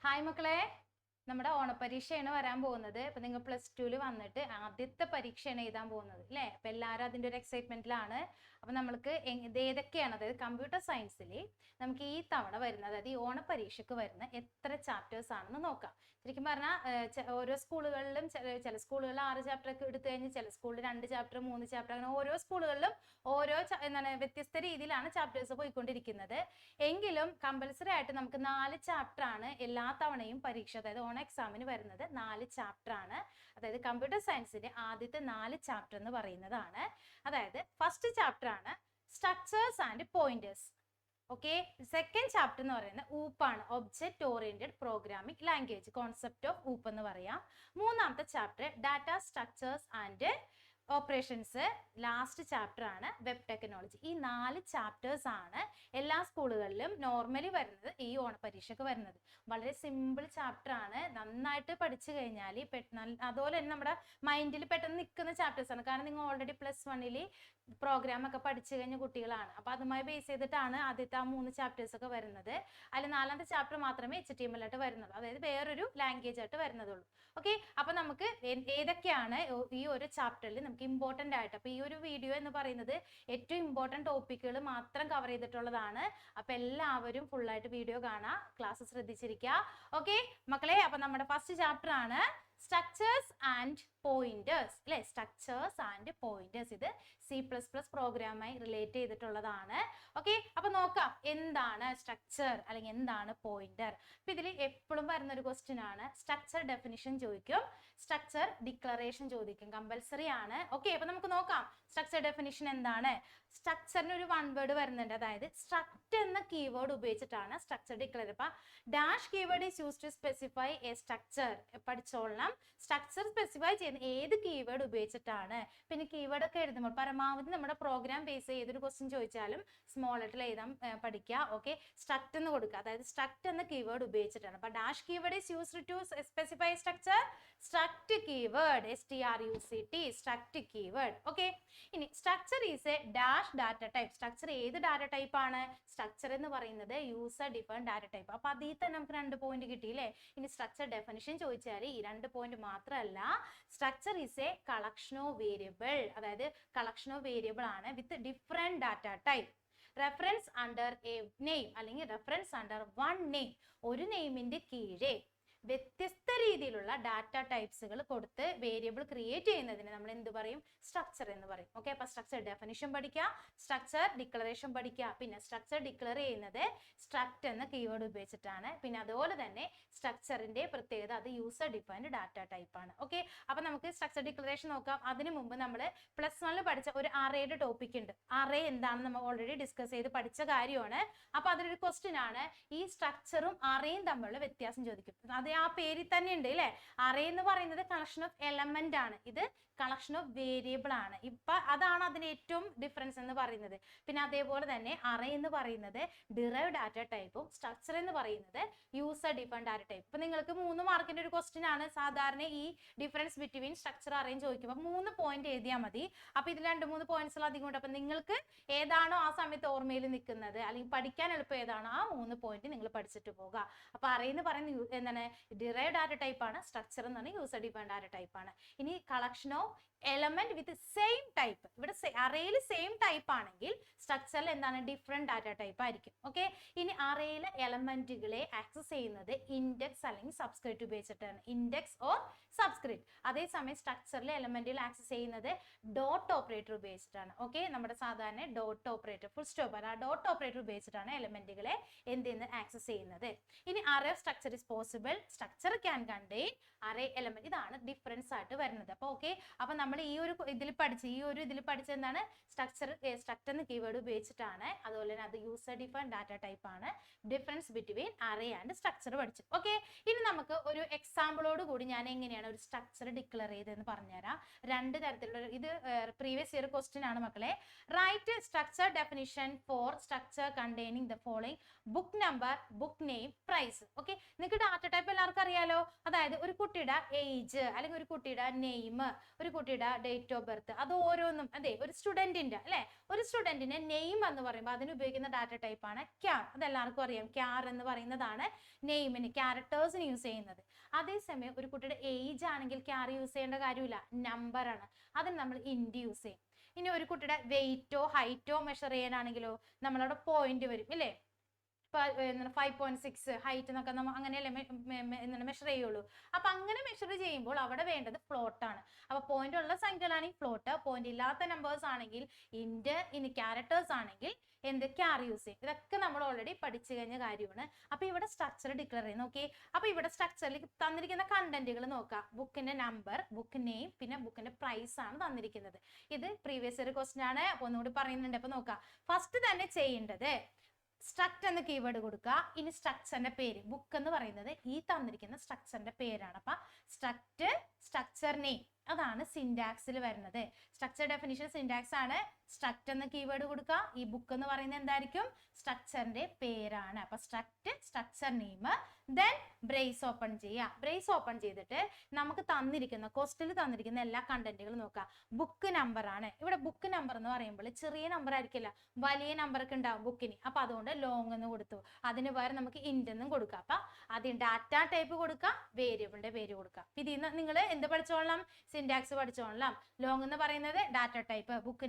Hi മക്കളെ, നമ്മുടെ ഓണപരീക്ഷയാണ് വരാൻ പോകുന്നത്. ഇപ്പൊ നിങ്ങൾ +2 വന്നിട്ട് ആദ്യത്തെ പരീക്ഷയാണ് എഴുതാൻ പോകുന്നത് അല്ലേ? അപ്പൊ എല്ലാവരും അതിന്റെ ഒരു എക്സൈറ്റ്മെന്റിലാണ്. അപ്പൊ നമ്മൾക്ക് ഇത് ഏതൊക്കെയാണ്, അതായത് കമ്പ്യൂട്ടർ സയൻസിൽ നമുക്ക് ഈ തവണ വരുന്ന, അതായത് ഈ ഓണപരീക്ഷയ്ക്ക് വരുന്ന എത്ര ചാപ്റ്റേഴ്സ് ആണെന്ന് നോക്കാം. ശരിക്കും പറഞ്ഞാൽ ഓരോ സ്കൂളുകളിലും ചില സ്കൂളുകളിൽ 6 ചാപ്റ്റർ ഒക്കെ എടുത്തു കഴിഞ്ഞ്, ചില സ്കൂളിൽ 2 ചാപ്റ്റർ 3 ചാപ്റ്റർ, അങ്ങനെ ഓരോ സ്കൂളുകളിലും ഓരോ എന്താണ് വ്യത്യസ്ത രീതിയിലാണ് ചാപ്റ്റേഴ്സ് പോയിക്കൊണ്ടിരിക്കുന്നത്. എങ്കിലും കമ്പൽസറി ആയിട്ട് നമുക്ക് 4 ചാപ്റ്റർ ആണ് എല്ലാ തവണയും പരീക്ഷ, അതായത് ഓൺ എക്സാമിന് വരുന്നത് 4 ചാപ്റ്റർ ആണ്. അതായത് കമ്പ്യൂട്ടർ സയൻസിന്റെ ആദ്യത്തെ 4 ചാപ്റ്റർ എന്ന് പറയുന്നതാണ്. അതായത് ഫസ്റ്റ് ചാപ്റ്റർ ആണ് structures and pointers. Okay, second chapter എന്ന് പറയുന്നത് ഊപ്പ് ആണ്, object oriented programming language, concept of ഊപ്പ് എന്ന് പറയാം. മൂന്നാമത്തെ chapter data structures and operations. Last chapter ആണ് വെബ് ടെക്നോളജി. ഈ 4 ചാപ്റ്റേഴ്സ് ആണ് എല്ലാ സ്കൂളുകളിലും നോർമലി വരുന്നത്, ഈ ഓണപരീക്ഷയ്ക്ക് വരുന്നത്. വളരെ സിമ്പിൾ ചാപ്റ്റർ ആണ്. നന്നായിട്ട് പഠിച്ചു കഴിഞ്ഞാൽ അതുപോലെ തന്നെ നമ്മുടെ മൈൻഡിൽ പെട്ടെന്ന് നിൽക്കുന്ന ചാപ്റ്റേഴ്സ് ആണ്. കാരണം നിങ്ങൾ ഓൾറെഡി +1 പ്രോഗ്രാം ഒക്കെ പഠിച്ചു കഴിഞ്ഞ കുട്ടികളാണ്. അപ്പൊ അതുമായി ബേസ് ചെയ്തിട്ടാണ് ആദ്യത്തെ ആ 3 ചാപ്റ്റേഴ്സ് ഒക്കെ വരുന്നത്. അതിൽ 4ാമത്തെ ചാപ്റ്റർ മാത്രമേ HTML ആയിട്ട് വരുന്നുള്ളൂ, അതായത് വേറൊരു ലാംഗ്വേജ് ആയിട്ട് വരുന്നതുള്ളൂ. ഓക്കെ, അപ്പൊ നമുക്ക് ഏതൊക്കെയാണ് ഈ ഒരു ചാപ്റ്ററിൽ നമുക്ക് ഇമ്പോർട്ടന്റ് ആയിട്ട്, അപ്പൊ ഈ ഒരു വീഡിയോ എന്ന് പറയുന്നത് ഏറ്റവും ഇമ്പോർട്ടന്റ് ടോപ്പിക്കുകൾ മാത്രം കവർ ചെയ്തിട്ടുള്ളതാണ്. അപ്പൊ എല്ലാവരും ഫുൾ ആയിട്ട് വീഡിയോ കാണാം, ക്ലാസ് ശ്രദ്ധിച്ചിരിക്കുക. ഓക്കെ മക്കളെ, അപ്പൊ നമ്മുടെ ഫസ്റ്റ് ചാപ്റ്റർ ആണ് സ്ട്രക്ചേഴ്സ് ആൻഡ് പോയിന്റേഴ്സ് അല്ലെ? Structures and pointers. ഇത് C++ പ്രോഗ്രാമായി റിലേറ്റ് ചെയ്തിട്ടുള്ളതാണ്. ഓക്കെ, അപ്പൊ നോക്കാം എന്താണ് സ്ട്രക്ചർ അല്ലെങ്കിൽ എന്താണ് പോയിന്റർ. അപ്പൊ ഇതിൽ എപ്പോഴും വരുന്ന ഒരു ക്വസ്റ്റ്യൻ ആണ്, സ്ട്രക്ചർ ഡെഫിനിഷൻ ചോദിക്കും, സ്ട്രക്ചർ ഡിക്ലറേഷൻ ചോദിക്കും, കമ്പൽസറി ആണ്. ഓക്കെ, അപ്പൊ നമുക്ക് നോക്കാം സ്ട്രക്ചർ ഡെഫിനിഷൻ എന്താണ്. സ്ട്രക്ചറിന് ഒരു 1 വേർഡ് വരുന്നുണ്ട്, അതായത് സ്ട്രക്ട് എന്ന കീവേഡ് ഉപയോഗിച്ചിട്ടാണ് സ്ട്രക്ചർ ഡിക്ലെയർ. അപ്പൊ dash keyword is used to specify a structure. പഠിച്ചോളണം, സ്ട്രക്ചർ സ്പെസിഫൈ ചെയ്യുന്ന ഏത് കീവേഡ് ഉപയോഗിച്ചിട്ടാണ്. പിന്നെ കീവേഡ് ഒക്കെ എഴുതുമ്പോൾ പരമാവധി നമ്മുടെ പ്രോഗ്രാം ബേസ് ഏതൊരു ക്വസ്റ്റ്യൻ ചോദിച്ചാലും സ്മോൾ ലെറ്ററിൽ എഴുതാൻ പഠിക്കുക. ഓക്കെ, സ്ട്രക്ട് എന്ന് കൊടുക്കുക, അതായത് സ്ട്രക്ട് എന്ന കീവേഡ് ഉപയോഗിച്ചിട്ടാണ്. അപ്പൊ dash keyword is used to specify structure. Struct keyword STRUCT, struct keyword. Okay, ഇനി structure is a dash data type. Structure ഏത് ഡാറ്റ ടൈപ്പ് ആണ്? സ്ട്രക്ചർ എന്ന് പറയുന്നത് യൂസർ ഡിഫൈൻഡ് ഡാറ്റ ടൈപ്പ്. അപ്പൊ അതിൽ തന്നെ നമുക്ക് 2 പോയിന്റ് കിട്ടിയില്ലേ? ഇനി സ്ട്രക്ചർ ഡെഫിനിഷൻ ചോദിച്ചാൽ ഈ 2 പോയിന്റ് മാത്രമല്ല, structure is A collection of variable, അതായത് കളക്ഷൻ ഓഫ് വേരിയബിൾ ആണ് വിത്ത് different data type. Reference under A name അല്ലെങ്കിൽ റെഫറൻസ് അണ്ടർ 1 നെയിം, ഒരു നെയിമിന്റെ കീഴെ വ്യത്യസ്ത രീതിയിലുള്ള ഡാറ്റ ടൈപ്സുകൾ കൊടുത്ത് വേരിയബിൾ ക്രിയേറ്റ് ചെയ്യുന്നതിന് നമ്മൾ എന്ത് പറയും? സ്ട്രക്ചർ എന്ന് പറയും. ഓക്കെ, അപ്പൊ സ്ട്രക്ചർ ഡെഫിനിഷൻ പഠിക്കുക, സ്ട്രക്ചർ ഡിക്ലറേഷൻ പഠിക്കുക. പിന്നെ സ്ട്രക്ചർ ഡിക്ലെയർ ചെയ്യുന്നത് സ്ട്രക്ട് എന്ന കീവേഡ് ഉപയോഗിച്ചിട്ടാണ്. പിന്നെ അതുപോലെ തന്നെ സ്ട്രക്ചറിന്റെ പ്രത്യേകത, അത് യൂസർ ഡിഫൈൻഡ് ഡാറ്റ ടൈപ്പ് ആണ്. ഓക്കെ, അപ്പൊ നമുക്ക് സ്ട്രക്ചർ ഡിക്ലറേഷൻ നോക്കാം. അതിനു മുമ്പ് നമ്മൾ +1 പഠിച്ച ഒരു അറേയുടെ ടോപ്പിക് ഉണ്ട്. അറേ എന്താണെന്ന് നമ്മൾ ഓൾറെഡി ഡിസ്കസ് ചെയ്ത് പഠിച്ച കാര്യമാണ്. അപ്പൊ അതിലൊരു ക്വസ്റ്റ്യൻ ആണ്, ഈ സ്ട്രക്ചറും അറേയും തമ്മിലുള്ള വ്യത്യാസം ചോദിക്കും. അത് ആ പേരിൽ തന്നെ ഉണ്ട് അല്ലെ? അറേ എന്ന് പറയുന്നത് കളക്ഷൻ ഓഫ് എലമെന്റ് ആണ്, ഇത് കളക്ഷൻ ഓഫ് വേരിയബിൾ ആണ്. ഇപ്പൊ അതാണ് അതിന് ഏറ്റവും ഡിഫറൻസ് എന്ന് പറയുന്നത്. പിന്നെ അതേപോലെ തന്നെ അറേ എന്ന് പറയുന്നത് ഡിറൈവ് ഡാറ്റ ടൈപ്പും സ്ട്രക്ചർ എന്ന് പറയുന്നത് യൂസർ ഡിഫൈൻഡ് ഡാറ്റ ടൈപ്പ്. ഇപ്പൊ നിങ്ങൾക്ക് 3 മാർക്കിന്റെ ഒരു ക്വസ്റ്റ്യൻ ആണ് സാധാരണ ഈ ഡിഫറൻസ് ബിറ്റ്വീൻ സ്ട്രക്ചർ അറേയും ചോദിക്കുമ്പോൾ 3 പോയിന്റ് എഴുതിയാൽ മതി. അപ്പൊ ഇതിൽ 2-3 പോയിന്റ്സ് അധികം ഉണ്ട്. അപ്പൊ നിങ്ങൾക്ക് ഏതാണോ ആ സമയത്ത് ഓർമ്മയിൽ നിൽക്കുന്നത് അല്ലെങ്കിൽ പഠിക്കാൻ എളുപ്പം ഏതാണോ ആ 3 പോയിന്റ് നിങ്ങൾ പഠിച്ചിട്ട് പോകുക. അപ്പൊ അറേ എന്ന് പറയുന്നത് എന്താണ്? ഡിറൈവ് ഡാറ്റ ടൈപ്പ് ആണ്. സ്ട്രക്ചർ എന്ന് പറഞ്ഞാൽ യൂസർ ഡിഫൈൻഡ് ഡാറ്റ ടൈപ്പ് ആണ്. ഇനി collection of element with same type. ഇവിടെ അറേയിൽ സെയിം ടൈപ്പ് ആണെങ്കിൽ സ്ട്രക്ചറിൽ എന്താണ്? ഡിഫറെന്റ് ഡാറ്റ ടൈപ്പ് ആയിരിക്കും. ഓക്കെ, ഇനി അറേയിലെ എലമെന്റുകളെ ആക്സസ് ചെയ്യുന്നത് ഇൻഡെക്സ് അല്ലെങ്കിൽ സബ്സ്ക്രിപ്റ്റ് ഉപയോഗിച്ചിട്ടാണ്, ഇൻഡെക്സ് ഓർ സബ്സ്ക്രിപ്റ്റ്. അതേസമയം സ്ട്രക്ചറിലെ എലമെന്റുകൾ ആക്സസ് ചെയ്യുന്നത് ഡോട്ട് ഓപ്പറേറ്റർ ഉപയോഗിച്ചിട്ടാണ്. ഓക്കെ, നമ്മുടെ സാധാരണ ഡോട്ട് ഓപ്പറേറ്റർ, ഫുൾ സ്റ്റോപ്പ്, ആ ഡോട്ട് ഓപ്പറേറ്റർ ഉപയോഗിച്ചിട്ടാണ് എലമെന്റുകളെ എന്തെന്ന് ആക്സസ് ചെയ്യുന്നത്. ഇനി array structure is possible, structure can contain array element. ഇതാണ് ഡിഫറൻസ് ആയിട്ട് വരുന്നത്. അപ്പൊ ഓക്കെ, അപ്പൊ നമ്മൾ ഈ ഒരു ഇതിൽ പഠിച്ച എന്താണ്? സ്ട്രക്ചർ എന്ന കീവേഡ് ഉപയോഗിച്ചിട്ടാണ്. അതുപോലെ തന്നെ അത് യൂസർ ഡിഫൈൻഡ് ഡാറ്റ ടൈപ്പ് ആണ്. Difference between array and structure പഠിച്ചു. ഓക്കെ, ഇനി നമുക്ക് ഒരു എക്സാമ്പിളോട് കൂടി ഞാൻ എങ്ങനെയാണ് ഒരു സ്ട്രക്ചർ ഡിക്ലെയർ ചെയ്തതെന്ന് പറഞ്ഞുതരാം. 2 തരത്തിലുള്ള, ഇത് പ്രീവിയസ് ഇയർ ക്വസ്റ്റ്യൻ ആണ് മക്കളെ. Write structure definition for structure containing the following: book number, book name, price. Okay, നിങ്ങൾക്ക് ഡാറ്റ ടൈപ്പ് എല്ലാവർക്കും അറിയാലോ. അതായത് ഒരു കുട്ടിയുടെ ഏജ് അല്ലെങ്കിൽ ഒരു കുട്ടിയുടെ നെയിം, ഒരു കുട്ടിയുടെ കുട്ടിയുടെ ഡേറ്റ് ഓഫ് ബർത്ത്, അത് ഓരോന്നും അതെ ഒരു സ്റ്റുഡന്റിന്റെ അല്ലെ, ഒരു സ്റ്റുഡന്റിന്റെ നെയിം എന്ന് പറയുമ്പോൾ അതിന് ഉപയോഗിക്കുന്ന ഡാറ്റ ടൈപ്പ് ആണ് ക്യാർ. അതെല്ലാവർക്കും അറിയാം, ക്യാർ എന്ന് പറയുന്നതാണ് നെയിമിന് ക്യാരക്ടേഴ്സിന് യൂസ് ചെയ്യുന്നത്. അതേസമയം ഒരു കുട്ടിയുടെ ഏജ് ആണെങ്കിൽ ക്യാർ യൂസ് ചെയ്യേണ്ട കാര്യമില്ല, നമ്പർ ആണ്, അതിന് നമ്മൾ ഇൻഡ് യൂസ് ചെയ്യും. ഇനി ഒരു കുട്ടിയുടെ വെയിറ്റോ ഹൈറ്റോ മെഷർ ചെയ്യാനാണെങ്കിലോ നമ്മളവിടെ പോയിന്റ് വരും ഇല്ലേ, 5.6 ഹൈറ്റ് എന്നൊക്കെ നമ്മൾ അങ്ങനെയല്ലേ മെഷർ ചെയ്യുള്ളൂ. അപ്പൊ അങ്ങനെ മെഷർ ചെയ്യുമ്പോൾ അവിടെ വേണ്ടത് ഫ്ലോട്ട് ആണ്. അപ്പൊ പോയിന്റ് ഉള്ള സംഖ്യകളാണെങ്കിൽ ഫ്ലോട്ട്, പോയിന്റ് ഇല്ലാത്ത നമ്പേഴ്സ് ആണെങ്കിൽ ഇൻഡ്, ഇനി ക്യാരക്ടേഴ്സ് ആണെങ്കിൽ എന്ത് ക്യാർ യൂസ് ചെയ്യും. ഇതൊക്കെ നമ്മൾ ഓൾറെഡി പഠിച്ചു കഴിഞ്ഞ കാര്യമാണ്. അപ്പൊ ഇവിടെ സ്ട്രക്ചർ ഡിക്ലെയർ ചെയ്യും. ഓക്കെ, അപ്പൊ ഇവിടെ സ്ട്രക്ചറിൽ തന്നിരിക്കുന്ന കണ്ടന്റുകൾ നോക്കാം. ബുക്കിന്റെ നമ്പർ, ബുക്ക് നെയിം, പിന്നെ ബുക്കിന്റെ പ്രൈസ് ആണ് തന്നിരിക്കുന്നത്. ഇത് പ്രീവിയസ് ഇയർ ക്വസ്റ്റ്യൻ ആണ്. അപ്പൊ ഒന്നുകൂടി പറയുന്നുണ്ട്. അപ്പൊ നോക്കാം, ഫസ്റ്റ് തന്നെ ചെയ്യേണ്ടത് സ്ട്രക്ട് എന്ന കീവേഡ് കൊടുക്കുക. ഇനി സ്ട്രക്ചറിന്റെ പേര്, ബുക്ക് എന്ന് പറയുന്നത് ഈ തന്നിരിക്കുന്ന സ്ട്രക്ചറിന്റെ പേരാണ്. അപ്പൊ സ്ട്രക്ട്, സ്ട്രക്ചർ നെയിം, അതാണ് സിൻടാക്സിൽ വരുന്നത്. സ്ട്രക്ചർ ഡെഫിനിഷൻ സിൻടാക്സ് ആണ്. സ്ട്രക്ട് എന്ന കീവേഡ് കൊടുക്കുക. ഈ ബുക്ക് എന്ന് പറയുന്നത് എന്തായിരിക്കും, സ്ട്രക്ചറിന്റെ പേരാണ്. അപ്പൊ struct, structure name, then brace open ചെയ്യുക. ബ്രേസ് ഓപ്പൺ ചെയ്തിട്ട് നമുക്ക് തന്നിരിക്കുന്ന ക്വസ്റ്റ്യനിൽ തന്നിരിക്കുന്ന എല്ലാ കണ്ടന്റുകളും നോക്കുക. ബുക്ക് നമ്പർ ആണ്. ഇവിടെ ബുക്ക് നമ്പർ എന്ന് പറയുമ്പോൾ ചെറിയ നമ്പർ ആയിരിക്കില്ല, വലിയ നമ്പർ ഒക്കെ ഉണ്ടാവും ബുക്കിന്. അപ്പൊ അതുകൊണ്ട് ലോങ് എന്ന് കൊടുത്തു. അതിന് പകരം നമുക്ക് ഇൻഡ് എന്നും കൊടുക്കാം. അപ്പൊ ആദ്യം ഡാറ്റ ടൈപ്പ് കൊടുക്കുക, വേരിയബിളിന്റെ പേര് കൊടുക്കുക. ഇതിൽ നിന്ന് നിങ്ങൾ എന്ത് പഠിച്ചോളാം, സിൻടാക്സ് പഠിച്ചോളാം. ലോങ് എന്ന് പറയുന്നത് ഡാറ്റ ടൈപ്പ്, ബുക്ക്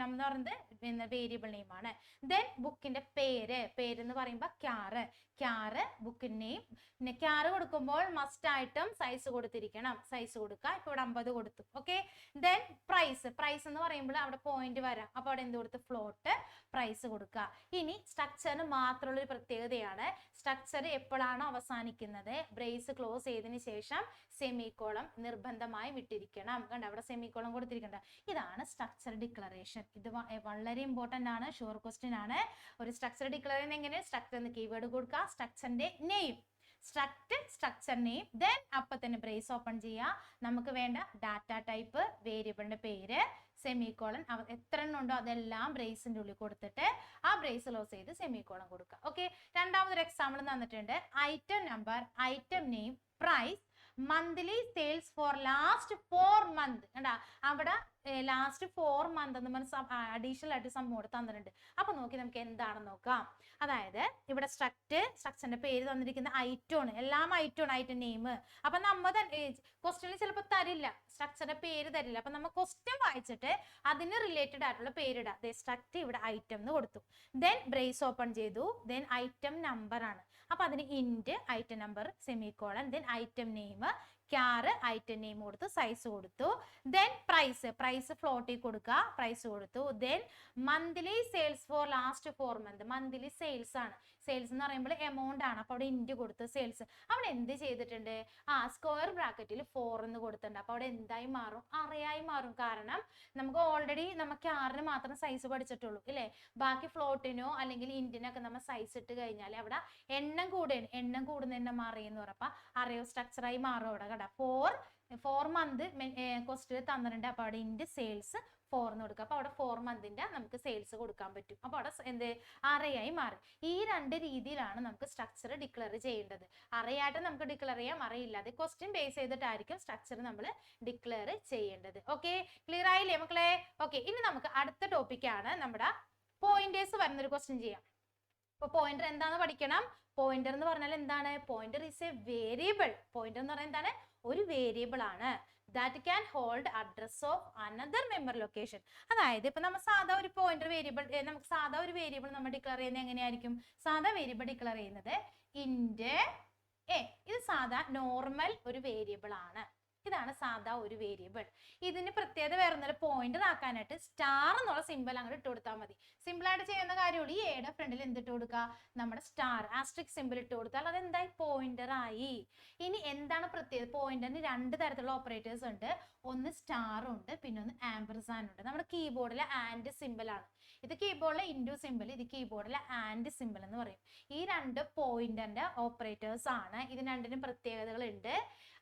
നമ്പർ എന്ന് പറയുന്നത് വേരിയബിൾ നെയിം ആണ്. ദെൻ ബുക്കിന്റെ പേര്, പേരെന്ന് പറയുമ്പോൾ ക്യാറ് ബുക്ക് നെയിം. പിന്നെ ക്യാറ് കൊടുക്കുമ്പോൾ മസ്റ്റ് ആയിട്ടും സൈസ് കൊടുത്തിരിക്കണം, സൈസ് കൊടുക്കുക. ഇപ്പൊ ഇവിടെ 50 കൊടുത്തു. ഓക്കെ, ദെൻ പ്രൈസ് എന്ന് പറയുമ്പോൾ അവിടെ പോയിന്റ് വരാം. അപ്പൊ അവിടെ എന്ത് കൊടുത്തു, ഫ്ലോട്ട്, പ്രൈസ് കൊടുക്കുക. ഇനി സ്ട്രക്ചറിന് മാത്രമുള്ള ഒരു പ്രത്യേകതയാണ്, സ്ട്രക്ചർ എപ്പോഴാണോ അവസാനിക്കുന്നത് ബ്രേസ് ക്ലോസ് ചെയ്തതിന് ശേഷം സെമിക്കോളം നിർബന്ധമായി വിട്ടിരിക്കണം. കണ്ട അവിടെ സെമിക്കോളം കൊടുത്തിരിക്കണ്ട. ഇതാണ് സ്ട്രക്ചർ ഡിക്ലറേഷൻ. ഇത് വളരെ ഇമ്പോർട്ടന്റ് ആണ്, ഷുവർ ക്വസ്റ്റ്യൻ ആണ്. ഒരു സ്ട്രക്ചർ ഡിക്ലെയർ ചെയ്യുന്നത് എങ്ങനെ, സ്ട്രക്ചർ എന്ന കീവേഡ് കൊടുക്കുക, സ്ട്രക്ചറിന്റെ നെയിം, സ്ട്രക്ചർ നെയിം, ദെൻ അപ്പൊ തന്നെ ബ്രേസ് ഓപ്പൺ ചെയ്യുക. നമുക്ക് വേണ്ട ഡാറ്റ ടൈപ്പ്, വേരിയബിളിന്റെ പേര്, സെമിക്കോളൻ, എത്ര എണ്ണം ഉണ്ടോ അതെല്ലാം ബ്രേസിന്റെ ഉള്ളിൽ കൊടുത്തിട്ട് ആ ബ്രേസ് ക്ലോസ് ചെയ്ത് സെമിക്കോളൻ കൊടുക്കുക. ഓക്കെ, രണ്ടാമതൊരു എക്സാമ്പിൾ തന്നിട്ടുണ്ട്. Item number, item name, price, monthly sales for last 4 months. കണ്ടാ അവിടെ ലാസ്റ്റ് 4 months എന്ന് പറഞ്ഞ അഡീഷണൽ ആയിട്ട് സംഭവം തന്നിട്ടുണ്ട്. അപ്പൊ നോക്കി നമുക്ക് എന്താണെന്ന് നോക്കാം. അതായത് ഇവിടെ സ്ട്രക്ചറിന്റെ പേര് തന്നിരിക്കുന്ന ഐറ്റം ആണ്, എല്ലാം ഐറ്റം ആണ്, ഐറ്റം നെയിം. അപ്പൊ നമ്മ ക്വസ്റ്റ്യനിൽ ചിലപ്പോൾ തരില്ല, സ്ട്രക്ചറിന്റെ പേര് തരില്ല. അപ്പൊ നമ്മൾ ക്വസ്റ്റ്യൻ വായിച്ചിട്ട് അതിന് റിലേറ്റഡ് ആയിട്ടുള്ള പേരിടാം. സ്ട്രക്ട് ഇവിടെ ഐറ്റം എന്ന് കൊടുത്തു. ദെൻ ബ്രേസ് ഓപ്പൺ ചെയ്തു. ദെൻ ഐറ്റം നമ്പർ ആണ്. അപ്പൊ അതിന് int item number semicolon, then item name, char item name കൊടുത്തു, സൈസ് കൊടുത്തു. ദെൻ പ്രൈസ് ഫ്ലോട്ടിൽ കൊടുക്കുക, പ്രൈസ് കൊടുത്തു. Then monthly sales for last 4 months, monthly sales ആണ്. സെയിൽസ് എന്ന് പറയുമ്പോൾ എമൗണ്ട് ആണ്. അപ്പൊ അവിടെ ഇൻഡ് കൊടുത്തു, സെയിൽസ്. അവിടെ എന്ത് ചെയ്തിട്ടുണ്ട്, സ്ക്വയർ ബ്രാക്കറ്റിൽ 4 എന്ന് കൊടുത്തിട്ടുണ്ട്. അപ്പൊ അവിടെ എന്തായി മാറും, അറയായി മാറും. കാരണം നമുക്ക് ഓൾറെഡി നമുക്ക് ക്യാറിന് മാത്രം സൈസ് പഠിച്ചിട്ടുള്ളൂ ഇല്ലേ, ബാക്കി ഫ്ലോട്ടിനോ അല്ലെങ്കിൽ ഇൻഡിനൊക്കെ നമ്മൾ സൈസ് ഇട്ട് കഴിഞ്ഞാൽ അവിടെ എണ്ണം കൂടുന്നതിന്റെ മാറിയെന്ന് പറയപ്പ അറിയോ സ്ട്രക്ചറായി മാറും അവിടെ. കേട്ടോ, 4 months ക്വസ്റ്റ്യൻ തന്നിട്ടുണ്ട്. അപ്പൊ അവിടെ ഇൻഡ് സെയിൽസ് 4 എന്ന് കൊടുക്കുക. അപ്പൊ അവിടെ 4 months നമുക്ക് സെയിൽസ് കൊടുക്കാൻ പറ്റും. അപ്പൊ അവിടെ എന്ത് അറയായി മാറി. ഈ 2 രീതിയിലാണ് നമുക്ക് സ്ട്രക്ചർ ഡിക്ലെയർ ചെയ്യേണ്ടത്. അറയായിട്ട് നമുക്ക് ഡിക്ലെയർ ചെയ്യാം, അറിയില്ലാതെ ക്വസ്റ്റ്യൻ ബേസ് ചെയ്തിട്ടായിരിക്കും സ്ട്രക്ചർ നമ്മൾ ഡിക്ലെയർ ചെയ്യേണ്ടത്. ഓക്കെ, ക്ലിയർ ആയില്ലേ മക്കളെ? ഓക്കെ, ഇനി നമുക്ക് അടുത്ത ടോപ്പിക്കാണ് നമ്മുടെ പോയിന്റേഴ്സ് വരുന്നൊരു ക്വസ്റ്റ്യൻ ചെയ്യാം. അപ്പൊ പോയിന്റർ എന്താന്ന് പഠിക്കണം. പോയിന്റർ എന്ന് പറഞ്ഞാൽ എന്താണ്, pointer is A variable. Pointer എന്ന് പറയുന്നത് എന്താണ്, ഒരു വേരിയബിൾ ആണ്. that can hold address of another memory location. അതായത് ഇപ്പൊ നമ്മൾ സാധാ ഒരു പോയിന്റർ വേരിയബിൾ, നമുക്ക് സാധാ ഒരു വേരിയബിൾ നമ്മൾ ഡിക്ലെയർ ചെയ്യുന്നത് എങ്ങനെയായിരിക്കും, സാധാ വേരിയബിൾ ഡിക്ലെയർ ചെയ്യുന്നത് ഇൻഡ് എ. ഇത് സാധാ നോർമൽ ഒരു വേരിയബിൾ ആണ്. ഇതാണ് സാധാ ഒരു വേരിയബിൾ. ഇതിന് പ്രത്യേകത വേറെ പോയിന്റർ ആക്കാനായിട്ട് സ്റ്റാർ എന്നുള്ള സിമ്പിൾ അങ്ങോട്ട് ഇട്ട് കൊടുത്താൽ മതി. സിമ്പിൾ ആയിട്ട് ചെയ്യുന്ന കാര്യമുള്ളൂ. ഈ എയുടെ ഫ്രണ്ടിൽ എന്തിട്ട് കൊടുക്കുക, നമ്മുടെ സ്റ്റാർ ആസ്ട്രിക് സിമ്പിൾ ഇട്ട് കൊടുത്താൽ അത് എന്തായി, പോയിന്റർ ആയി. ഇനി എന്താണ് പ്രത്യേകത, പോയിന്ററിന് 2 തരത്തിലുള്ള ഓപ്പറേറ്റേഴ്സ് ഉണ്ട്. ഒന്ന് സ്റ്റാർ ഉണ്ട്, പിന്നെ ഒന്ന് ആംപർസാൻഡ് ഉണ്ട്. നമ്മുടെ കീബോർഡിലെ ആൻഡ് സിമ്പിൾ ആണ് ഇത്. കീബോർഡിലെ ഇൻഡു സിമ്പിൾ, ഇത് കീബോർഡിലെ ആൻഡ് സിമ്പിൾ എന്ന് പറയും. ഈ 2 പോയിന്ററിന്റെ ഓപ്പറേറ്റേഴ്സ് ആണ്. ഇതിന് 2നും പ്രത്യേകതകൾ ഉണ്ട്.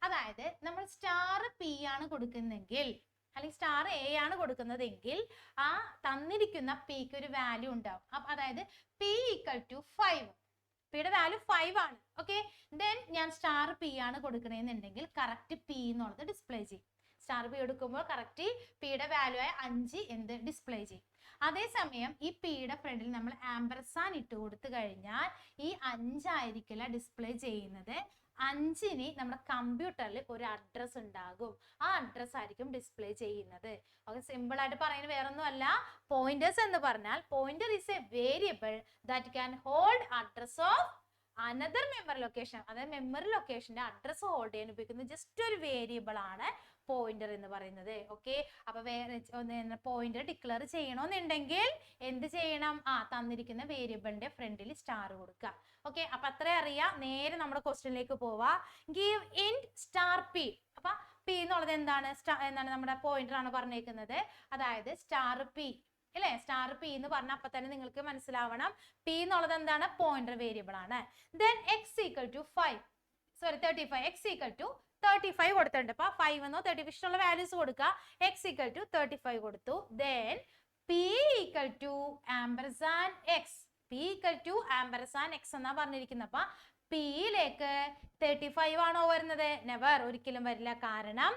അതായത് നമ്മൾ സ്റ്റാർ പി ആണ് കൊടുക്കുന്നെങ്കിൽ അല്ലെങ്കിൽ സ്റ്റാർ എ ആണ് കൊടുക്കുന്നതെങ്കിൽ ആ തന്നിരിക്കുന്ന പിക്ക് ഒരു വാല്യൂ ഉണ്ടാവും. അതായത് പി ഈക്വൽ ടു 5, പിയുടെ വാല്യൂ 5 ആണ്. ഓക്കെ, ദെൻ ഞാൻ സ്റ്റാർ പി ആണ് കൊടുക്കണമെന്നുണ്ടെങ്കിൽ കറക്റ്റ് പി എന്നുള്ളത് ഡിസ്പ്ലേ ചെയ്യും. സ്റ്റാർ പി എടുക്കുമ്പോൾ കറക്റ്റ് പിയുടെ വാല്യൂ ആയ 5 എന്ത് ഡിസ്പ്ലേ ചെയ്യും. അതേസമയം ഈ പിയുടെ ഫ്രണ്ടിൽ നമ്മൾ ആംബർസാൻ ഇട്ട് കൊടുത്തു കഴിഞ്ഞാൽ ഈ 5 ആയിരിക്കില്ല ഡിസ്പ്ലേ ചെയ്യുന്നത്. 5-ന് നമ്മുടെ കമ്പ്യൂട്ടറിൽ ഒരു അഡ്രസ് ഉണ്ടാകും. ആ അഡ്രസ് ആയിരിക്കും ഡിസ്പ്ലേ ചെയ്യുന്നത്. ഓക്കെ, സിമ്പിൾ ആയിട്ട് പറയുന്നത് വേറൊന്നും അല്ല. പോയിന്റേഴ്സ് എന്ന് പറഞ്ഞാൽ pointer is A variable that can hold address of another memory location. അതായത് മെമ്മറി ലൊക്കേഷന്റെ അഡ്രസ് ഹോൾഡ് ചെയ്യാൻ ഉപയോഗിക്കുന്ന ജസ്റ്റ് ഒരു വേരിയബിൾ ആണ് പോയിന്റർ എന്ന് പറയുന്നത്. ഓക്കെ, അപ്പൊ വേറെ പോയിന്റർ ഡിക്ലെയർ ചെയ്യണമെന്നുണ്ടെങ്കിൽ എന്ത് ചെയ്യണം? തന്നിരിക്കുന്ന വേരിയബിളിന്റെ ഫ്രണ്ടിൽ സ്റ്റാർ കൊടുക്കുക. ഓക്കെ, അപ്പൊ അത്രേ അറിയാം. നേരെ നമ്മുടെ ക്വസ്റ്റ്യനിലേക്ക് പോവാ. Give int star P. അപ്പൊ പി എന്നുള്ളത് എന്താണ്? നമ്മുടെ പോയിന്റർ ആണ് പറഞ്ഞേക്കുന്നത്. അതായത് സ്റ്റാർ പി അല്ലേ? സ്റ്റാർ പി എന്ന് പറഞ്ഞാൽ അപ്പൊ തന്നെ നിങ്ങൾക്ക് മനസ്സിലാവണം പി എന്നുള്ളത് എന്താണ്? പോയിന്റർ വേരിയബിൾ ആണ്. Then X equal to 35. X equal to 35 കൊടുത്തിട്ടുണ്ട്. അപ്പൊ 5 എന്നോ 35 ഇഷ്ടമുള്ള വാല്യൂസ് കൊടുക്കുക. എക്സ് ഈക്വൽ ടു 35 കൊടുത്തു. Then P equal to ampersand X. P equal to ampersand X എന്നാ പറഞ്ഞിരിക്കുന്നത്. അപ്പൊ പിയിലേക്ക് 35 ആണോ വരുന്നത്? നെവർ, ഒരിക്കലും വരില്ല. കാരണം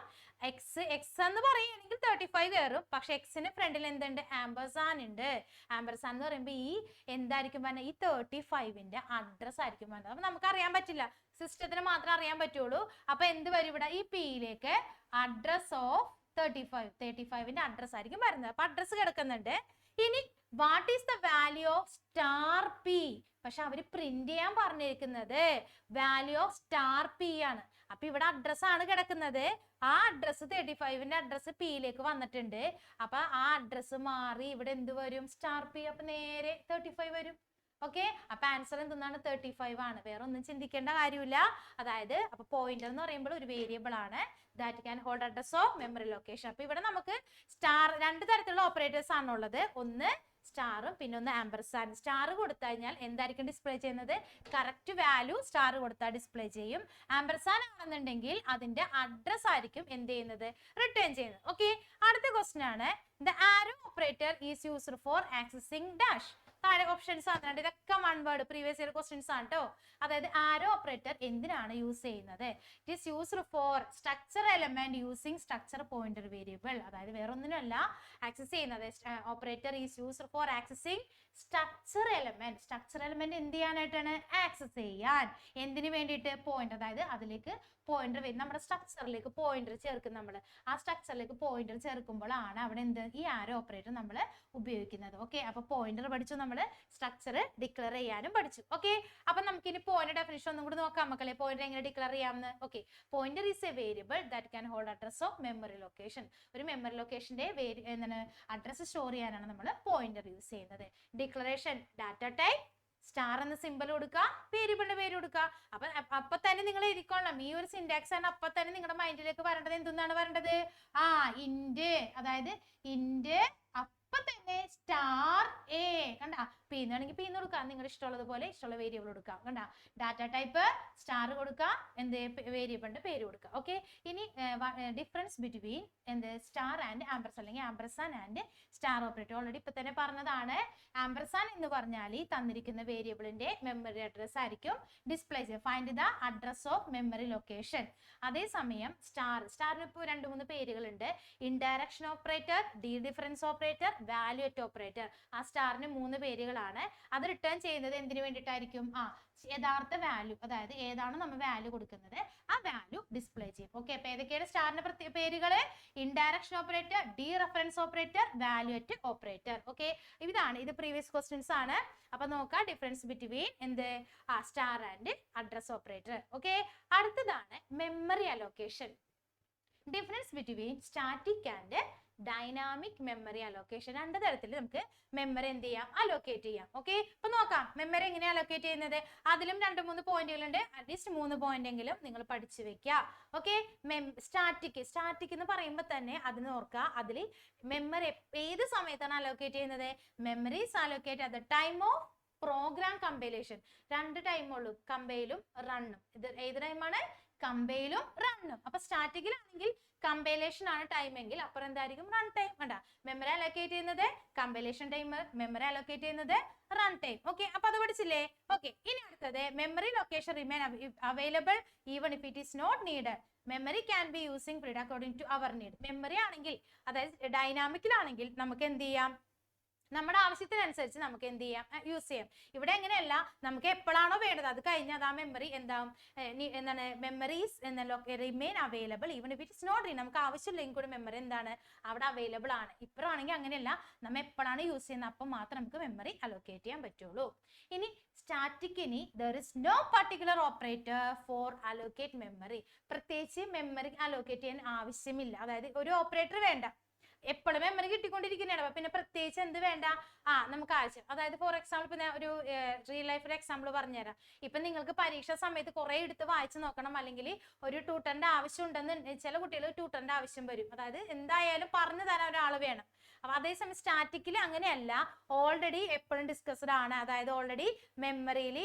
എക്സ് എന്ന് പറയുകയാണെങ്കിൽ 35 കയറും. പക്ഷെ എക്സിന് ഫ്രണ്ടിൽ എന്തുണ്ട്? ആംബർസാൻ ഉണ്ട്. ആംബർസാൻ എന്ന് പറയുമ്പോൾ ഈ എന്തായിരിക്കും പറഞ്ഞാൽ ഈ 35ന്റെ അഡ്രസ് ആയിരിക്കും പറഞ്ഞത്. അപ്പൊ നമുക്ക് അറിയാൻ പറ്റില്ല, സിസ്റ്റത്തിന് മാത്രമേ അറിയാൻ പറ്റുള്ളൂ. അപ്പൊ എന്ത് വരും ഇവിടെ? ഈ പിയിലേക്ക് അഡ്രസ് ഓഫ് 35ന്റെ അഡ്രസ് ആയിരിക്കും വരുന്നത്. അപ്പൊ അഡ്രസ് കിടക്കുന്നുണ്ട്. ഇനി what is the value of star P? പക്ഷെ അവര് പ്രിന്റ് ചെയ്യാൻ പറഞ്ഞിരിക്കുന്നത് വാല്യൂ ഓഫ് സ്റ്റാർ പി ആണ്. അപ്പൊ ഇവിടെ അഡ്രസ് ആണ് കിടക്കുന്നത്. ആ അഡ്രസ് 35ന്റെ അഡ്രസ് പിയിലേക്ക് വന്നിട്ടുണ്ട്. അപ്പൊ ആ അഡ്രസ് മാറി ഇവിടെ എന്ത് വരും? Star P. അപ്പൊ നേരെ 35 വരും. ഓക്കെ, അപ്പൊ ആൻസർ എന്താണ്? 35 ആണ്. വേറെ ഒന്നും ചിന്തിക്കേണ്ട കാര്യമില്ല. അതായത് അപ്പൊ പോയിന്റർ എന്ന് പറയുമ്പോൾ ഒരു വേരിയബിൾ ആണ് that can hold address of memory location. അപ്പൊ ഇവിടെ നമുക്ക് രണ്ട് തരത്തിലുള്ള ഓപ്പറേറ്റേഴ്സ് ആണുള്ളത്. ഒന്ന് സ്റ്റാറും പിന്നെ ഒന്ന് ആംബർസാൻ. സ്റ്റാർ കൊടുത്തു കഴിഞ്ഞാൽ എന്തായിരിക്കും ഡിസ്പ്ലേ ചെയ്യുന്നത്? കറക്റ്റ് വാല്യൂ സ്റ്റാർ കൊടുത്താൽ ഡിസ്പ്ലേ ചെയ്യും. ആംബർസാൻ ആണെന്നുണ്ടെങ്കിൽ അതിന്റെ അഡ്രസ് ആയിരിക്കും എന്ത് ചെയ്യുന്നത്? റിട്ടേൺ ചെയ്യുന്നത്. ഓക്കെ, അടുത്ത ക്വസ്റ്റ്യൻ ആണ് the arrow operator is used four accessing dash. താഴെ ഓപ്ഷൻസ് ആണ്. ഇതൊക്കെ 1 വേർഡ് പ്രീവിയസ് ഇയർ ക്വസ്റ്റ്യൻസ് ആണ് കേട്ടോ. അതായത് ആരോ ഓപ്പറേറ്റർ എന്തിനാണ് യൂസ് ചെയ്യുന്നത്? It is used four structure element using structure pointer variable. അതായത് വേറെ ഒന്നിനുമല്ല ആക്സസ് ചെയ്യുന്നത്. Operator is used four accessing structure element. Structure element എന്ത് ചെയ്യാനായിട്ടാണ്? ആക്സസ് ചെയ്യാൻ. എന്തിനു വേണ്ടിയിട്ട്? പോയിന്റർ. അതായത് അതിലേക്ക് പോയിന്റർ വരും. നമ്മുടെ സ്ട്രക്ചറിലേക്ക് പോയിന്റർ ചേർക്കും. നമ്മൾ ആ സ്ട്രക്ചറിലേക്ക് പോയിന്റർ ചേർക്കുമ്പോഴാണ് അവിടെ എന്ത് ഈ ആരോ ഓപ്പറേറ്റർ നമ്മൾ ഉപയോഗിക്കുന്നത്. ഓക്കെ, അപ്പൊ പോയിന്റർ പഠിച്ചു, നമ്മൾ സ്ട്രക്ചർ ഡിക്ലെയർ ചെയ്യാനും പഠിച്ചു. ഓക്കെ, അപ്പൊ നമുക്ക് ഇനി പോയിന്റർ ഡെഫിനിഷൻ ഒന്നും കൂടി നോക്കാം മക്കളെ. പോയിന്റർ എങ്ങനെ ഡിക്ലെയർ ചെയ്യാമെന്ന്. Okay, pointer is A variable that can hold address of memory location. ഒരു മെമ്മറി ലൊക്കേഷന്റെ അഡ്രസ് സ്റ്റോർ ചെയ്യാനാണ് നമ്മൾ പോയിന്റർ യൂസ് ചെയ്യുന്നത്. ഡിക്ലറേഷൻ ഡാറ്റ ടൈപ്പ് സ്റ്റാർ എന്ന സിമ്പൽ കൊടുക്കുക, വേരിയബിളിന്റെ പേര് കൊടുക്കുക. അപ്പൊ തന്നെ നിങ്ങൾ എഴുതിക്കൊള്ളണം. ഈ ഒരു സിന്റാക്സ് ആണ് അപ്പൊ തന്നെ നിങ്ങളുടെ മൈൻഡിലേക്ക് വരേണ്ടത്. എന്തെന്നാണ് വരേണ്ടത്? ഇന്റ്. അതായത് ഇന്റ് അപ്പൊ തന്നെ സ്റ്റാർ എ. കണ്ട, പി എന്നാണെങ്കിൽ പി എന്ന് കൊടുക്കാം. നിങ്ങളുടെ ഇഷ്ടമുള്ളത് പോലെ ഇഷ്ടമുള്ള വേരിയബിൾ കൊടുക്കാം. കണ്ട, ഡാറ്റ ടൈപ്പ് സ്റ്റാർ കൊടുക്കുക, എന്ത് വേരിയബിളിന്റെ പേര് കൊടുക്കുക. ഓക്കെ, ഇനി ഡിഫറൻസ് ബിറ്റ്വീൻ എന്ത് സ്റ്റാർ ആൻഡ് ആംബർസാൻ അല്ലെങ്കിൽ ampersand and star operator already ഇപ്പൊ തന്നെ പറഞ്ഞതാണ്. ആംബർസാൻ എന്ന് പറഞ്ഞാൽ ഈ തന്നിരിക്കുന്ന വേരിയബിളിന്റെ മെമ്മറി അഡ്രസ് ആയിരിക്കും ഡിസ്പ്ലേ ചെയ്യുക. Find the address of memory location. അതേസമയം സ്റ്റാറിന് ഇപ്പോൾ 2-3 പേരുകളുണ്ട്. Indirection operator, dereference operator, value at operator. ആ സ്റ്റാറിന് 3 പേരുകളാണ്. അത് റിട്ടേൺ ചെയ്യുന്നത് എന്തിനു വേണ്ടിയിട്ടായിരിക്കും? യഥാർത്ഥ വാല്യൂ, അതായത് ഏതാണ് നമ്മൾ വാല്യൂ കൊടുക്കുന്നത് ആ വാല്യൂ ഡിസ്പ്ലേ ചെയ്യും. ഓക്കെ, അപ്പൊ ഏതൊക്കെയാണ് സ്റ്റാറിന്റെ പേരുകൾ? Indirection operator, dereference operator, value at operator. Okay, ഇത് പ്രീവിയസ് ക്വസ്റ്റ്യൻസ് ആണ്. അപ്പൊ നോക്കാം ഡിഫറൻസ് ബിറ്റ്വീൻ എന്ത് star and address operator. Okay, അടുത്തതാണ് memory allocation. Difference between static and dynamic memory allocation. 2 തരത്തിൽ നമുക്ക് മെമ്മറി എന്ത് ചെയ്യാം? അലോക്കേറ്റ് ചെയ്യാം. ഓക്കെ, അപ്പൊ നോക്കാം മെമ്മറി എങ്ങനെ അലോക്കേറ്റ് ചെയ്യുന്നത്. അതിലും 2-3 പോയിന്റുകളുണ്ട്. അറ്റ്ലീസ്റ്റ് 3 പോയിന്റ് എങ്കിലും നിങ്ങൾ പഠിച്ചു വെക്കുക. ഓക്കെ, സ്റ്റാറ്റിക് എന്ന് പറയുമ്പോൾ തന്നെ അതിന് ഓർക്കുക, അതിൽ മെമ്മറി ഏത് സമയത്താണ് അലോക്കേറ്റ് ചെയ്യുന്നത്? Memories allocate at the time of program compilation. 2 ടൈമുള്ളൂ, കമ്പൈലും റണ്ണും. ഇത് ഏത് ടൈമാണ്? കമ്പൈലും റണ്ണും. അപ്പൊ സ്റ്റാറ്റിക്കിലാണെങ്കിൽ കമ്പൈലേഷൻ ആണ് ടൈം എങ്കിൽ അപ്പുറം എന്തായിരിക്കും? Run time. കണ്ട, മെമ്മറി അലോക്കേറ്റ് ചെയ്യുന്നത് കമ്പൈലേഷൻ ടൈം, മെമ്മറി അലോക്കേറ്റ് ചെയ്യുന്നത് റൺ ടൈം. ഓക്കെ, അപ്പൊ അത് പഠിച്ചില്ലേ? ഓക്കെ, ഇനി അടുത്തത് memory location remain available even if it is not needed. Memory can be using period according to our need. Memory ആണെങ്കിൽ, അതായത് ഡൈനാമിക്കിലാണെങ്കിൽ നമുക്ക് എന്ത് ചെയ്യാം? നമ്മുടെ ആവശ്യത്തിനനുസരിച്ച് നമുക്ക് എന്ത് ചെയ്യാം? യൂസ് ചെയ്യാം. ഇവിടെ എങ്ങനെയല്ല, നമുക്ക് എപ്പോഴാണോ വേണ്ടത് അത് കഴിഞ്ഞാൽ അത് ആ മെമ്മറി എന്താവും? എന്താണ്? Memories remain available even if it is not read. നമുക്ക് ആവശ്യമില്ലെങ്കിൽ കൂടി മെമ്മറി എന്താണ്? അവിടെ അവൈലബിൾ ആണ്. ഇപ്പോഴാണെങ്കിൽ അങ്ങനെയല്ല, നമ്മൾ എപ്പോഴാണ് യൂസ് ചെയ്യുന്നത് അപ്പം മാത്രം നമുക്ക് മെമ്മറി അലോക്കേറ്റ് ചെയ്യാൻ പറ്റുള്ളൂ. ഇനി സ്റ്റാറ്റിക്കിനി there is no particular operator for allocate memory. പ്രത്യേകിച്ച് മെമ്മറി അലോക്കേറ്റ് ചെയ്യാൻ ആവശ്യമില്ല. അതായത് ഒരു ഓപ്പറേറ്റർ വേണ്ട, എപ്പോഴും മെമ്മറി കിട്ടിക്കൊണ്ടിരിക്കുന്നതാണ്. പിന്നെ പ്രത്യേകിച്ച് എന്ത് വേണ്ട? നമുക്ക് ആവശ്യം. അതായത് ഫോർ എക്സാമ്പിൾ ഇപ്പൊ ഞാൻ ഒരു റിയൽ ലൈഫിൽ എക്സാമ്പിൾ പറഞ്ഞുതരാം. ഇപ്പൊ നിങ്ങൾക്ക് പരീക്ഷ സമയത്ത് കുറെ എടുത്ത് വായിച്ചു നോക്കണം, അല്ലെങ്കിൽ ഒരു ട്യൂട്ടറിന്റെ ആവശ്യം ഉണ്ടെന്ന് ചില കുട്ടികൾ ട്യൂട്ടറിന്റെ ആവശ്യം വരും. അതായത് എന്തായാലും പറഞ്ഞു തരാൻ ഒരാൾ വേണം. അപ്പൊ അതേസമയം സ്റ്റാറ്റിക്കിൽ അങ്ങനെയല്ല, ഓൾറെഡി എപ്പോഴും ഡിസ്കസ്ഡ് ആണ്. അതായത് ഓൾറെഡി മെമ്മറിയിൽ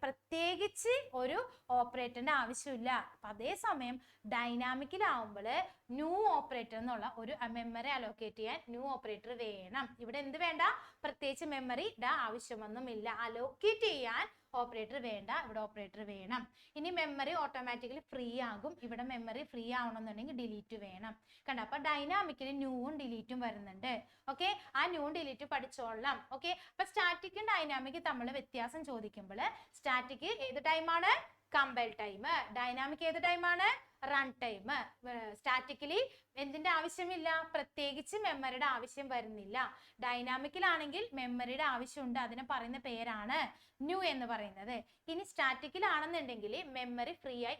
പ്രത്യേകിച്ച് ഒരു ഓപ്പറേറ്ററിന്റെ ആവശ്യമില്ല. അപ്പൊ അതേസമയം ഡൈനാമിക്കിലാവുമ്പോൾ ന്യൂ ഓപ്പറേറ്റർ എന്നുള്ള ഒരു മെമ്മറി അലോക്കേറ്റ് ചെയ്യാൻ ന്യൂ ഓപ്പറേറ്റർ വേണം. ഇവിടെ എന്ത് വേണ്ട? പ്രത്യേകിച്ച് മെമ്മറിയുടെ ആവശ്യമൊന്നുമില്ല. അലോക്കേറ്റ് ചെയ്യാൻ ഓപ്പറേറ്റർ വേണ്ട, ഇവിടെ ഓപ്പറേറ്റർ വേണം. ഇനി മെമ്മറി ഓട്ടോമാറ്റിക്കലി ഫ്രീ ആകും. ഇവിടെ മെമ്മറി ഫ്രീ ആവണമെന്നുണ്ടെങ്കിൽ ഡിലീറ്റ് വേണം. കണ്ട, അപ്പൊ ഡൈനാമിക്കലി ന്യൂവും ഡിലീറ്റും വരുന്നുണ്ട്. ഓക്കെ, ആ ന്യൂവും ഡിലീറ്റ് പഠിച്ചോളാം. ഓക്കെ, അപ്പൊ സ്റ്റാറ്റിക്കും ഡൈനാമിക്കും തമ്മിൽ വ്യത്യാസം ചോദിക്കുമ്പോൾ സ്റ്റാറ്റിക് ഏത് ടൈമാണ്? Compile time. ഡൈനാമിക് ഏത് ടൈമാണ്? Run time. സ്റ്റാറ്റിക്കലി എന്തിന്റെ ആവശ്യമില്ല? പ്രത്യേകിച്ച് മെമ്മറിയുടെ ആവശ്യം വരുന്നില്ല. ഡൈനാമിക്കിലാണെങ്കിൽ മെമ്മറിയുടെ ആവശ്യമുണ്ട്, അതിനെ പറയുന്ന പേരാണ് ന്യൂ എന്ന് പറയുന്നത്. ഇനി സ്റ്റാറ്റിക്കിലാണെന്നുണ്ടെങ്കിൽ മെമ്മറി ഫ്രീ ആയി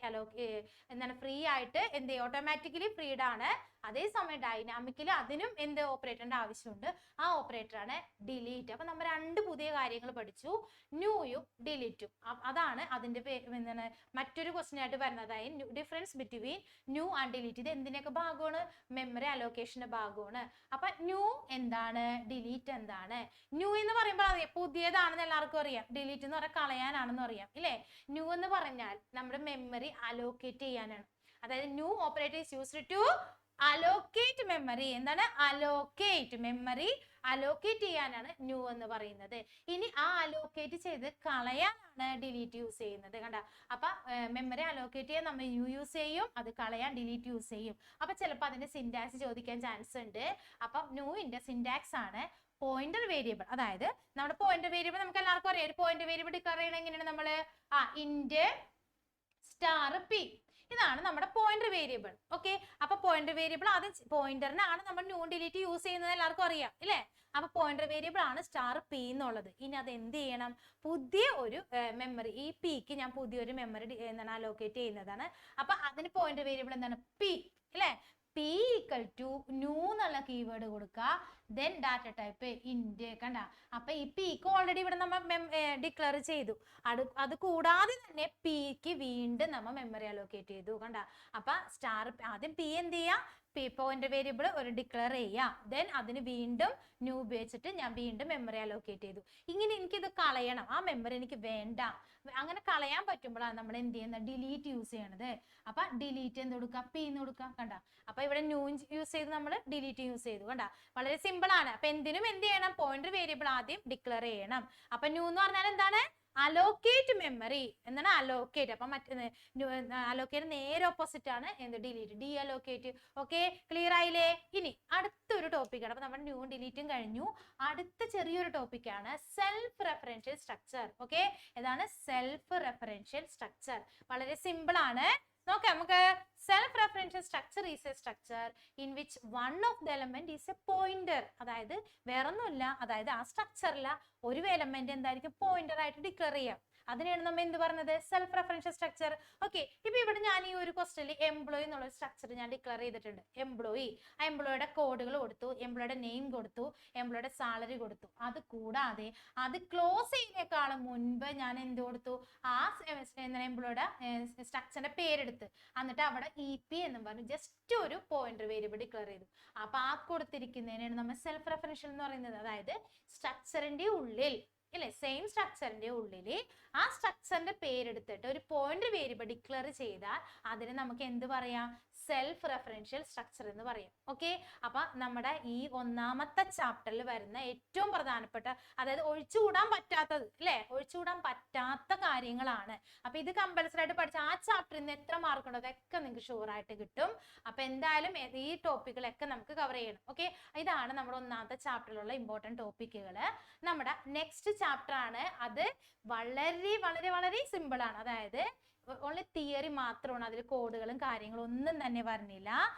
ഫ്രീ ആയിട്ട് എന്ത് ഓട്ടോമാറ്റിക്കലി ഫ്രീഡ് ആണ്. അതേസമയം ഡൈനാമിക്കിൽ അതിനും എന്ത് ഓപ്പറേറ്ററിന്റെ ആവശ്യമുണ്ട്, ആ ഓപ്പറേറ്റർ ആണ് ഡിലീറ്റ്. അപ്പൊ നമ്മൾ രണ്ട് പുതിയ കാര്യങ്ങൾ പഠിച്ചു, ന്യൂയും ഡിലീറ്റും. അതാണ് അതിന്റെ മറ്റൊരു ക്വസ്റ്റ്യൻ ആയിട്ട് വരുന്നതായി difference between new and delete. ഇത് എന്തിനൊക്കെ ഭാഗമാണ്? മെമ്മറി അലോക്കേഷന്റെ ഭാഗമാണ്. അപ്പൊ ന്യൂ എന്താണ്? ഡിലീറ്റ് എന്താണ്? ന്യൂ എന്ന് പറയുമ്പോൾ പുതിയതാണെന്ന് എല്ലാവർക്കും അറിയാം. ഡിലീറ്റ് എന്ന് പറഞ്ഞാൽ കളയാനാണെന്ന് അറിയാം, ഇല്ലേ? ന്യൂ എന്ന് പറഞ്ഞാൽ നമ്മുടെ മെമ്മറി അലോക്കേറ്റ് ചെയ്യാനാണ്. അതായത് new operator is used to allocate memory. എന്താണ്? അലോക്കേറ്റ് മെമ്മറി അലോക്കേറ്റ് ചെയ്യാനാണ് ന്യൂ എന്ന് പറയുന്നത്. ഇനി ആ അലോക്കേറ്റ് ചെയ്ത് കളയാനാണ് ഡിലീറ്റ് യൂസ് ചെയ്യുന്നത്. കണ്ട, അപ്പൊ മെമ്മറി അലോക്കേറ്റ് ചെയ്യാൻ നമ്മൾ ന്യൂ യൂസ് ചെയ്യും, അത് കളയാൻ ഡിലീറ്റ് യൂസ് ചെയ്യും. അപ്പൊ ചിലപ്പോൾ അതിന്റെ സിന്റാക്സ് ചോദിക്കാൻ ചാൻസ് ഉണ്ട്. അപ്പൊ ന്യൂവിന്റെ സിന്റാക്സ് ആണ് പോയിന്റർ വേരിയബിൾ. അതായത് നമ്മുടെ പോയിന്റർ വേരിയബിൾ നമുക്ക് എല്ലാവർക്കും അറിയാം. ഒരു പോയിന്റർ വേരിയബിൾ ഡിക്ലെയർ ചെയ്യണം എങ്ങനെയാണ്? നമ്മള് ഇന്റ് സ്റ്റാർ പി, ഇതാണ് നമ്മുടെ പോയിന്റർ വേരിയബിൾ. ഓക്കെ, അപ്പൊ പോയിന്റർ വേരിയബിൾ ആദ്യം പോയിന്ററിനാണ് നമ്മൾ ന്യൂ ഡിലീറ്റ് യൂസ് ചെയ്യുന്നത്, എല്ലാവർക്കും അറിയാം, ഇല്ലേ? അപ്പൊ പോയിന്റർ വേരിയബിൾ ആണ് സ്റ്റാർ പി എന്നുള്ളത്. ഇനി അത് എന്ത് ചെയ്യണം? പുതിയ ഒരു മെമ്മറി, ഈ പിക്ക് ഞാൻ പുതിയൊരു മെമ്മറി എന്താണ് അലോക്കേറ്റ് ചെയ്യുന്നതാണ്. അപ്പൊ അതിന് പോയിന്റർ വേരിയബിൾ എന്താണ്? പി, അല്ലേ? പി ഈക്വൽ ടു ന്യൂ എന്നുള്ള കീവേഡ് കൊടുക്കുക, ദെൻ ഡാറ്റ ടൈപ്പ് ഇന്റ്. കണ്ട, അപ്പൊ ഈ പിക്ക് ഓൾറെഡി ഇവിടെ നമ്മൾ ഡിക്ലെയർ ചെയ്തു. അത് കൂടാതെ തന്നെ പിക്ക് വീണ്ടും നമ്മൾ മെമ്മറി അലോക്കേറ്റ് ചെയ്തു. കണ്ട, അപ്പൊ സ്റ്റാർ ആദ്യം പി എന്ത് ചെയ്യാം? പി പോയിന്റ് വേരിയബിൾ ഒരു ഡിക്ലെയർ ചെയ്യാം, ദെൻ അതിന് വീണ്ടും ന്യൂ ഉപയോഗിച്ചിട്ട് ഞാൻ വീണ്ടും മെമ്മറി അലോക്കേറ്റ് ചെയ്തു. ഇങ്ങനെ എനിക്കിത് കളയണം, ആ മെമ്മറി എനിക്ക് വേണ്ട. അങ്ങനെ കളയാൻ പറ്റുമ്പോഴാണ് നമ്മൾ എന്ത് ചെയ്യുന്നത്? ഡിലീറ്റ് യൂസ് ചെയ്യണത്. അപ്പൊ ഡിലീറ്റ് എന്ത് കൊടുക്കുക? പി എന്ന് കൊടുക്കുക. കണ്ട, അപ്പൊ ഇവിടെ ന്യൂ യൂസ് ചെയ്ത് നമ്മൾ ഡിലീറ്റ് യൂസ് ചെയ്തു. കണ്ട, വളരെ സിമ്പിൾ ആണ്. അപ്പൊ എന്തിനും എന്ത് ചെയ്യണം? പോയിന്റർ വേരിയബിൾ ആദ്യം ഡിക്ലെയർ ചെയ്യണം. അപ്പൊ ന്യൂ എന്ന് പറഞ്ഞാൽ എന്താണ്? Allocate memory. എന്താണ്? അലോക്കേറ്റ്. അപ്പൊ മറ്റേ അലോക്കേറ്റ് നേരെ ഓപ്പോസിറ്റ് ആണ് എന്ത്? Delete, D allocate. Okay, clear ആയില്ലേ? ഇനി അടുത്തൊരു ടോപ്പിക്കാണ്. അപ്പൊ നമ്മുടെ ന്യൂ ഡിലീറ്റും കഴിഞ്ഞു. അടുത്ത ചെറിയൊരു ടോപ്പിക്കാണ് സെൽഫ് റെഫറൻഷ്യൽ സ്ട്രക്ചർ. ഓക്കെ, ഏതാണ്? Self referential structure. വളരെ സിമ്പിൾ ആണ്. നോക്കാം നമുക്ക്. Self referential structure is A structure in which one of the element is A pointer. അതായത് വേറൊന്നുമില്ല, അതായത് ആ സ്ട്രക്ചറിലെ ഒരു എലമെന്റ് എന്തായിരിക്കും? പോയിന്റർ ആയിട്ട് ഡിക്ലെയർ ചെയ്യാം. അതിനെയാണ് നമ്മൾ എന്ത് പറഞ്ഞത്? Self referential structure. ഓക്കെ, ഇപ്പൊ ഇവിടെ ഞാൻ ഈ ഒരു ക്വസ്റ്റനിൽ എംപ്ലോയി എന്നുള്ള സ്ട്രക്ചർ ഞാൻ ഡിക്ലെയർ ചെയ്തിട്ടുണ്ട്. എംപ്ലോയി, ആ എംപ്ലോയിയുടെ കോഡുകൾ കൊടുത്തു, എംപ്ലോയിയുടെ നെയിം കൊടുത്തു, എംപ്ലോയിയുടെ സാലറി കൊടുത്തു. അത് കൂടാതെ അത് ക്ലോസ് ചെയ്യുന്നേക്കാളും മുൻപ് ഞാൻ എന്ത് കൊടുത്തു? ആ എംപ്ലോയിയുടെ സ്ട്രക്ചറിന്റെ പേരെടുത്ത് എന്നിട്ട് അവിടെ EP എന്നും പറഞ്ഞു ജസ്റ്റ് ഒരു പോയിന്റർ വേരിയബിൾ ഡിക്ലെയർ ചെയ്തു. അപ്പൊ ആ കൊടുത്തിരിക്കുന്നതിനാണ് നമ്മൾ സെൽഫ് റെഫറൻഷ്യൽ എന്ന് പറയുന്നത്. അതായത് സ്ട്രക്ചറിന്റെ ഉള്ളിൽ ഇല്ലേ, സെയിം സ്ട്രക്ചറിന്റെ ഉള്ളിൽ ആ സ്ട്രക്ചറിന്റെ പേരെടുത്തിട്ട് ഒരു പോയിന്റ് വേരിയബിൾ ഡിക്ലെയർ ചെയ്താൽ അതിന് നമുക്ക് എന്ത് പറയാം? സെൽഫ് റെഫറൻഷ്യൽ സ്ട്രക്ചർ എന്ന് പറയും. ഓക്കെ, അപ്പൊ നമ്മുടെ ഈ ഒന്നാമത്തെ ചാപ്റ്ററിൽ വരുന്ന ഏറ്റവും പ്രധാനപ്പെട്ട, അതായത് ഒഴിച്ചുകൂടാൻ പറ്റാത്തത് അല്ലെ, ഒഴിച്ചുകൂടാൻ പറ്റാത്ത കാര്യങ്ങളാണ്. അപ്പൊ ഇത് കമ്പൽസറി ആയിട്ട് പഠിച്ച ആ ചാപ്റ്ററിൽ നിന്ന് എത്ര മാർക്ക് ഉണ്ടോ അതൊക്കെ നിങ്ങൾക്ക് ഷുവർ ആയിട്ട് കിട്ടും. അപ്പൊ എന്തായാലും ഈ ടോപ്പിക്കുകളൊക്കെ നമുക്ക് കവർ ചെയ്യണം. ഓക്കെ, ഇതാണ് നമ്മുടെ ഒന്നാമത്തെ ചാപ്റ്ററിലുള്ള ഇമ്പോർട്ടൻറ്റ് ടോപ്പിക്കുകൾ. നമ്മുടെ നെക്സ്റ്റ് ചാപ്റ്റർ ആണ്, അത് വളരെ വളരെ വളരെ സിമ്പിൾ ആണ്. അതായത് ഓൺലി തിയറി മാത്രമാണ്, അതിൽ കോഡുകളും കാര്യങ്ങളും ഒന്നും തന്നെ വരുന്നില്ല.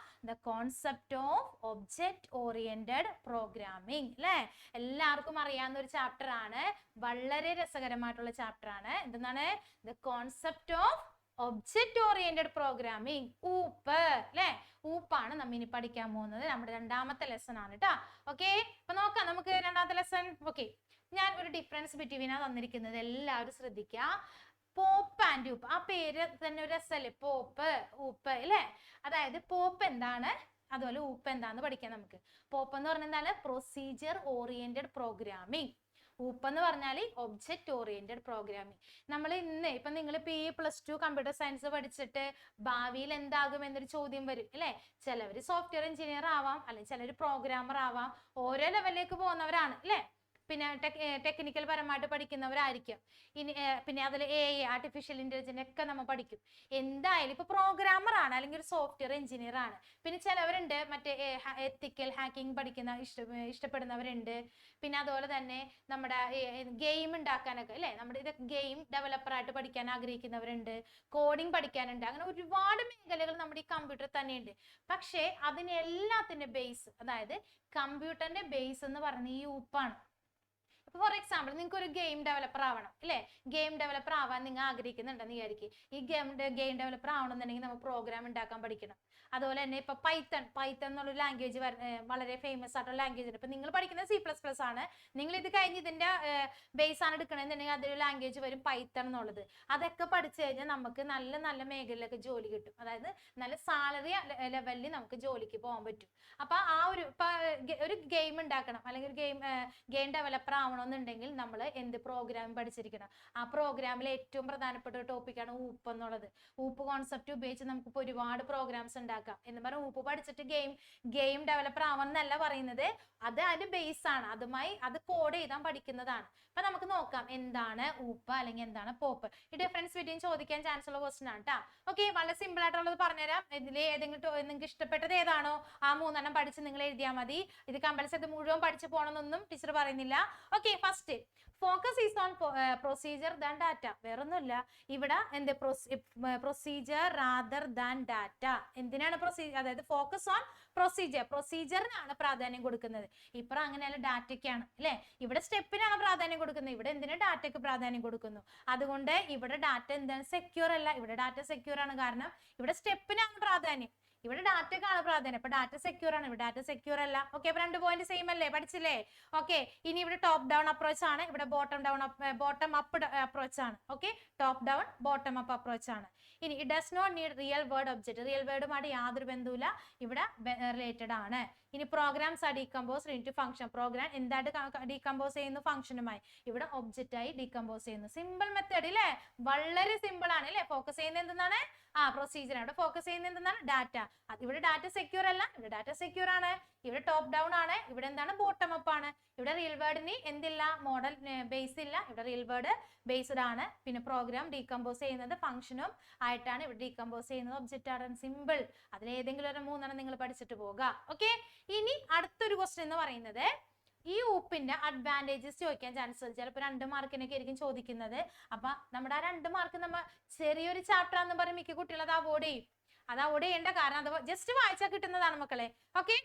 The concept of object oriented programming അല്ലെ, എല്ലാവർക്കും അറിയാവുന്ന ഒരു ചാപ്റ്റർ ആണ്, വളരെ രസകരമായിട്ടുള്ള ചാപ്റ്റർ ആണ്. എന്താണ്? The concept of object oriented programming, ഊപ്പ് അല്ലെ, ഊപ്പാണ് നമ്മ ഇനി പഠിക്കാൻ പോകുന്നത്. നമ്മുടെ രണ്ടാമത്തെ ലെസൺ ആണ് കേട്ടോ. ഓക്കെ, അപ്പൊ നോക്കാം നമുക്ക് രണ്ടാമത്തെ ലെസൺ. ഓക്കെ, ഞാൻ ഒരു ഡിഫറൻസ് ബിറ്റ്വീൻ ആ തന്നിരിക്കുന്നത്, എല്ലാവരും ശ്രദ്ധിക്കുക. പോപ്പ് ആൻഡ് ഊപ്പ്, ആ പേര് തന്നെ ഒരു രസമല്ലേ, പോപ്പ് ഊപ്പ് അല്ലേ. അതായത് പോപ്പ് എന്താണ്, അതുപോലെ ഊപ്പ് എന്താന്ന് പഠിക്കാം നമുക്ക്. പോപ്പ് എന്ന് പറഞ്ഞാൽ എന്താണ്? Procedure oriented programming. ഊപ്പ് എന്ന് പറഞ്ഞാൽ ഒബ്ജക്റ്റ് ഓറിയന്റഡ് പ്രോഗ്രാമിംഗ്. നമ്മൾ ഇന്ന് ഇപ്പൊ നിങ്ങളിപ്പോ ഈ +2 കമ്പ്യൂട്ടർ സയൻസ് പഠിച്ചിട്ട് ഭാവിയിൽ എന്താകും എന്നൊരു ചോദ്യം വരും അല്ലെ. ചിലവർ സോഫ്റ്റ്വെയർ എഞ്ചിനീയർ ആവാം, അല്ലെങ്കിൽ ചിലർ പ്രോഗ്രാമർ ആവാം, ഓരോ ലെവലിലേക്ക് പോകുന്നവരാണ് അല്ലെ. പിന്നെ ടെക്നിക്കൽ പരമായിട്ട് പഠിക്കുന്നവരായിരിക്കും. ഇനി പിന്നെ അതിൽ AI ആർട്ടിഫിഷ്യൽ ഇന്റലിജൻസ് ഒക്കെ നമ്മൾ പഠിക്കും. എന്തായാലും ഇപ്പൊ പ്രോഗ്രാമർ ആണ് അല്ലെങ്കിൽ ഒരു സോഫ്റ്റ്വെയർ എഞ്ചിനീയർ ആണ്. പിന്നെ ചിലവരുണ്ട് മറ്റേ എത്തിക്കൽ ഹാക്കിംഗ് പഠിക്കുന്ന ഇഷ്ടപ്പെടുന്നവരുണ്ട്. പിന്നെ അതുപോലെ തന്നെ നമ്മുടെ ഗെയിം ഉണ്ടാക്കാനൊക്കെ അല്ലെ, നമ്മുടെ ഇത് ഗെയിം ഡെവലപ്പർ ആയിട്ട് പഠിക്കാൻ ആഗ്രഹിക്കുന്നവരുണ്ട്, കോഡിംഗ് പഠിക്കാനുണ്ട്. അങ്ങനെ ഒരുപാട് മേഖലകൾ നമ്മുടെ ഈ കമ്പ്യൂട്ടർ തന്നെയുണ്ട്. പക്ഷേ അതിനെല്ലാത്തിന്റെ ബേസ്, അതായത് കമ്പ്യൂട്ടറിന്റെ ബേസ് എന്ന് പറഞ്ഞ ഈ ഊപ്പാണ്. ഫോർ എക്സാമ്പിൾ, നിങ്ങൾക്ക് ഒരു ഗെയിം ഡെവലപ്പർ ആവണം അല്ലേ, ഗെയിം ഡെവലപ്പർ ആവാൻ നിങ്ങൾ ആഗ്രഹിക്കുന്നുണ്ടെന്ന് വിചാരിക്കും. ഈ ഗെയിം ഡെവലപ്പർ ആവണമെന്നുണ്ടെങ്കിൽ നമ്മൾ പ്രോഗ്രാം ഉണ്ടാക്കാൻ പഠിക്കണം. അതുപോലെ തന്നെ ഇപ്പൊ പൈത്തൺ എന്നുള്ളൊരു ലാംഗ്വേജ് വളരെ ഫേമസ് ആയിട്ടുള്ള ലാംഗ്വേജ് ഉണ്ട്. ഇപ്പൊ നിങ്ങൾ പഠിക്കുന്നത് C++ ആണ്, നിങ്ങൾ ഇത് കഴിഞ്ഞ് ഇതിന്റെ ബേസ് ആണ് എടുക്കണമെന്നുണ്ടെങ്കിൽ അതൊരു ലാംഗ്വേജ് വരും പൈത്തൺ എന്നുള്ളത്. അതൊക്കെ പഠിച്ചു കഴിഞ്ഞാൽ നമുക്ക് നല്ല നല്ല മേഖലയിലൊക്കെ ജോലി കിട്ടും. അതായത് നല്ല സാലറി ലെവലിൽ നമുക്ക് ജോലിക്ക് പോകാൻ പറ്റും. അപ്പൊ ആ ഒരു ഗെയിം ഉണ്ടാക്കണം അല്ലെങ്കിൽ ഒരു ഗെയിം ഡെവലപ്പർ ആവണമെന്നുണ്ടെങ്കിൽ നമ്മൾ എന്ത് പ്രോഗ്രാം പഠിച്ചിരിക്കണം. ആ പ്രോഗ്രാമിലെ ഏറ്റവും പ്രധാനപ്പെട്ട ഒരു ടോപ്പിക്കാണ് ഊപ്പ് എന്നുള്ളത്. ഊപ്പ് കോൺസെപ്റ്റ് ഉപയോഗിച്ച് നമുക്ക് ഒരുപാട് പ്രോഗ്രാംസ് ഉണ്ടാക്കാം എന്ന് പറഞ്ഞാൽ ഊപ്പ് പഠിച്ചിട്ട് ഗെയിം ഡെവലപ്പർ ആവണമെന്നല്ല പറയുന്നത്. അത് അതിന്റെ ബേസ് ആണ്, അത് കോഡ് ചെയ്താൻ പഠിക്കുന്നതാണ്. അപ്പൊ നമുക്ക് നോക്കാം എന്താണ് ഊപ്പ് അല്ലെങ്കിൽ എന്താണ് പോപ്പ്. ഈ ഡിഫറൻസ് ബിറ്റ്വീൻ ചോദിക്കാൻ ചാൻസ് ഉള്ള ക്വസ്റ്റൻ ആണ് കേട്ടോ. ഓക്കെ, വളരെ സിമ്പിൾ ആയിട്ടുള്ളത് പറഞ്ഞുതരാം. ഇതിൽ ഏതെങ്കിലും നിങ്ങൾക്ക് ഇഷ്ടപ്പെട്ടത് ഏതാണോ ആ 3 പഠിച്ച് നിങ്ങൾ എഴുതിയാൽ മതി. ഇത് കമ്പൽസറി മുഴുവൻ പഠിച്ചു പോകണമെന്നൊന്നും ടീച്ചർ പറയുന്നില്ല. Okay, first focus is on procedure than data. വേറൊന്നുമില്ല, ഇവിടെ എന്ത് പ്രൊസീജിയർ റാദർ ദാൻ ഡാറ്റ. എന്തിനാണ് പ്രൊസീജിയർ, അതായത് ഫോക്കസ് ഓൺ പ്രൊസീജിയറിനാണ് പ്രാധാന്യം കൊടുക്കുന്നത്. ഇപ്പുറം അങ്ങനെയല്ല, ഡാറ്റയ്ക്കാണ് അല്ലെ. ഇവിടെ സ്റ്റെപ്പിനാണ് പ്രാധാന്യം കൊടുക്കുന്നത്, ഇവിടെ എന്തിനാ ഡാറ്റയ്ക്ക് പ്രാധാന്യം കൊടുക്കുന്നു. അതുകൊണ്ട് ഇവിടെ ഡാറ്റ എന്താണ് സെക്യൂർ അല്ല, ഇവിടെ ഡാറ്റ സെക്യൂർ ആണ്. കാരണം ഇവിടെ സ്റ്റെപ്പിനാണ് പ്രാധാന്യം, ഇവിടെ ഡാറ്റക്കാണ് പ്രാധാന്യം. അപ്പൊ ഡാറ്റ സെക്യൂർ ആണ്, ഇവിടെ ഡാറ്റ സെക്യൂർ അല്ല. ഓക്കെ, അപ്പൊ 2 പോയിന്റ് സെയിം അല്ലേ, പഠിച്ചില്ലേ? ഓക്കെ, ഇനി ഇവിടെ ടോപ്പ് ഡൗൺ അപ്രോച്ച് ആണ്, ഇവിടെ ബോട്ടം അപ്പ് അപ്രോച്ച് ആണ്. Okay, top down bottom up approach ആണ്. ഇനി it does not need real world object. Real വേർഡുമായിട്ട് യാതൊരു ബന്ധവുമില്ല, ഇവിടെ റിലേറ്റഡ് ആണ്. ഇനി programs are decomposed into function. Program എന്തായിട്ട് ഡീകമ്പോസ് ചെയ്യുന്നു? ഫംഗ്ഷനുമായി. ഇവിടെ ഒബ്ജക്റ്റ് ആയി ഡീകമ്പോസ് ചെയ്യുന്നു. സിമ്പിൾ മെത്തേഡ് അല്ലേ, വളരെ സിമ്പിൾ ആണ് അല്ലേ. ഫോക്കസ് ചെയ്യുന്നത് എന്താണ്? പ്രൊസീജിയർ. ഇവിടെ ഫോക്കസ് ചെയ്യുന്നത് എന്താണ്? ഡാറ്റ. ഇവിടെ ഡാറ്റ സെക്യൂർ അല്ല, ഇവിടെ ഡാറ്റ സെക്യൂർ ആണ്. ഇവിടെ ടോപ്പ് ഡൗൺ ആണ്, ഇവിടെ എന്താണ്? ബോട്ടം അപ്പ് ആണ്. ഇവിടെ റിയൽ വേർഡിന് എന്തില്ല? മോഡൽ ബേസ് ഇല്ല, ഇവിടെ റിയൽ വേർഡ് ബേസ്ഡ് ആണ്. പിന്നെ പ്രോഗ്രാം ഡീകമ്പോസ് ചെയ്യുന്നത് ഫംഗ്ഷനും ആയിട്ടാണ്, ഇവിടെ ഡീകമ്പോസ് ചെയ്യുന്നത് ഒബ്ജക്റ്റ് ആണ്. സിമ്പിൾ. അതിലേതെങ്കിലും ഒരു 3 നിങ്ങൾ പഠിച്ചിട്ട് പോകുക. ഓക്കെ, ഇനി അടുത്തൊരു ക്വസ്റ്റ്യൻ എന്ന് പറയുന്നത് ഈ ഊപ്പിന്റെ അഡ്വാൻറ്റേജസ് ചോദിക്കാൻ ചാൻസ് ഉണ്ട്. ചിലപ്പോൾ 2 മാർക്കിനൊക്കെ ആയിരിക്കും ചോദിക്കുന്നത്. അപ്പൊ നമ്മുടെ ആ 2 മാർക്ക് നമ്മൾ ചെറിയൊരു ചാപ്റ്റർ എന്ന് പറയും മിക്ക കുട്ടികൾ അത് അവോയ്ഡ് ചെയ്യും. അത് അവോയ്ഡ് ചെയ്യേണ്ട കാരണം അത് ജസ്റ്റ് വായിച്ചാൽ കിട്ടുന്നതാണ് മക്കളെ. Okay,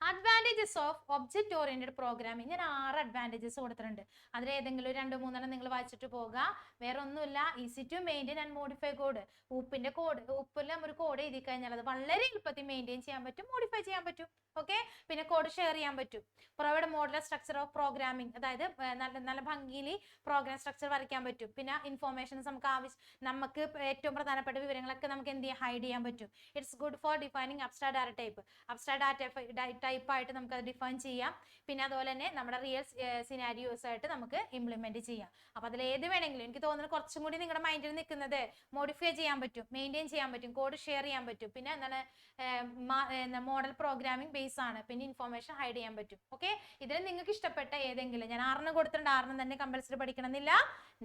advantages of object oriented programming. ഞാൻ 6 അഡ്വാൻറ്റേജസ് കൊടുത്തിട്ടുണ്ട്. അതിൽ ഏതെങ്കിലും 2-3 നിങ്ങൾ വായിച്ചിട്ട് പോകുക. വേറെ ഒന്നുമില്ല, easy to maintain and modify code. ഊപ്പിന്റെ ഊപ്പെല്ലാം ഒരു കോഡ് എഴുതി കഴിഞ്ഞാൽ അത് വളരെ എളുപ്പത്തിൽ മെയിൻറ്റെയിൻ ചെയ്യാൻ പറ്റും, മോഡിഫൈ ചെയ്യാൻ പറ്റും. ഓക്കെ, പിന്നെ കോഡ് ഷെയർ ചെയ്യാൻ പറ്റും. Provide modular structure of programming, അതായത് നല്ല ഭംഗിയിൽ പ്രോഗ്രാം സ്ട്രക്ചർ വരയ്ക്കാൻ പറ്റും. പിന്നെ ഇൻഫോർമേഷൻസ് നമുക്ക് ഏറ്റവും പ്രധാനപ്പെട്ട വിവരങ്ങളൊക്കെ നമുക്ക് എന്ത് ചെയ്യാം? ഹൈഡ് ചെയ്യാൻ പറ്റും. It's good for defining abstract data type. Abstract data type ആയിട്ട് നമുക്ക് അത് ഡിഫൈൻ ചെയ്യാം. പിന്നെ അതുപോലെ തന്നെ നമ്മുടെ റിയൽ സിനാരിയോസ് ആയിട്ട് നമുക്ക് ഇംപ്ലിമെന്റ് ചെയ്യാം. അപ്പൊ അതിൽ ഏത് വേണമെങ്കിലും എനിക്ക് തോന്നുന്നത് കുറച്ചും കൂടി നിങ്ങളുടെ മൈൻഡിൽ നിൽക്കുന്നത് മോഡിഫൈ ചെയ്യാൻ പറ്റും, മെയിൻറ്റെയിൻ ചെയ്യാൻ പറ്റും, കോഡ് ഷെയർ ചെയ്യാൻ പറ്റും. പിന്നെ എന്താണ് മോഡൽ പ്രോഗ്രാമിംഗ് ബേസ് ആണ്. പിന്നെ ഇൻഫോർമേഷൻ ഹൈഡ് ചെയ്യാൻ പറ്റും. ഓക്കെ, ഇതിൽ നിങ്ങൾക്ക് ഇഷ്ടപ്പെട്ട ഏതെങ്കിലും, ഞാൻ 6 കൊടുത്തിട്ടുണ്ട്, 6 തന്നെ കമ്പൽസറി പഠിക്കണം എന്നില്ല.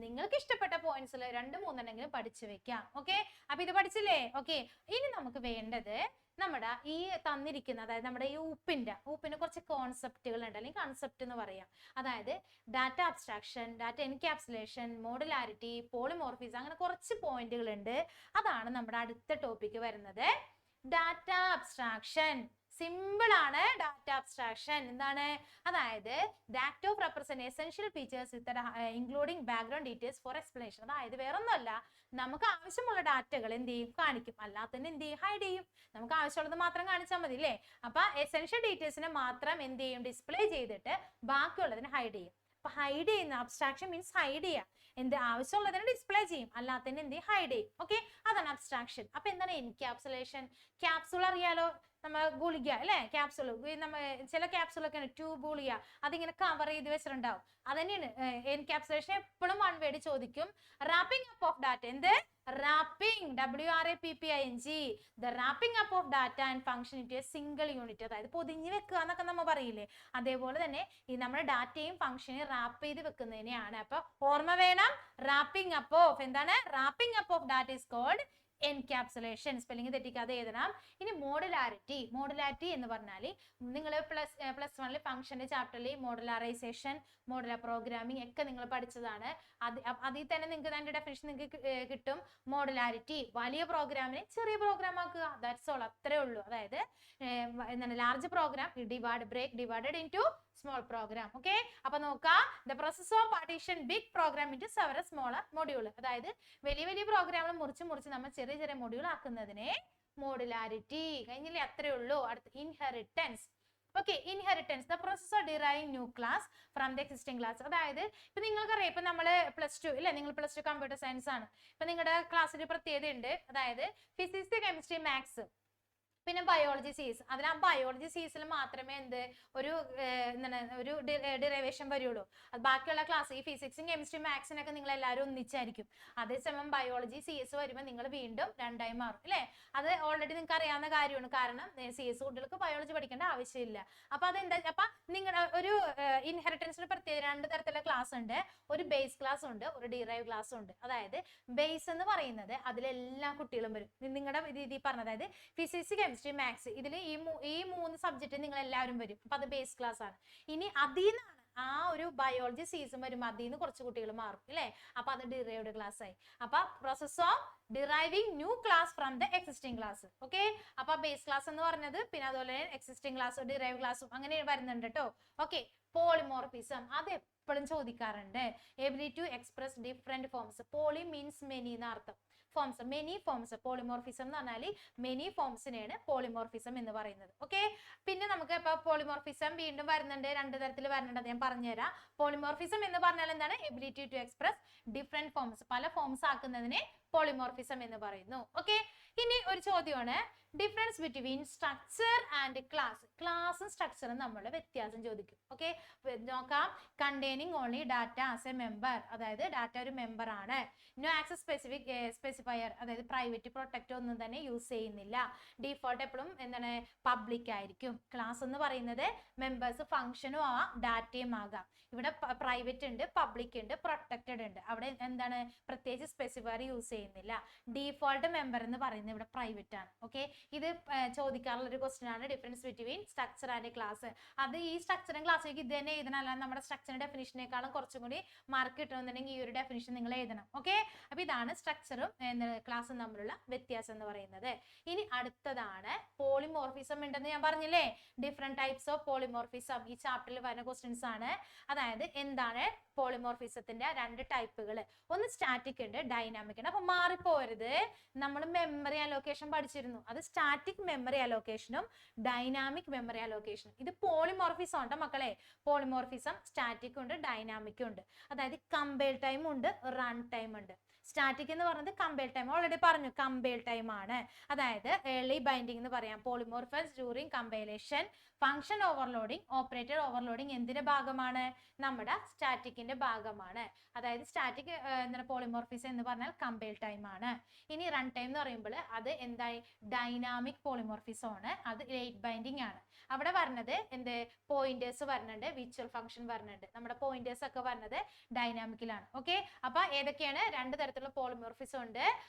നിങ്ങൾക്ക് ഇഷ്ടപ്പെട്ട പോയിന്റ്സിൽ 2-3 പഠിച്ചു വെക്കാം. ഓക്കെ, അപ്പൊ ഇത് പഠിച്ചില്ലേ? ഓക്കെ, ഇനി നമുക്ക് വേണ്ടത് നമ്മുടെ ഈ തന്നിരിക്കുന്ന, അതായത് നമ്മുടെ ഈ ഉപ്പിന് കുറച്ച് കോൺസെപ്റ്റുകൾ ഉണ്ട്, അല്ലെങ്കിൽ കൺസെപ്റ്റ് എന്ന് പറയാം. അതായത് data abstraction, data encapsulation, modularity, polymorphism, അങ്ങനെ കുറച്ച് പോയിന്റുകൾ ഉണ്ട്. അതാണ് നമ്മുടെ അടുത്ത ടോപ്പിക്ക് വരുന്നത്, ഡാറ്റ അബ്സ്ട്രാക്ഷൻ. സിമ്പിൾ ആണ് ഡാറ്റ അബ്സ്ട്രാക്ഷൻ. എന്താണ്? അതായത് that of represent essential features with including background details four explanation. അതായത് വേറൊന്നുമല്ല, നമുക്ക് ആവശ്യമുള്ള ഡാറ്റകൾ എന്ത് ചെയ്യും? കാണിക്കും. അല്ലാത്തന്നെ എന്ത് ചെയ്യും? ഹൈഡ് ചെയ്യും. നമുക്ക് ആവശ്യമുള്ളത് മാത്രം കാണിച്ചാൽ മതി അല്ലേ? അപ്പൊ എസെൻഷ്യൽ ഡീറ്റെയിൽസിനെ മാത്രം എന്ത് ചെയ്യും? ഡിസ്പ്ലേ ചെയ്തിട്ട് ബാക്കിയുള്ളതിനെ ഹൈഡ് ചെയ്യും. അപ്പൊ ഹൈഡ് ചെയ്യുന്ന അബ്സ്ട്രാക്ഷൻ മീൻസ് ഹൈഡ് ചെയ്യുക. എന്ത് ആവശ്യമുള്ളതിനെ ഡിസ്പ്ലേ ചെയ്യും, അല്ലാത്തന്നെ എന്ത് ചെയ്യും? ഹൈഡ് ചെയ്യും. ഓക്കെ, അതാണ് അബ്സ്ട്രാക്ഷൻ. അപ്പൊ എന്താണ് എൻക്യാപ്സുലേഷൻ? ക്യാപ്സുൾ അറിയാലോ, നമ്മൾ ഗുളിക അല്ലെ, ക്യാപ്സുൾ. നമ്മ ചില ക്യാപ്സുളൊക്കെ ഉണ്ട്, ട്യൂബ് ഗുളിക, അതിങ്ങനെ കവർ ചെയ്ത് വെച്ചിട്ടുണ്ടാവും. അതന്നെയാണ് എൻക്യാപ്സുലേഷൻ. എപ്പോഴും 1 വേർഡ് ചോദിക്കും. Wrapping up of data. എന്ത്? Wrapping, WRAPPING, the wrapping up of data and function into a single unit. അതായത് പൊതിഞ്ഞ് വെക്കുക എന്നൊക്കെ നമ്മൾ പറയില്ലേ, അതേപോലെ തന്നെ ഈ നമ്മുടെ ഡാറ്റയും ഫംഗ്ഷനെയും റാപ്പ് ചെയ്ത് വെക്കുന്നതിനെയാണ്. അപ്പൊ ഓർമ്മ വേണം, റാപ്പിംഗ് അപ്പ് ഓഫ്. എന്താണ്? Wrapping up of data is called encapsulation. Spelling തെറ്റിക്കാതെ എഴുതണം. ഇനി മോഡുലാരിറ്റി എന്ന് പറഞ്ഞാൽ നിങ്ങൾ +1 ഫംഗ്ഷന്റെ ചാപ്റ്ററിൽ മോഡുലാറൈസേഷൻ, മോഡുലാർ പ്രോഗ്രാമിംഗ് ഒക്കെ നിങ്ങൾ പഠിച്ചതാണ്. അതിൽ തന്നെ നിങ്ങൾക്ക് അതിന്റെ ഡെഫിനിഷൻ നിങ്ങൾക്ക് കിട്ടും. മോഡുലാരിറ്റി, വലിയ പ്രോഗ്രാമിനെ ചെറിയ പ്രോഗ്രാം ആക്കുക. ദാറ്റ്സ് ഓൾ, അത്രേ ഉള്ളൂ. അതായത് എന്താണ്? Large program divided into small program. Okay, അപ്പൊ നോക്കാം, the process of partition big program into several smaller module. അതായത് വലിയ പ്രോഗ്രാമുകൾ മുറിച്ച് നമ്മൾ ചെറിയ മൊഡ്യൂൾ ആക്കുന്നതിനെ മോഡുലാരിറ്റി. കഴിഞ്ഞില്ലേ? അത്രേ ഉള്ളൂ. അടുത്ത inheritance. Okay, inheritance, the process of deriving new class from the existing class. അതായത് ഇപ്പൊ നിങ്ങൾക്കറിയാം, ഇപ്പൊ നമ്മള് +2 ഇല്ലേ, നിങ്ങൾ +2 കമ്പ്യൂട്ടർ സയൻസ് ആണ്. ഇപ്പൊ നിങ്ങളുടെ ക്ലാസ്സിൽ പ്രത്യേകത ഉണ്ട്. അതായത് ഫിസിക്സ്, കെമിസ്ട്രി, മാത്സ്, പിന്നെ ബയോളജി സീസ്. അതിൽ ആ ബയോളജി സീസിൽ മാത്രമേ ഒരു ഡിറൈവേഷൻ വരുള്ളൂ. അത് ബാക്കിയുള്ള ക്ലാസ് ഈ ഫിസിക്സും കെമിസ്ട്രി മാത്സിനൊക്കെ നിങ്ങൾ എല്ലാവരും ഒന്നിച്ചായിരിക്കും. അതേസമയം ബയോളജി CS വരുമ്പോൾ നിങ്ങൾ വീണ്ടും 2ആയി മാറും അല്ലേ? അത് ഓൾറെഡി നിങ്ങൾക്ക് അറിയാവുന്ന കാര്യമാണ്. കാരണം CS കുട്ടികൾക്ക് ബയോളജി പഠിക്കേണ്ട ആവശ്യമില്ല. അപ്പൊ അതെന്താ? അപ്പൊ നിങ്ങളുടെ ഒരു ഇൻഹെറിറ്റൻസിന് പ്രത്യേക 2 തരത്തിലുള്ള ക്ലാസ് ഉണ്ട്. ഒരു ബേസ് ക്ലാസ് ഉണ്ട്, ഒരു ഡിറൈവ് ക്ലാസ് ഉണ്ട്. അതായത് ബേസ് എന്ന് പറയുന്നത് അതിലെല്ലാ കുട്ടികളും വരും. നിങ്ങളുടെ രീതി പറഞ്ഞത്, അതായത് ഫിസിക്സ്, കെമിസ്ട്രി, മാത്സ്, ഇതിൽ ഈ 3 സബ്ജക്റ്റ് നിങ്ങൾ എല്ലാവരും വരും. അപ്പൊ അത് ബേസ് ക്ലാസ് ആണ്. ഇനി അതിൽ നിന്നാണ് ആ ഒരു ബയോളജി സീസൺ വരുമ്പോൾ അതിൽ നിന്ന് കുറച്ച് കുട്ടികൾ മാറും അല്ലേ? അപ്പൊ അത് ഡിറൈവ്ഡ് ക്ലാസ് ആയി. അപ്പൊ process of deriving new class from the existing class. Okay, അപ്പൊ ബേസ് ക്ലാസ് എന്ന് പറഞ്ഞത്, പിന്നെ അതുപോലെ എക്സിസ്റ്റിംഗ് ക്ലാസ്, ഡിറൈവ് ക്ലാസ്സും അങ്ങനെ വരുന്നുണ്ട് കേട്ടോ. ഓക്കെ, പോളിമോർഫിസം, അത് എപ്പോഴും ചോദിക്കാറുണ്ട്. Ability to express different forms. Poly means many എന്ന അർത്ഥം. Forms, many forms. പോളിമോർഫിസം എന്ന് പറഞ്ഞാൽ മെനി ഫോംസിനെയാണ് പോളിമോർഫിസം എന്ന് പറയുന്നത്. ഓക്കെ, പിന്നെ നമുക്ക് ഇപ്പൊ പോളിമോർഫിസം വീണ്ടും വരുന്നുണ്ട്, 2 തരത്തിൽ വരുന്നുണ്ട്. ഞാൻ പറഞ്ഞുതരാം. പോളിമോർഫിസം എന്ന് പറഞ്ഞാൽ എന്താണ്? Ability to express different forms, പല ഫോംസ് ആക്കുന്നതിനെ പോളിമോർഫിസം എന്ന് പറയുന്നു. ഓക്കെ, ഇനി ഒരു ചോദ്യമാണ്, difference between structure and class. ക്ലാസും സ്ട്രക്ചറും തമ്മിലുള്ള വ്യത്യാസം ചോദിക്കും. ഓക്കെ, നോക്കാം. Containing only data as a member. അതായത് ഡാറ്റ ഒരു മെമ്പർ ആണ്. നോ ആക്സസ് സ്പെസിഫയർ, അതായത് പ്രൈവറ്റ് പ്രൊട്ടക്റ്റ് ഒന്നും തന്നെ യൂസ് ചെയ്യുന്നില്ല. ഡിഫോൾട്ട് എപ്പോഴും എന്താണ്? പബ്ലിക് ആയിരിക്കും. ക്ലാസ് എന്ന് പറയുന്നത് മെമ്പേഴ്സ് ഫംഗ്ഷനും ആവാം, ഡാറ്റയും ആകാം. ഇവിടെ പ്രൈവറ്റ് ഉണ്ട്, പബ്ലിക് ഉണ്ട്, പ്രൊട്ടക്റ്റഡ് ഉണ്ട്. അവിടെ എന്താണ്? പ്രത്യേകിച്ച് സ്പെസിഫയർ യൂസ് ചെയ്യുന്നില്ല. ഡിഫോൾട്ട് മെമ്പർ എന്ന് പറയുന്നത് ഇവിടെ പ്രൈവറ്റ് ആണ്. ഓക്കെ, ഇത് ചോദിക്കാറുള്ള ഒരു ക്വസ്റ്റ്യൻ ആണ്, difference between structure and class. അത് ഈ സ്ട്രക്ചറും ക്ലാസ്സിലേക്ക് ഇത് തന്നെ എഴുതണം, അല്ലാതെ നമ്മുടെ സ്ട്രക്ചറിന്റെ ഡെഫിനിഷനേക്കാളും കുറച്ചും കൂടി മാർക്ക് കിട്ടണമെന്നുണ്ടെങ്കിൽ ഈ ഒരു ഡെഫിനിഷൻ നിങ്ങൾ എഴുതണം. ഓക്കെ, അപ്പൊ ഇതാണ് സ്ട്രക്ചറും ക്ലാസ്സും തമ്മിലുള്ള വ്യത്യാസം എന്ന് പറയുന്നത്. ഇനി അടുത്തതാണ് പോളിമോർഫിസം. ഉണ്ടെന്ന് ഞാൻ പറഞ്ഞില്ലേ, ഡിഫറെന്റ് ടൈപ്സ് ഓഫ് പോളിമോർഫിസം ഈ ചാപ്റ്ററിൽ വരുന്ന ക്വസ്റ്റ്യൻസ് ആണ്. അതായത് എന്താണ് പോളിമോർഫിസത്തിന്റെ 2 ടൈപ്പുകൾ? ഒന്ന് സ്റ്റാറ്റിക് ഉണ്ട്, ഡൈനാമിക് ഉണ്ട്. അപ്പൊ മാറിപ്പോരുത്. നമ്മൾ മെമ്മറി അലോക്കേഷൻ പഠിച്ചിരുന്നു. അത് സ്റ്റാറ്റിക് മെമ്മറി അലോക്കേഷനും ഡൈനാമിക് മെമ്മറി അലോക്കേഷനും. ഇത് പോളിമോർഫിസം ഉണ്ട് മക്കളെ. പോളിമോർഫിസം സ്റ്റാറ്റിക് ഉണ്ട്, ഡൈനാമിക് ഉണ്ട്. അതായത് കമ്പൈൽ ടൈം ഉണ്ട്, റൺ ടൈം ഉണ്ട്. സ്റ്റാറ്റിക് എന്ന് പറയുന്നത് കമ്പൈൽ ടൈം, ഓൾറെഡി പറഞ്ഞു കമ്പൈൽ ടൈം ആണ്. അതായത് ഏർലി ബൈൻഡിങ് എന്ന് പറയാം. Polymorphous during compilation, function overloading, operator overloading എന്തിന്റെ ഭാഗമാണ്? നമ്മുടെ സ്റ്റാറ്റിക്കിന്റെ ഭാഗമാണ്. അതായത് സ്റ്റാറ്റിക് എന്താണ് പോളിമോർഫിസം എന്ന് പറഞ്ഞാൽ കമ്പൈൽ ടൈം ആണ്. ഇനി റൺ ടൈം എന്ന് പറയുമ്പോൾ അത് എന്തായി? ഡൈനാമിക് പോളിമോർഫിസം ആണ്. അത് ലേറ്റ് ബൈൻഡിങ് ആണ്. അവിടെ പറഞ്ഞത് എന്ത്? പോയിന്റേഴ്സ് പറഞ്ഞിട്ടുണ്ട്, വിർച്വൽ ഫംഗ്ഷൻ പറഞ്ഞിട്ടുണ്ട്. നമ്മുടെ പോയിന്റേഴ്സ് ഒക്കെ പറഞ്ഞത് ഡൈനാമിക്കിലാണ്. ഓക്കെ, അപ്പൊ ഏതൊക്കെയാണ്? രണ്ട് തരത്തിലുള്ള പോളിമോർഫിസം ഉണ്ട്.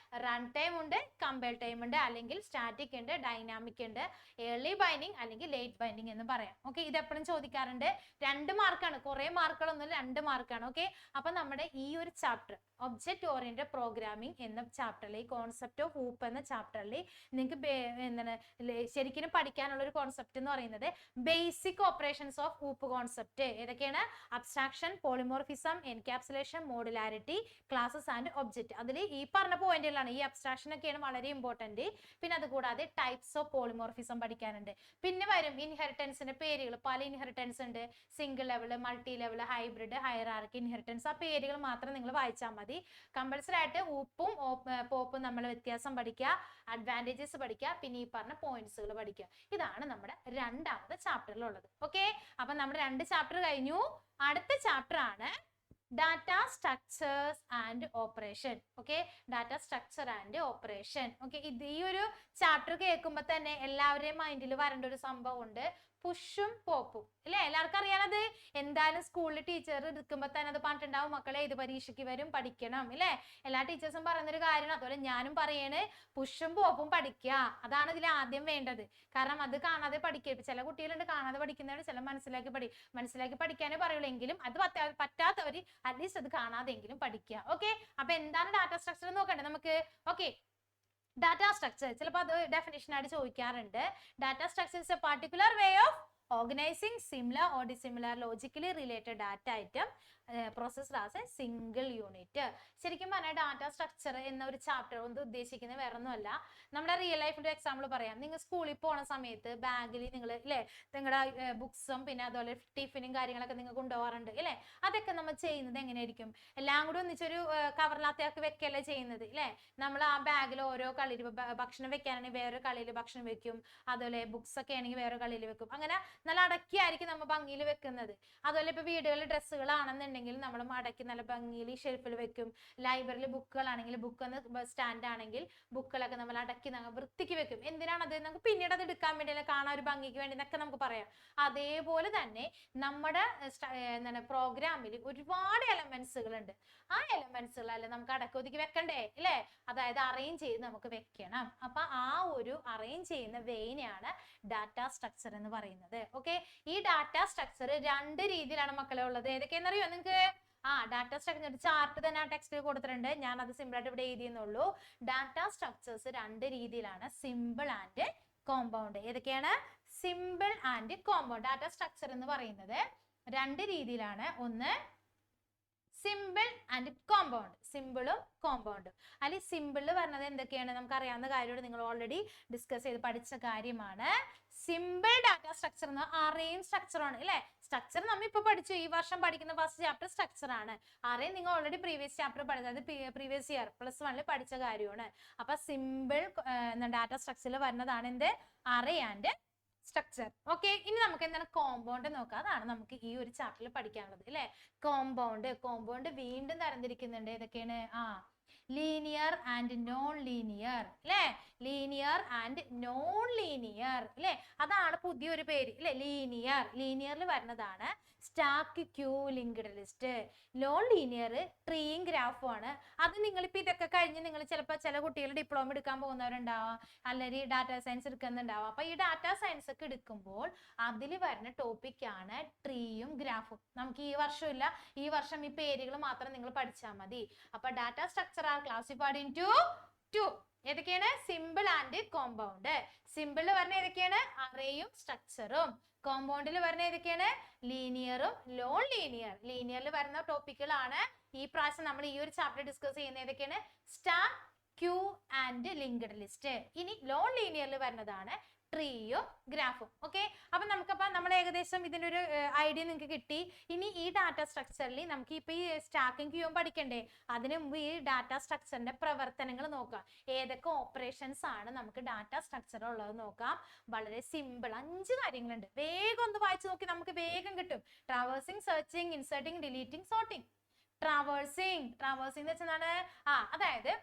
റൺ ടൈം ഉണ്ട്, കമ്പൈൽ ടൈം ഉണ്ട്, അല്ലെങ്കിൽ സ്റ്റാറ്റിക് ഉണ്ട്, ഡൈനാമിക് ഉണ്ട്, ഏർലി ബൈൻഡിങ് അല്ലെങ്കിൽ ലേറ്റ് ബൈൻഡിങ് എന്ന് പറയാം. ഓക്കെ, ഇത് എപ്പോഴും ചോദിക്കാറുണ്ട്. 2 മാർക്കാണ്, കുറെ മാർക്കുകളൊന്നും 2 മാർക്കാണ്. ഓക്കെ, അപ്പൊ നമ്മുടെ ഈ ഒരു ചാപ്റ്റർ ഒബ്ജക്റ്റ് ഓറിയന്റഡ് പ്രോഗ്രാമിംഗ് എന്ന ചാപ്റ്ററിൽ, കോൺസെപ്റ്റ് ഓഫ് ഹൂപ്പ് എന്ന ചാപ്റ്ററിൽ നിങ്ങൾക്ക് എന്താണ് ശരിക്കും പഠിക്കാനുള്ള ഒരു കോൺസെപ്റ്റ് എന്ന് പറയുന്നത് basic operations of OOP concept. ഏതൊക്കെയാണ്? Abstraction, polymorphism, encapsulation, modularity, classes and object. അതിൽ ഈ പറഞ്ഞ പോയിന്റുകളാണ്. ഈ അബ്സ്ട്രാക്ഷൻ ഒക്കെയാണ് വളരെ ഇമ്പോർട്ടന്റ്. പിന്നെ അതുകൂടാതെ ടൈപ്സ് ഓഫ് പോളിമോർഫിസം പഠിക്കാനുണ്ട്. പിന്നെ വരും ഇൻഹെറിറ്റൻസിന്റെ പേരുകൾ. പല ഇൻഹെറിറ്റൻസ് ഉണ്ട്. Single level, multi level, hybrid, hierarchy inheritance. ആ പേരുകൾ മാത്രം നിങ്ങൾ വായിച്ചാൽ മതി. കമ്പൽസറി ആയിട്ട് ഊപ്പും പോപ്പും നമ്മൾ വ്യത്യാസം പഠിക്കുക, അഡ്വാൻറ്റേജസ് പഠിക്കുക, പിന്നെ ഈ പറഞ്ഞ പോയിന്റ്സുകൾ പഠിക്കുക. ഇതാണ് നമ്മുടെ രണ്ടാമത്തെ ചാപ്റ്ററിലുള്ളത്. ഓക്കെ, അപ്പൊ നമ്മുടെ 2 ചാപ്റ്റർ കഴിഞ്ഞു. അടുത്ത ചാപ്റ്റർ ആണ് data structures and operation. Okay, data structure and operation. Okay, ഇത് ഈ ഒരു ചാപ്റ്റർ കേൾക്കുമ്പോൾ തന്നെ എല്ലാവരുടെയും മൈൻഡിൽ വരേണ്ട ഒരു സംഭവം ഉണ്ട്, പുഷും പോപ്പും. അല്ലെ, എല്ലാവർക്കും അറിയാനത്. എന്തായാലും സ്കൂളിൽ ടീച്ചർ എടുക്കുമ്പോൾ തന്നെ അത് പറഞ്ഞിട്ടുണ്ടാവും, മക്കളെ ഇത് പരീക്ഷയ്ക്ക് വരും, പഠിക്കണം. അല്ലെ, എല്ലാ ടീച്ചേഴ്സും പറയുന്നൊരു കാര്യമാണ്. അതുപോലെ ഞാനും പറയണ്, പുഷും പോപ്പും പഠിക്കുക. അതാണ് ഇതിൽ ആദ്യം വേണ്ടത്. കാരണം അത് കാണാതെ പഠിക്കുക. ചില കുട്ടികളുണ്ട് കാണാതെ പഠിക്കുന്നവർ, ചില മനസ്സിലാക്കി പഠിക്കാനേ പറയുള്ളൂ. എങ്കിലും അത് പറ്റാത്തവർ അറ്റ്ലീസ്റ്റ് അത് കാണാതെങ്കിലും പഠിക്കുക. ഓക്കെ, അപ്പൊ എന്താണ് ഡാറ്റ സ്ട്രക്ചർ നോക്കണ്ടേ നമുക്ക്? ഓക്കെ, data structure ചിലപ്പോൾ അത് ഡെഫിനിഷൻ ആയിട്ട് ചോദിക്കാറുണ്ട്. data structure is a particular way of organizing similar or dissimilar logically related data item processed as a single unit. ശരിക്കും പറഞ്ഞാൽ ഡാറ്റ സ്ട്രക്ചർ എന്ന ഒരു ചാപ്റ്റർ കൊണ്ട് ഉദ്ദേശിക്കുന്നത് വേറെ ഒന്നുമല്ല. നമ്മുടെ റിയൽ ലൈഫിന്റെ എക്സാമ്പിൾ പറയാം. നിങ്ങൾ സ്കൂളിൽ പോണ സമയത്ത് ബാഗിൽ നിങ്ങൾ അല്ലേ നിങ്ങളുടെ ബുക്സും പിന്നെ അതുപോലെ ടിഫിനും കാര്യങ്ങളൊക്കെ നിങ്ങൾ കൊണ്ടുപോകാറുണ്ട് അല്ലേ? അതൊക്കെ നമ്മൾ ചെയ്യുന്നത് എങ്ങനെയായിരിക്കും? എല്ലാം കൂടി ഒന്നിച്ചൊരു കവറിനകത്തേക്ക് വെക്കല്ലേ ചെയ്യുന്നത് അല്ലേ? നമ്മൾ ആ ബാഗിൽ ഓരോ കളിയിൽ ഭക്ഷണം വെക്കാനാണെങ്കിൽ വേറെ കളിയിൽ ഭക്ഷണം വെക്കും, അതുപോലെ ബുക്സ് ഒക്കെ ആണെങ്കിൽ വേറെ കളിയിൽ വെക്കും. അങ്ങനെ നല്ല അടക്കിയായിരിക്കും നമ്മൾ ഭംഗിയിൽ വെക്കുന്നത്. അതുപോലെ ഇപ്പൊ വീടുകളിൽ ഡ്രസ്സുകളാണെന്നുണ്ടെങ്കിൽ നമ്മൾ അടക്കി നല്ല ഭംഗിയിൽ ഷെൽഫിൽ വെക്കും. ലൈബ്രറിയിൽ ബുക്കുകളാണെങ്കിൽ ബുക്ക് സ്റ്റാൻഡ് ആണെങ്കിൽ ബുക്കുകളൊക്കെ നമ്മൾ അടക്കി വൃത്തിക്ക് വെക്കും. എന്തിനാണത്? നമുക്ക് പിന്നീട് അത് എടുക്കാൻ വേണ്ടി, കാണാൻ ഒരു ഭംഗിക്ക് വേണ്ടി എന്നൊക്കെ നമുക്ക് പറയാം. അതേപോലെ തന്നെ നമ്മുടെ എന്താണ് പ്രോഗ്രാമിൽ ഒരുപാട് എലമെന്റ്സുകൾ ഉണ്ട്. ആ എലമെന്റ്സുകളെല്ലാം നമുക്ക് അടക്കി ഒതുക്കി വെക്കണ്ടേ അല്ലേ? അതായത് അറേഞ്ച് ചെയ്ത് നമുക്ക് വെക്കണം. അപ്പൊ ആ ഒരു അറേഞ്ച് ചെയ്യുന്ന വേനെയാണ് ഡാറ്റ സ്ട്രക്ചർ എന്ന് പറയുന്നത്. ഓക്കെ, ഈ ഡാറ്റ സ്ട്രക്ചർ 2 രീതിയിലാണ് മക്കളെ ഉള്ളത്. ഏതൊക്കെയാണെന്നറിയോ നിങ്ങൾക്ക്? ഡാറ്റ സ്ട്രക്ചർ ചാർട്ട് തന്നെ ആ ടെക്സ്റ്റിൽ കൊടുത്തിട്ടുണ്ട്. ഞാൻ അത് സിമ്പിൾ ആയിട്ട് ഇവിടെ എഴുതിയെന്നുള്ളൂ. ഡാറ്റ സ്ട്രക്ചേഴ്സ് 2 രീതിയിലാണ്, സിമ്പിൾ ആൻഡ് കോമ്പൗണ്ട്. ഏതൊക്കെയാണ്? Simple and compound. Data structure എന്ന് പറയുന്നത് 2 രീതിയിലാണ്. ഒന്ന് സിമ്പിൾ ആൻഡ് കോമ്പൗണ്ട്, സിമ്പിളും കോമ്പൗണ്ടും. അല്ലെങ്കിൽ സിമ്പിൾ പറഞ്ഞത് എന്തൊക്കെയാണ്? നമുക്ക് അറിയാവുന്ന കാര്യമാണ്, നിങ്ങൾ ഓൾറെഡി ഡിസ്കസ് ചെയ്ത് പഠിച്ച കാര്യമാണ്. സിമ്പിൾ ഡാറ്റ സ്ട്രക്ചർ എന്ന് അറേയും സ്ട്രക്ചറാണ് അല്ലെ? സ്ട്രക്ചർ നമ്മൾ ഇപ്പൊ പഠിച്ചു, ഈ വർഷം പഠിക്കുന്ന ഫസ്റ്റ് ചാപ്റ്റർ സ്ട്രക്ചർ ആണ്. അറേ നിങ്ങൾ ഓൾറെഡി പ്രീവിയസ് ചാപ്റ്റർ പഠിച്ചത്, പ്രീവിയസ് ഇയർ +1 പഠിച്ച കാര്യമാണ്. അപ്പൊ സിമ്പിൾ ഡാറ്റ സ്ട്രക്ചറിൽ വരുന്നതാണ് എന്ത്? Array and structure. ഓക്കെ, ഇനി നമുക്ക് എന്താണ് കോമ്പൗണ്ട് നോക്കാം. അതാണ് നമുക്ക് ഈ ഒരു ചാപ്റ്ററിൽ പഠിക്കാനുള്ളത് അല്ലെ? കോമ്പൗണ്ട് വീണ്ടും തരംതിരിക്കുന്നുണ്ട്. ഏതൊക്കെയാണ്? ലീനിയർ ആൻഡ് നോൺ ലീനിയർ അല്ലെ? ലീനിയർ ആൻഡ് നോൺ ലീനിയർ അല്ലെ? അതാണ് പുതിയൊരു പേര് അല്ലെ? ലീനിയറിൽ വരുന്നതാണ് stack, queue, linked list. Non linear ട്രീയും ഗ്രാഫും ആണ്. അത് നിങ്ങളിപ്പോ ഇതൊക്കെ കഴിഞ്ഞ് നിങ്ങൾ ചിലപ്പോൾ ചില കുട്ടികൾ ഡിപ്ലോമ എടുക്കാൻ പോകുന്നവരുണ്ടാവാം, അല്ലെങ്കിൽ ഡാറ്റാ സയൻസ് എടുക്കുന്നുണ്ടാവാം. അപ്പൊ ഈ ഡാറ്റാ സയൻസ് ഒക്കെ എടുക്കുമ്പോൾ അതിൽ വരുന്ന ടോപ്പിക്കാണ് ട്രീയും ഗ്രാഫും. നമുക്ക് ഈ വർഷം ഇല്ല, ഈ വർഷം ഈ പേരുകൾ മാത്രം നിങ്ങൾ പഠിച്ചാൽ മതി. അപ്പൊ data structure R classified into 2. ഏതൊക്കെയാണ്? Simple and compound. സിമ്പിൾ പറഞ്ഞ ഏതൊക്കെയാണ്? അറേയും സ്ട്രക്ചറും. കോമ്പൗണ്ടിൽ വരുന്ന ഏതൊക്കെയാണ്? ലീനിയറും നോൺ ലീനിയർ. ലീനിയറിൽ വരുന്ന ടോപ്പിക്കുകളാണ് ഈ പ്രാവശ്യം നമ്മൾ ഈ ഒരു ചാപ്റ്റർ ഡിസ്കസ് ചെയ്യുന്ന. ഏതൊക്കെയാണ്? Stack, queue and linked list. ഇനി നോൺ ലീനിയറിൽ വരുന്നതാണ് ട്രീയും ഗ്രാഫും. ഓക്കെ, അപ്പൊ നമുക്കപ്പോൾ നമ്മൾ ഏകദേശം ഇതിൻ്റെ ഒരു ഐഡിയ നിങ്ങൾക്ക് കിട്ടി. ഇനി ഈ ഡാറ്റ സ്ട്രക്ചറിൽ നമുക്ക് ഇപ്പൊ ഈ സ്റ്റാക്കും ക്യൂവും പഠിക്കണ്ടേ, അതിനു മുമ്പ് ഈ ഡാറ്റ സ്ട്രക്ചറിന്റെ പ്രവർത്തനങ്ങൾ നോക്കാം. ഏതൊക്കെ ഓപ്പറേഷൻസ് ആണ് നമുക്ക് ഡാറ്റ സ്ട്രക്ചർ ഉള്ളത് നോക്കാം. വളരെ സിമ്പിൾ 5 കാര്യങ്ങളുണ്ട്. വേഗം ഒന്ന് വായിച്ചു നോക്കി, നമുക്ക് വേഗം കിട്ടും. Traversing, searching, inserting, deleting, sorting. Traversing എന്ന് വെച്ചാൽ അതായത്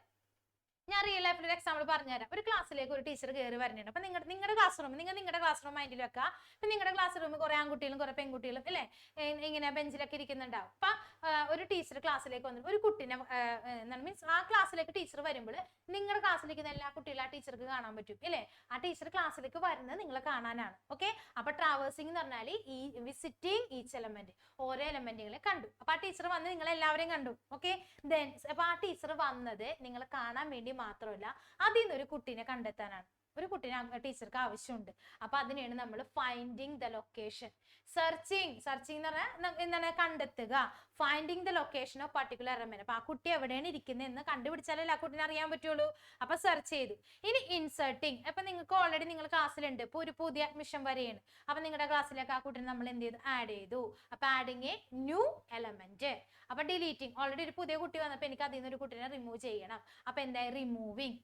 ഞാൻ റിയൽ ലൈഫിൽ ഒരു എക്സാമ്പിൾ പറഞ്ഞുതരാം. ഒരു ക്ലാസ്സിലേക്ക് ഒരു ടീച്ചർ കയറി വരുന്നുണ്ട്. അപ്പൊ നിങ്ങളുടെ ക്ലാസ് റൂം നിങ്ങളുടെ ക്ലാസ് റൂം മൈൻഡിൽ വെക്കുക. അപ്പൊ നിങ്ങളുടെ ക്ലാസ് റൂമിൽ കുറെ ആൺകുട്ടികളും കുറെ പെൺകുട്ടികളും അല്ലേ ഇങ്ങനെ ബെഞ്ചിലൊക്കെ ഇരിക്കുന്നുണ്ടാവും. അപ്പൊ ഒരു ടീച്ചർ ക്ലാസ്സിലേക്ക് വന്നു ഒരു കുട്ടീനെ മീൻസ് ആ ക്ലാസ്സിലേക്ക് ടീച്ചർ വരുമ്പോൾ നിങ്ങളുടെ ക്ലാസ്സിലേക്ക് എല്ലാ കുട്ടികളും ആ ടീച്ചർക്ക് കാണാൻ പറ്റും അല്ലേ. ആ ടീച്ചർ ക്ലാസ്സിലേക്ക് വരുന്നത് നിങ്ങളെ കാണാനാണ്. ഓക്കെ, അപ്പൊ ട്രാവേഴ്സിംഗ് എന്ന് പറഞ്ഞാൽ ഈ വിസിറ്റിംഗ് ഈച്ച് എലമെന്റ്, ഓരോ എലമെന്റുകളെ കണ്ടു. അപ്പൊ ആ ടീച്ചർ വന്ന് നിങ്ങൾ എല്ലാവരെയും കണ്ടു. ഓക്കെ, ദെൻ അപ്പൊ ആ ടീച്ചർ വന്നത് നിങ്ങളെ കാണാൻ വേണ്ടി മാത്രമല്ല, അതിൽ നിന്ന് ഒരു കുട്ടീനെ കണ്ടെത്താനാണ്. ഒരു കുട്ടീനെ ടീച്ചർക്ക് ആവശ്യമുണ്ട്. അപ്പൊ അതിനെയാണ് നമ്മൾ ഫൈൻഡിങ് ദ ലൊക്കേഷൻ. സെർച്ചിങ് എന്ന് പറഞ്ഞാൽ എന്താണ്, കണ്ടെത്തുക. Finding the location of particular element. അപ്പൊ ആ കുട്ടി എവിടെയാണ് ഇരിക്കുന്നത് എന്ന് കണ്ടുപിടിച്ചാലേ ആ കുട്ടീനെ അറിയാൻ പറ്റുള്ളൂ. അപ്പൊ സെർച്ച് ചെയ്തു. ഇനി ഇൻസേർട്ടിങ്. അപ്പൊ നിങ്ങൾക്ക് ഓൾറെഡി നിങ്ങൾ ക്ലാസ്സിലുണ്ട്, ഇപ്പൊ ഒരു പുതിയ അഡ്മിഷൻ വരെയാണ്. അപ്പൊ നിങ്ങളുടെ ക്ലാസ്സിലേക്ക് ആ കുട്ടീനെ നമ്മൾ എന്ത് ചെയ്തു, ആഡ് ചെയ്തു. അപ്പൊ ആഡിങ് എ ന്യൂ എലമെന്റ്. അപ്പൊ ഡിലീറ്റിംഗ്, ഓൾറെഡി ഒരു പുതിയ കുട്ടി വന്നപ്പോൾ എനിക്ക് അതിൽ നിന്ന് ഒരു കുട്ടീനെ റിമൂവ് ചെയ്യണം. അപ്പൊ എന്തായി, റിമൂവിങ്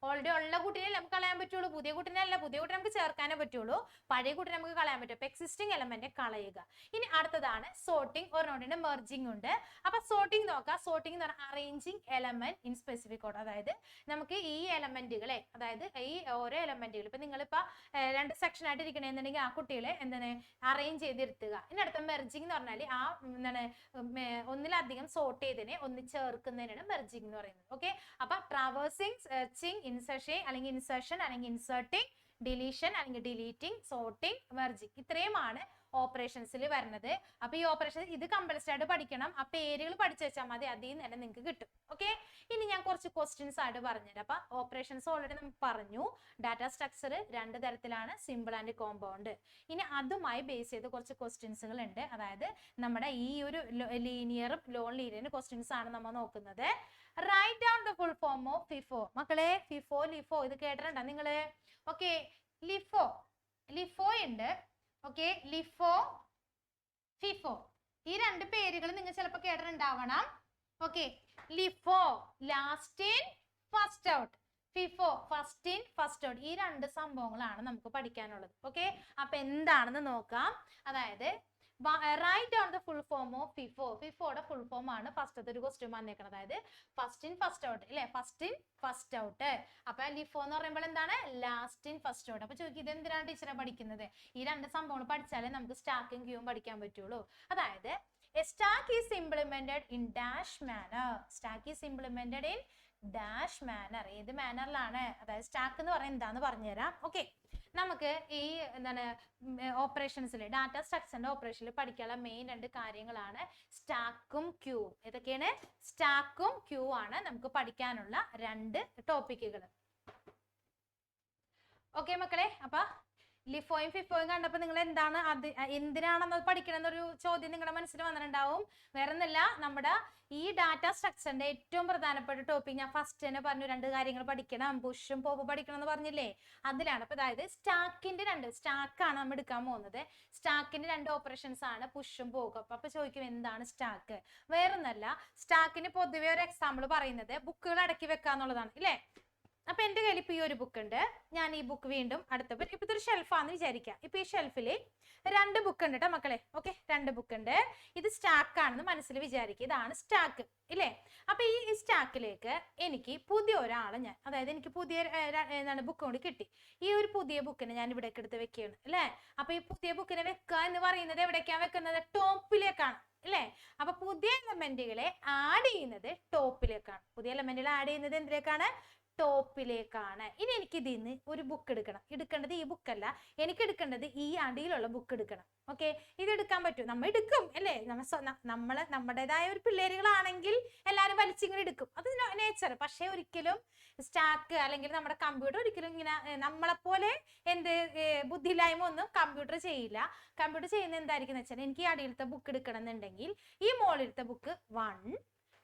ഓൾറെഡി ഉള്ള കുട്ടീനെ നമുക്ക് കളയാൻ പറ്റുള്ളൂ, പുതിയ കുട്ടീനെ അല്ല. പുതിയ കുട്ടി നമുക്ക് ചേർക്കാനേ പറ്റുള്ളൂ, പഴയ കുട്ടി നമുക്ക് കളയാൻ പറ്റും. അപ്പൊ എക്സിസ്റ്റിംഗ് എലമെന്റ് കളയുക. ഇനി അടുത്തതാണ് സോർട്ടിംഗ് ഓർ നോട്ടിന്റെ മെർജിംഗ് ഉണ്ട്. അപ്പൊ സോർട്ടിംഗ് നോക്കാം. സോർട്ടിംഗ് എന്ന് പറഞ്ഞാൽ arranging element in specific order. അതായത് നമുക്ക് ഈ എലമെന്റുകളെ, അതായത് ഈ ഓരോ എലമെന്റുകൾ ഇപ്പൊ നിങ്ങളിപ്പോ 2 സെക്ഷൻ ആയിട്ട് ഇരിക്കണമെന്നുണ്ടെങ്കിൽ ആ കുട്ടികളെ എന്താണ് അറേഞ്ച് ചെയ്തിരുത്തുക. ഇനി അടുത്ത മെർജിംഗ് എന്ന് പറഞ്ഞാൽ ആ എന്താണ് ഒന്നിലധികം സോർട്ട് ചെയ്തതിനെ ഒന്ന് ചേർക്കുന്നതിനാണ് മെർജിംഗ് എന്ന് പറയുന്നത്. ഓക്കെ, അപ്പൊ ട്രാവേഴ്സിംഗ്, സെർച്ചിങ്, ഇൻസർഷൻ അല്ലെങ്കിൽ ഇൻസേർട്ടിംഗ്, ഡിലീഷൻ അല്ലെങ്കിൽ ഡിലീറ്റിംഗ്, സോർട്ടിംഗ്, മെർജിംഗ്, ഇത്രയുമാണ് ഓപ്പറേഷൻസിൽ വരുന്നത്. അപ്പൊ ഈ ഓപ്പറേഷൻ ഇത് കമ്പൽസറി ആയിട്ട് പഠിക്കണം. ആ പേരുകൾ പഠിച്ചു വെച്ചാൽ മതി, അതിൽ നിന്ന് തന്നെ നിങ്ങൾക്ക് കിട്ടും. ഓക്കെ, ഇനി ഞാൻ കുറച്ച് ക്വസ്റ്റ്യൻസ് ആയിട്ട് പറഞ്ഞുതരാം. അപ്പൊ ഓപ്പറേഷൻസ് ഓൾറെഡി നമുക്ക് പറഞ്ഞു. ഡാറ്റ സ്ട്രക്ചർ 2 തരത്തിലാണ്, സിമ്പിൾ ആൻഡ് കോമ്പൗണ്ട്. ഇനി അതുമായി ബേസ് ചെയ്ത് കുറച്ച് ക്വസ്റ്റ്യൻസുകൾ ഉണ്ട്. അതായത് നമ്മുടെ ഈ ഒരു ലീനിയറും നോൺ ലീനിയറും ക്വസ്റ്റ്യൻസ് ആണ് നമ്മൾ നോക്കുന്നത്. Write down the full form of FIFO. മക്കളെ ഫിഫോ ലിഫോ ഇത് കേട്ടിട്ടുണ്ടോ നിങ്ങള്? ഓക്കെ, ലിഫോ ഉണ്ട്. ഓക്കെ, ലിഫോ, ഫിഫോ, ഈ 2 പേരുകൾ നിങ്ങൾ ചിലപ്പോൾ കേട്ടിട്ടുണ്ടാവണം. Okay, LIFO last in first out, FIFO first in first out. ഈ 2 സംഭവങ്ങളാണ് നമുക്ക് പഠിക്കാനുള്ളത്. ഓക്കെ, അപ്പൊ എന്താണെന്ന് നോക്കാം. അതായത് write down the full form of FIFO. ഫിഫോയുടെ ഫുൾ ഫോം ആണ് ഫസ്റ്റത്തെ ഒരു ക്വസ്റ്റ്യൻ വന്നേക്കുന്നത്. അതായത് ഫസ്റ്റ് ഇൻ ഫസ്റ്റ് ഔട്ട് അല്ലെ, ഫസ്റ്റ് ഇൻ ഫസ്റ്റ് ഔട്ട്. അപ്പൊ ലിഫോ എന്ന് പറയുമ്പോൾ എന്താണ്, ലാസ്റ്റ് ഇൻ ഫസ്റ്റ് ഔട്ട്. അപ്പൊ ചോദിക്കും ഇത് എന്തിനാണ് ടീച്ചറെ പഠിക്കുന്നത്? ഈ 2 സംഭവങ്ങൾ പഠിച്ചാലേ നമുക്ക് സ്റ്റാക്കും ക്യൂവും പഠിക്കാൻ പറ്റുള്ളൂ. അതായത് a stack is implemented in dash manner. Stack is implemented in dash manner. ഏത് മാനറിലാണ്? അതായത് സ്റ്റാക്ക് എന്ന് പറയുന്നത് എന്താന്ന് പറഞ്ഞുതരാം. ഓക്കെ, നമുക്ക് ഈ എന്താണ് ഓപ്പറേഷൻസിൽ ഡാറ്റ സ്ട്രക്ചറിന്റെ ഓപ്പറേഷനിൽ പഠിക്കാനുള്ള മെയിൻ 2 കാര്യങ്ങളാണ് സ്റ്റാക്കും ക്യൂവും. ഏതൊക്കെയാണ്? സ്റ്റാക്കും ക്യൂ ആണ് നമുക്ക് പഠിക്കാനുള്ള 2 ടോപ്പിക്കുകൾ. ഓക്കെ മക്കളെ, അപ്പൊ ലിഫോയും ഫിഫോയും കണ്ടപ്പോൾ നിങ്ങൾ എന്താണ് എന്തിനാണെന്നത് പഠിക്കണം എന്നൊരു ചോദ്യം നിങ്ങളുടെ മനസ്സിൽ വന്നിട്ടുണ്ടാവും. വേറെ ഒന്നല്ല, നമ്മുടെ ഈ ഡാറ്റ സ്ട്രക്ചറിന്റെ ഏറ്റവും പ്രധാനപ്പെട്ട ടോപ്പിക് ഞാൻ ഫസ്റ്റ് തന്നെ പറഞ്ഞു, 2 കാര്യങ്ങൾ പഠിക്കണം, പുഷും പോപ്പും പഠിക്കണം എന്ന് പറഞ്ഞില്ലേ, അതിലാണ്. അപ്പൊ അതായത് സ്റ്റാക്കാണ് നമ്മൾ എടുക്കാൻ പോകുന്നത്. സ്റ്റാക്കിന്റെ 2 ഓപ്പറേഷൻസ് ആണ് പുഷും പോക്കും. അപ്പൊ ചോദിക്കും എന്താണ് സ്റ്റാക്ക്? വേറൊന്നല്ല, സ്റ്റാക്കിന് പൊതുവെ ഒരു എക്സാമ്പിൾ പറയുന്നത് ബുക്കുകൾ അടക്കി വെക്കാന്നുള്ളതാണ് ഇല്ലേ. അപ്പൊ എന്റെ കയ്യിൽ ഇപ്പൊ ഈ ഒരു ബുക്ക് ഉണ്ട്. ഞാൻ ഈ ബുക്ക് വീണ്ടും ഇപ്പൊ ഇതൊരു ഷെൽഫാന്ന് വിചാരിക്കാം. ഇപ്പൊ ഈ ഷെൽഫില് 2 ബുക്ക് ഉണ്ട് കേട്ടോ മക്കളെ. ഓക്കെ, 2 ബുക്ക് ഉണ്ട്. ഇത് സ്റ്റാക്ക് ആണെന്ന് മനസ്സിൽ വിചാരിക്കുക. ഇതാണ് സ്റ്റാക്ക് ഇല്ലേ. അപ്പൊ ഈ സ്റ്റാക്കിലേക്ക് എനിക്ക് പുതിയ ഒരാളെ അതായത് എനിക്ക് പുതിയ ബുക്ക് കൊണ്ട് കിട്ടി. ഈ ഒരു പുതിയ ബുക്കിനെ ഞാൻ ഇവിടേക്ക് എടുത്ത് വെക്കുകയാണ് അല്ലേ. അപ്പൊ ഈ പുതിയ ബുക്കിനെ വെക്കുക എന്ന് പറയുന്നത് എവിടേക്കാണ് വെക്കുന്നത്? ടോപ്പിലേക്കാണ് അല്ലേ. അപ്പൊ പുതിയ എലമെന്റുകളെ ആഡ് ചെയ്യുന്നത് ടോപ്പിലേക്കാണ്. പുതിയ എലമെന്റുകൾ ആഡ് ചെയ്യുന്നത് എന്തിലേക്കാണ്? ടോപ്പിലേക്കാണ്. ഇനി എനിക്ക് ഇതിൽ നിന്ന് ഒരു ബുക്ക് എടുക്കേണ്ടത് ഈ ബുക്കല്ല, എനിക്ക് എടുക്കേണ്ടത് ഈ അടിയിലുള്ള ബുക്ക് എടുക്കണം. ഓക്കെ, ഇത് എടുക്കാൻ പറ്റും, നമ്മൾ എടുക്കും അല്ലേ. നമ്മുടേതായ ഒരു പിള്ളേരുകളാണെങ്കിൽ എല്ലാവരും വലിച്ചിങ്ങനെ എടുക്കും, അത് നേച്ചർ. പക്ഷെ ഒരിക്കലും സ്റ്റാക്ക് അല്ലെങ്കിൽ നമ്മുടെ കമ്പ്യൂട്ടർ ഒരിക്കലും ഇങ്ങനെ നമ്മളെപ്പോലെ ബുദ്ധിയില്ലായ്മ ഒന്നും കമ്പ്യൂട്ടർ ചെയ്യില്ല. കമ്പ്യൂട്ടർ ചെയ്യുന്നത് എന്തായിരിക്കും വെച്ചാൽ, എനിക്ക് ഈ അടിയിലത്തെ ബുക്ക് എടുക്കണം എന്നുണ്ടെങ്കിൽ ഈ മുകളിലത്തെ ബുക്ക് 1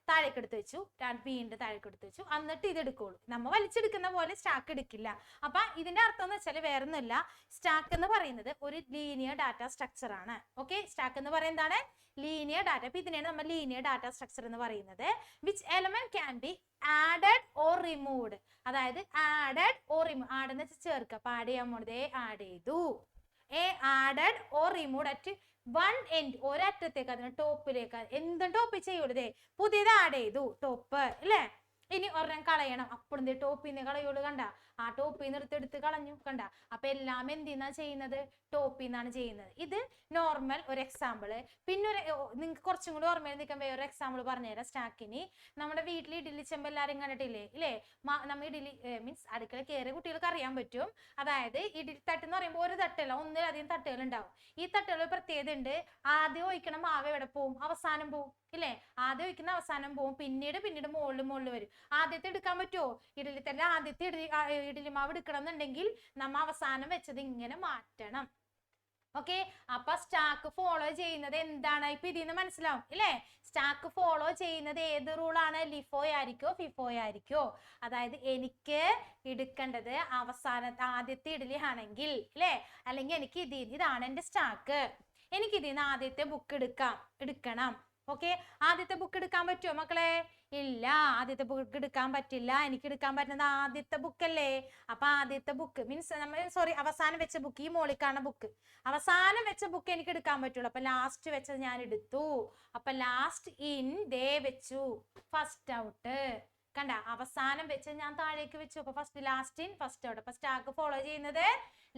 താഴേക്ക് എടുത്ത് വെച്ചു, വീണ്ടും താഴേക്ക് എടുത്ത് വെച്ചു, എന്നിട്ട് ഇത് എടുക്കുള്ളൂ. നമ്മൾ വലിച്ചെടുക്കുന്ന പോലെ സ്റ്റാക്ക് എടുക്കില്ല. അപ്പൊ ഇതിന്റെ അർത്ഥം എന്ന് വെച്ചാൽ വേറെ ഒന്നുമില്ല, സ്റ്റാക്ക് എന്ന് പറയുന്നത് ഒരു ലീനിയർ ഡാറ്റ സ്ട്രക്ചർ ആണ്. ഓക്കെ, സ്റ്റാക്ക് എന്ന് പറയുന്നതാണ് ലീനിയർ ഡാറ്റ. അപ്പൊ ഇതിനെയാണ് നമ്മൾ ലീനിയർ ഡാറ്റ സ്ട്രക്ചർ എന്ന് പറയുന്നത്. Which element can be added or removed. അതായത് ആഡഡ് ഓർ റിമൂവ്, ആഡ് എന്ന് വെച്ചാൽ ചേർക്കുക. അപ്പൊ ആഡ് ചെയ്യാൻ പോണത് ആഡ് ചെയ്തു. Added or removed at one end, ഒരറ്റത്തേക്ക്, അതിന് ടോപ്പിലേക്ക്. എന്തും ടോപ്പ് ചെയ്യുള്ളൂ. പുതിയത് ആഡ് ചെയ്തു, ടോപ്പ് അല്ലേ. ഇനി ഒരെണ്ണം കളയണം, അപ്പോഴും ടോപ്പിൽ നിന്ന് കളയുള്ളൂ. കണ്ട, ആ ടോപ്പിൽ നിന്ന് എടുത്ത് കളഞ്ഞു. കണ്ട, അപ്പൊ എല്ലാം എന്തിനാ ചെയ്യുന്നത്? ടോപ്പിൽ നിന്നാണ് ചെയ്യുന്നത്. ഇത് നോർമൽ ഒരു എക്സാമ്പിള്. പിന്നെ നിങ്ങൾക്ക് കുറച്ചും കൂടി ഓർമ്മയിൽ നിൽക്കാൻ വേറെ എക്സാമ്പിൾ പറഞ്ഞുതരാം സ്റ്റാക്കിന്. നമ്മുടെ വീട്ടിൽ ഇഡലി ചെമ്പ് എല്ലാവരും കണ്ടിട്ടില്ലേ ഇല്ലേ? നമ്മൾ ഇഡലി മീൻസ് അടുക്കള കയറിയ കുട്ടികൾക്ക് അറിയാൻ പറ്റും. അതായത് ഇഡലി തട്ട് എന്ന് പറയുമ്പോൾ ഒരു തട്ടല്ല, ഒന്നിലധികം തട്ടുകൾ ഉണ്ടാവും. ഈ തട്ടുകൾ പ്രത്യേകത ഉണ്ട്. ആദ്യം ഒഴിക്കണ മാവ് എവിടെ പോവും? അവസാനം പോവും ഇല്ലേ? ആദ്യം ഒഴിക്കുന്ന അവസാനം പോവും, പിന്നീട് മുകളിൽ വരും. ആദ്യത്തെ എടുക്കാൻ പറ്റുമോ? ഇഡലി തന്നെ ആദ്യത്തെ ഇഡലി മാവ് എടുക്കണം എന്നുണ്ടെങ്കിൽ നമ്മ അവസാനം വെച്ചത് ഇങ്ങനെ മാറ്റണം. ഓക്കെ, അപ്പൊ സ്റ്റാക്ക് ഫോളോ ചെയ്യുന്നത് എന്താണ്? ഇപ്പൊ ഇതിന്ന് മനസ്സിലാവും ഇല്ലേ? സ്റ്റാക്ക് ഫോളോ ചെയ്യുന്നത് ഏത് റൂളാണ്? LIFO ആയിരിക്കോ FIFO ആയിരിക്കോ? അതായത് എനിക്ക് എടുക്കേണ്ടത് ആദ്യത്തെ ഇഡലി ആണെങ്കിൽ അല്ലെ, അല്ലെങ്കിൽ എനിക്ക് ഇതാണ് എന്റെ സ്റ്റാക്ക്, എനിക്ക് ഇതിന്ന് ആദ്യത്തെ ബുക്ക് എടുക്കണം. ഓക്കെ, ആദ്യത്തെ ബുക്ക് എടുക്കാൻ പറ്റുമോ മക്കളെ? ഇല്ല, ആദ്യത്തെ ബുക്ക് എടുക്കാൻ പറ്റില്ല. എനിക്ക് എടുക്കാൻ പറ്റുന്നത് ആദ്യത്തെ ബുക്കല്ലേ. അപ്പൊ ആദ്യത്തെ ബുക്ക് മീൻസ് അവസാനം വെച്ച ബുക്ക്, ഈ മോളിക്കാണ ബുക്ക്, അവസാനം വെച്ച ബുക്ക് എനിക്ക് എടുക്കാൻ പറ്റുള്ളൂ. അപ്പൊ ലാസ്റ്റ് വെച്ചത് ഞാൻ എടുത്തു. അപ്പൊ ലാസ്റ്റ് ഇൻ ദേ വെച്ചു, ഫസ്റ്റ് ഔട്ട്. കണ്ട, അവസാനം വെച്ച് ഞാൻ താഴേക്ക് വെച്ചു. അപ്പൊ ലാസ്റ്റ് ഇൻ ഫസ്റ്റ് ഔട്ട്. അപ്പൊ സ്റ്റാക്ക് ഫോളോ ചെയ്യുന്നത്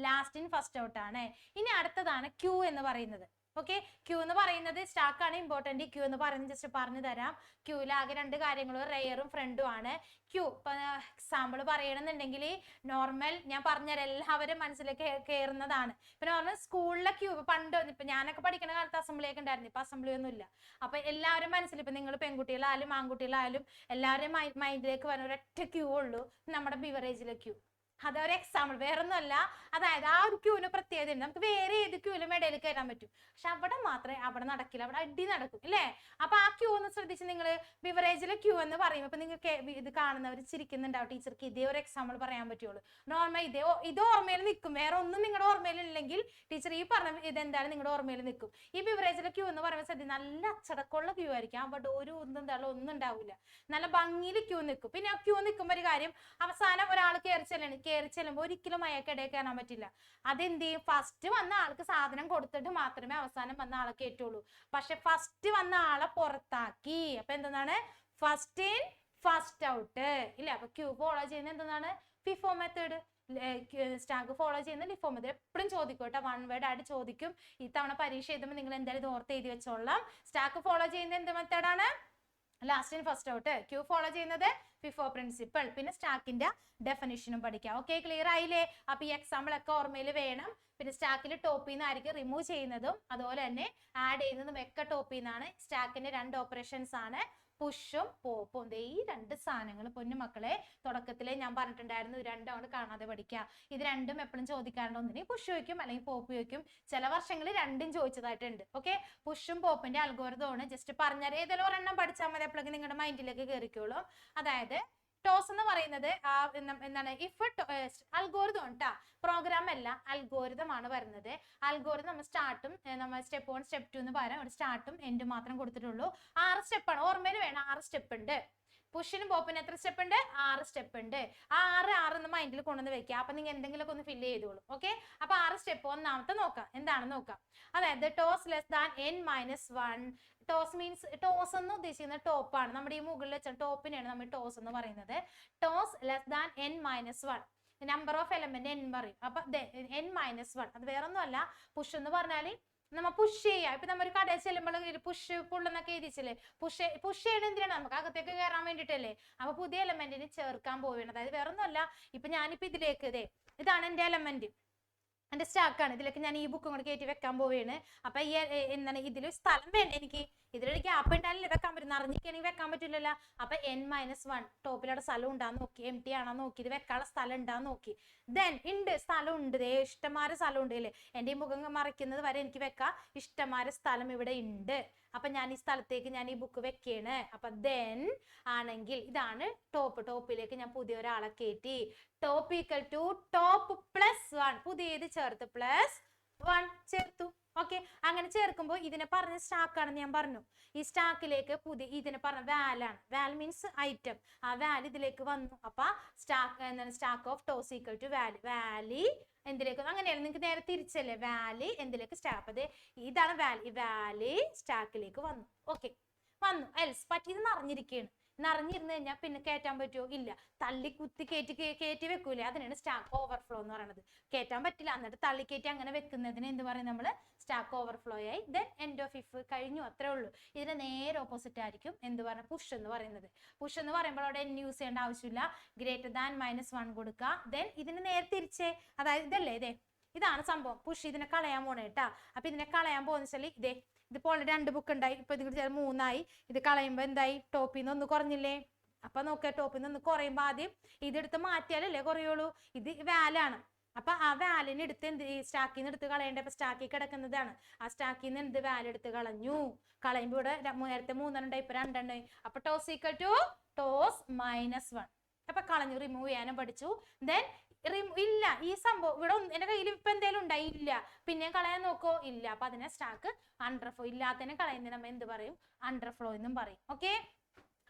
ലാസ്റ്റ് ഇൻ ഫസ്റ്റ് ഔട്ട് ആണ്. ഇനി അടുത്തതാണ് ക്യൂ എന്ന് പറയുന്നത്. ഓക്കെ, ക്യൂ എന്ന് പറയുന്നത് സ്റ്റാക്കാണ് ഇമ്പോർട്ടന്റ്. ക്യൂ എന്ന് പറയുന്നത് ജസ്റ്റ് പറഞ്ഞു തരാം. ക്യൂവിൽ ആകെ രണ്ട് കാര്യങ്ങൾ, റെയറും ഫ്രണ്ടും ആണ്. ക്യൂ ഇപ്പൊ എക്സാമ്പിൾ പറയണമെന്നുണ്ടെങ്കിൽ നോർമൽ ഞാൻ പറഞ്ഞുതരാം, എല്ലാവരും മനസ്സിലേക്ക് കയറുന്നതാണ്. ഇപ്പൊ നോർമൽ സ്കൂളിലെ ക്യൂ പണ്ട് ഇപ്പൊ ഞാനൊക്കെ പഠിക്കുന്ന കാലത്ത് അസംബ്ലിയൊക്കെ ഉണ്ടായിരുന്നു. ഇപ്പൊ അസംബ്ലി ഒന്നും ഇല്ല. അപ്പൊ എല്ലാവരും മനസ്സിൽ, ഇപ്പൊ നിങ്ങൾ പെൺകുട്ടികളായാലും ആൺകുട്ടികളായാലും എല്ലാവരും മൈൻഡിലേക്ക് വരുന്ന ഒരൊറ്റ ക്യൂ ഉള്ളൂ, നമ്മുടെ ബിവറേജിലെ ക്യൂ. അതൊരു എക്സാമ്പിൾ, വേറൊന്നുമല്ല. അതായത് ആ ഒരു ക്യൂവിന് പ്രത്യേകത ഉണ്ട്. നമുക്ക് വേറെ ഏത് ക്യൂവിലും ഇടയിൽ കയറാൻ പറ്റും, പക്ഷെ അവിടെ മാത്രമേ അവിടെ നടക്കില്ല, അവിടെ അടി നടക്കും ഇല്ലേ? അപ്പൊ ആ ക്യൂ ഒന്ന് ശ്രദ്ധിച്ച് നിങ്ങൾ. ബിവറേജിലെ ക്യൂ എന്ന് പറയുമ്പോൾ ഇപ്പൊ നിങ്ങൾക്ക് ഇത് കാണുന്നവർ ചിരിക്കുന്നുണ്ടാവും, ടീച്ചർക്ക് ഇതേ ഒരു എക്സാമ്പിൾ പറയാൻ പറ്റുള്ളൂ. നോർമൽ ഇത് ഓർമ്മയിൽ നിൽക്കും, വേറെ ഒന്നും നിങ്ങളുടെ ഓർമ്മയിൽ ഇല്ലെങ്കിൽ ടീച്ചർ ഈ പറഞ്ഞ ഇതെന്തായാലും നിങ്ങളുടെ ഓർമ്മയിൽ നിൽക്കും. ഈ ബിവറേജിലെ ക്യൂ എന്ന് പറയുമ്പോൾ ശ്രദ്ധ, നല്ല അച്ചടക്കമുള്ള ക്യൂ ആയിരിക്കും. അവിടെ ഒരു ഒന്നും ഉണ്ടാവില്ല, നല്ല ഭംഗിയിൽ ക്യൂ നിൽക്കും. പിന്നെ ആ ക്യൂ നിൽക്കുമ്പോൾ ഒരു കാര്യം, അവസാനം ഒരാൾ കയറി ചെല്ലുമ്പോൾ ഒരിക്കലും അയാൾക്ക് ഇടയിൽ കയറാൻ പറ്റില്ല. അതെന്ത് ചെയ്യും? ഫസ്റ്റ് വന്ന ആൾക്ക് സാധനം കൊടുത്തിട്ട് മാത്രമേ അവസാനം വന്ന ആളെ കയറ്റുള്ളൂ. പക്ഷെ ഫസ്റ്റ് വന്ന ആളെ പുറത്താക്കി. അപ്പൊ എന്താണ്? ഫസ്റ്റ് ഇൻ ഫസ്റ്റ് ഔട്ട് ഇല്ല. അപ്പൊ ക്യൂ ഫോളോ ചെയ്യുന്ന എന്താണ്? FIFO method. സ്റ്റാക്ക് ഫോളോ ചെയ്യുന്ന ലിഫോ മെത്തേഡ്. എപ്പോഴും ചോദിക്കോട്ടെ, വൺ വേർഡ് ആയിട്ട് ചോദിക്കും. ഇത്തവണ പരീക്ഷ എഴുതുമ്പോൾ നിങ്ങൾ എന്തായാലും ഇത് ഓർത്ത് എഴുതി വെച്ചോളാം. സ്റ്റാക്ക് ഫോളോ ചെയ്യുന്ന എന്ത് മെത്തേഡാണ്? Last in first out. Queue follow ചെയ്യുന്നത് ഫിഫോ പ്രിൻസിപ്പിൾ. പിന്നെ സ്റ്റാക്കിന്റെ ഡെഫിനിഷനും പഠിക്കാം. ഓക്കെ, ക്ലിയർ ആയില്ലേ? അപ്പൊ ഈ എക്സാമ്പിൾ ഒക്കെ ഓർമ്മയിൽ വേണം. പിന്നെ സ്റ്റാക്കിൽ ടോപ്പിൽ നിന്നായിരിക്കും റിമൂവ് ചെയ്യുന്നതും അതുപോലെ തന്നെ ആഡ് ചെയ്യുന്നതും ഒക്കെ ടോപ്പിൽ നിന്നാണ്. സ്റ്റാക്കിന്റെ രണ്ട് ഓപ്പറേഷൻസ് ആണ്, പുഷും പോപ്പും. ഈ രണ്ട് സാധനങ്ങൾ പൊന്നു മക്കളെ തുടക്കത്തിലെ ഞാൻ പറഞ്ഞിട്ടുണ്ടായിരുന്നു, ഇത് രണ്ടും കാണാതെ പഠിക്കുക. ഇത് രണ്ടും എപ്പോഴും ചോദിക്കാറുണ്ട്. ഒന്നിനെ പുഷ് ചോദിക്കും അല്ലെങ്കിൽ പോപ്പ് ചോദിക്കും. ചില വർഷങ്ങളിൽ രണ്ടും ചോദിച്ചതായിട്ടുണ്ട്. ഓക്കെ, പുഷും പോപ്പിന്റെ അൽഗോരിതം ആണ്. ജസ്റ്റ് പറഞ്ഞാൽ ഏതെങ്കിലും ഒരെണ്ണം പഠിച്ചാൽ മതി, എപ്പോഴെങ്കിലും നിങ്ങളുടെ മൈൻഡിലേക്ക് കയറിക്കോളും. അതായത് ടോസ് എന്ന് പറയുന്നത് എന്താണ്? ഇഫ് അൽഗോരിതം കേട്ടാ, പ്രോഗ്രാം അല്ല, അൽഗോരിതം ആണ് വരുന്നത്. അൽഗോരിതം നമ്മൾ സ്റ്റാർട്ടും നമ്മൾ സ്റ്റെപ്പ് 1 സ്റ്റെപ്പ് 2 എന്ന് പറയാം. ഒരു സ്റ്റാർട്ടും എൻഡും മാത്രം കൊടുത്തിട്ടുള്ളൂ. 6 സ്റ്റെപ്പാണ്, ഓർമ്മയിൽ വേണം. 6 സ്റ്റെപ്പ് ഉണ്ട്. പുഷിനും പോപ്പിനും എത്ര സ്റ്റെപ്പ് ഉണ്ട്? 6 സ്റ്റെപ്പ് ഉണ്ട്. ആ 6 എന്ന് മൈൻഡിൽ കൊണ്ടുവന്ന് വെക്കുക. അപ്പൊ നിങ്ങൾ എന്തെങ്കിലുമൊക്കെ ഒന്ന് ഫില്ല് ചെയ്തോളൂ. ഓക്കെ, അപ്പൊ 6 സ്റ്റെപ്പ്. ഒന്നാമത്തെ നോക്കാം, എന്താണെന്ന് നോക്കാം. അതായത് toss less than n-1. Toss means, toss എന്ന് ഉദ്ദേശിക്കുന്ന ടോപ്പാണ്. നമ്മുടെ ഈ മുകളിൽ വെച്ച ടോപ്പിനെയാണ് നമ്മൾ ടോസ് എന്ന് പറയുന്നത്. Toss less than n-1. Number of element n പറയും. അപ്പൊ n-1 അത് വേറെ ഒന്നുമല്ല. പുഷ് എന്ന് പറഞ്ഞാൽ നമ്മ പുഷ് ചെയ്യാം. ഇപ്പൊ നമ്മൊരു കടയിൽ ചെല്ലുമ്പോൾ പുഷ് പുൾ എന്നൊക്കെ എഴുതിച്ചില്ലേ? പുഷ് ചെയ്യണ എന്തിനാണ്? നമുക്ക് അകത്തേക്ക് കയറാൻ വേണ്ടിട്ടല്ലേ. അപ്പൊ പുതിയ എലമെന്റിന് ചേർക്കാൻ പോവുകയാണ്. അതായത് വേറെ ഒന്നുമല്ല. ഇപ്പൊ ഞാനിപ്പോ ഇതിലേക്ക് ഇതാണ് എന്റെ എലമെന്റ്, എന്റെ സ്റ്റാക്കാണ്. ഇതിലേക്ക് ഞാൻ ഈ ബുക്കും കൂടെ കയറ്റി വെക്കാൻ പോവുകയാണ്. അപ്പൊ ഈ എന്താണ്, ഇതിൽ സ്ഥലം വേണ്ട എനിക്ക്. ഇതിലൊരു ഗ്യാപ്പ് ഉണ്ടായാലും വെക്കാൻ പറ്റും. അറിഞ്ഞിരിക്കണമെങ്കിൽ വെക്കാൻ പറ്റില്ലല്ലോ. അപ്പൊ n-1 ടോപ്പിലവിടെ സ്ഥലം ഉണ്ടാന്ന് നോക്കി, എം ടി ആണോ നോക്കി, ഇത് വെക്കാനുള്ള സ്ഥലം ഉണ്ടാന്ന് നോക്കി. ദെൻ ഉണ്ട്, സ്ഥലം ഉണ്ട്, ഇഷ്ടംമാരെ സ്ഥലം ഉണ്ട് അല്ലേ, എൻ്റെ ഈ മുഖം മറയ്ക്കുന്നത് വരെ എനിക്ക് വെക്കാം, ഇഷ്ടംമാരെ സ്ഥലം ഇവിടെ ഉണ്ട്. അപ്പൊ ഞാൻ ഈ സ്ഥലത്തേക്ക് ഞാൻ ഈ ബുക്ക് വെക്കാണ്. അപ്പൊ ദെൻ ആണെങ്കിൽ ഇതാണ് ടോപ്പ്, ടോപ്പിലേക്ക് ഞാൻ പുതിയ ഒരാളെ കയറ്റി. ടോപ്പ് ഈക്വൽ ടു ടോപ്പ് +1, പുതിയത് ചേർത്ത് +1 ചേർത്തു. ഓക്കെ, അങ്ങനെ ചേർക്കുമ്പോൾ ഇതിനെ പറഞ്ഞ സ്റ്റാക്കാണെന്ന് ഞാൻ പറഞ്ഞു. ഈ സ്റ്റാക്കിലേക്ക് പുതിയ ഇതിനെ പറഞ്ഞ വാലാണ്, വാൽ മീൻസ് ഐറ്റം, ആ വാല് ഇതിലേക്ക് വന്നു. അപ്പൊ സ്റ്റാക്ക് എന്താണ്, stack of TOS equal to val, വാലി എന്തിലേക്ക്, അങ്ങനെയല്ല, നിങ്ങൾക്ക് നേരെ തിരിച്ചല്ലേ, വാലി എന്തിലേക്ക് സ്റ്റാക്ക്, അത് ഇതാണ് വാലി, വാലി സ്റ്റാക്കിലേക്ക് വന്നു. ഓക്കെ, വന്നു. എൽസ് പറ്റിയത് അറിഞ്ഞിരിക്കുകയാണ്. നിറഞ്ഞിരുന്നു കഴിഞ്ഞാൽ പിന്നെ കയറ്റാൻ പറ്റുമോ? ഇല്ല. തള്ളി കുത്തി കയറ്റി വെക്കൂലേ, അതിനാണ് സ്റ്റാക്ക് ഓവർഫ്ലോ എന്ന് പറയുന്നത്. കയറ്റാൻ പറ്റില്ല, എന്നിട്ട് തള്ളി കയറ്റി അങ്ങനെ വെക്കുന്നതിന് എന്ത് പറയും നമ്മൾ, സ്റ്റാക്ക് ഓവർഫ്ലോ ആയി. ദെൻ എൻഡ് ഓഫ് ഇഫ് കഴിഞ്ഞു, അത്രേ ഉള്ളൂ. ഇതിന് നേരെ ഓപ്പോസിറ്റ് ആയിരിക്കും എന്ത് പറഞ്ഞ പുഷ് എന്ന് പറയുന്നത്. പുഷ് എന്ന് പറയുമ്പോൾ അവിടെ n യൂസ് ചെയ്യേണ്ട ആവശ്യമില്ല, >(-1) കൊടുക്കുക. ദെൻ ഇതിന് നേരെ തിരിച്ചേ, അതായത് ഇതല്ലേ, ഇതാണ് സംഭവം. പുഷ് ഇതിനെ കളയാൻ പോണേ കേട്ടാ. അപ്പൊ ഇതിനെ കളയാൻ പോകുന്ന വെച്ചാൽ ഇതിപ്പോൾ 2 ബുക്ക് ഉണ്ടായി, ഇപ്പൊ ഇതിൽ 3 ഇത് കളയുമ്പോ എന്തായി, ടോപ്പിൽ നിന്ന് 1 കുറഞ്ഞില്ലേ. അപ്പൊ നോക്കുക, ടോപ്പിൽ നിന്ന് 1 കുറയുമ്പോ ആദ്യം ഇതെടുത്ത് മാറ്റിയാലല്ലേ കുറയുള്ളൂ. ഇത് വാലാണ്. അപ്പൊ ആ വാലിന് എടുത്ത് സ്റ്റാക്കിൽ നിന്ന് എടുത്ത് കളയേണ്ട. അപ്പൊ സ്റ്റാക്കിൽ കിടക്കുന്നതാണ്, ആ സ്റ്റാക്കിൽ നിന്ന് എന്ത് വാല് എടുത്ത് കളഞ്ഞു. കളയുമ്പോ ഇവിടെ നേരത്തെ 3 ഉണ്ടായി, ഇപ്പൊ 2 ഉണ്ടായി. അപ്പൊ ടോസ് ഈക്വൽ ടു ടോസ് -1. അപ്പൊ കളഞ്ഞു, റിമൂവ് ചെയ്യാനും പഠിച്ചു. ദെൻ ഇല്ല, ഈ സംഭവം ഇവിടെ എന്റെ കയ്യിൽ ഇപ്പൊ എന്തെങ്കിലും ഉണ്ടായി, ഇല്ല, പിന്നെ കളയാൻ നോക്കോ, ഇല്ല. അപ്പൊ അതിനെ സ്റ്റാക്ക് അണ്ടർഫ്ലോ, ഇല്ലാത്തതിനെ കളയുന്നതിന് നമ്മൾ എന്ത് പറയും, അണ്ടർഫ്ലോ എന്നും പറയും. ഓക്കെ,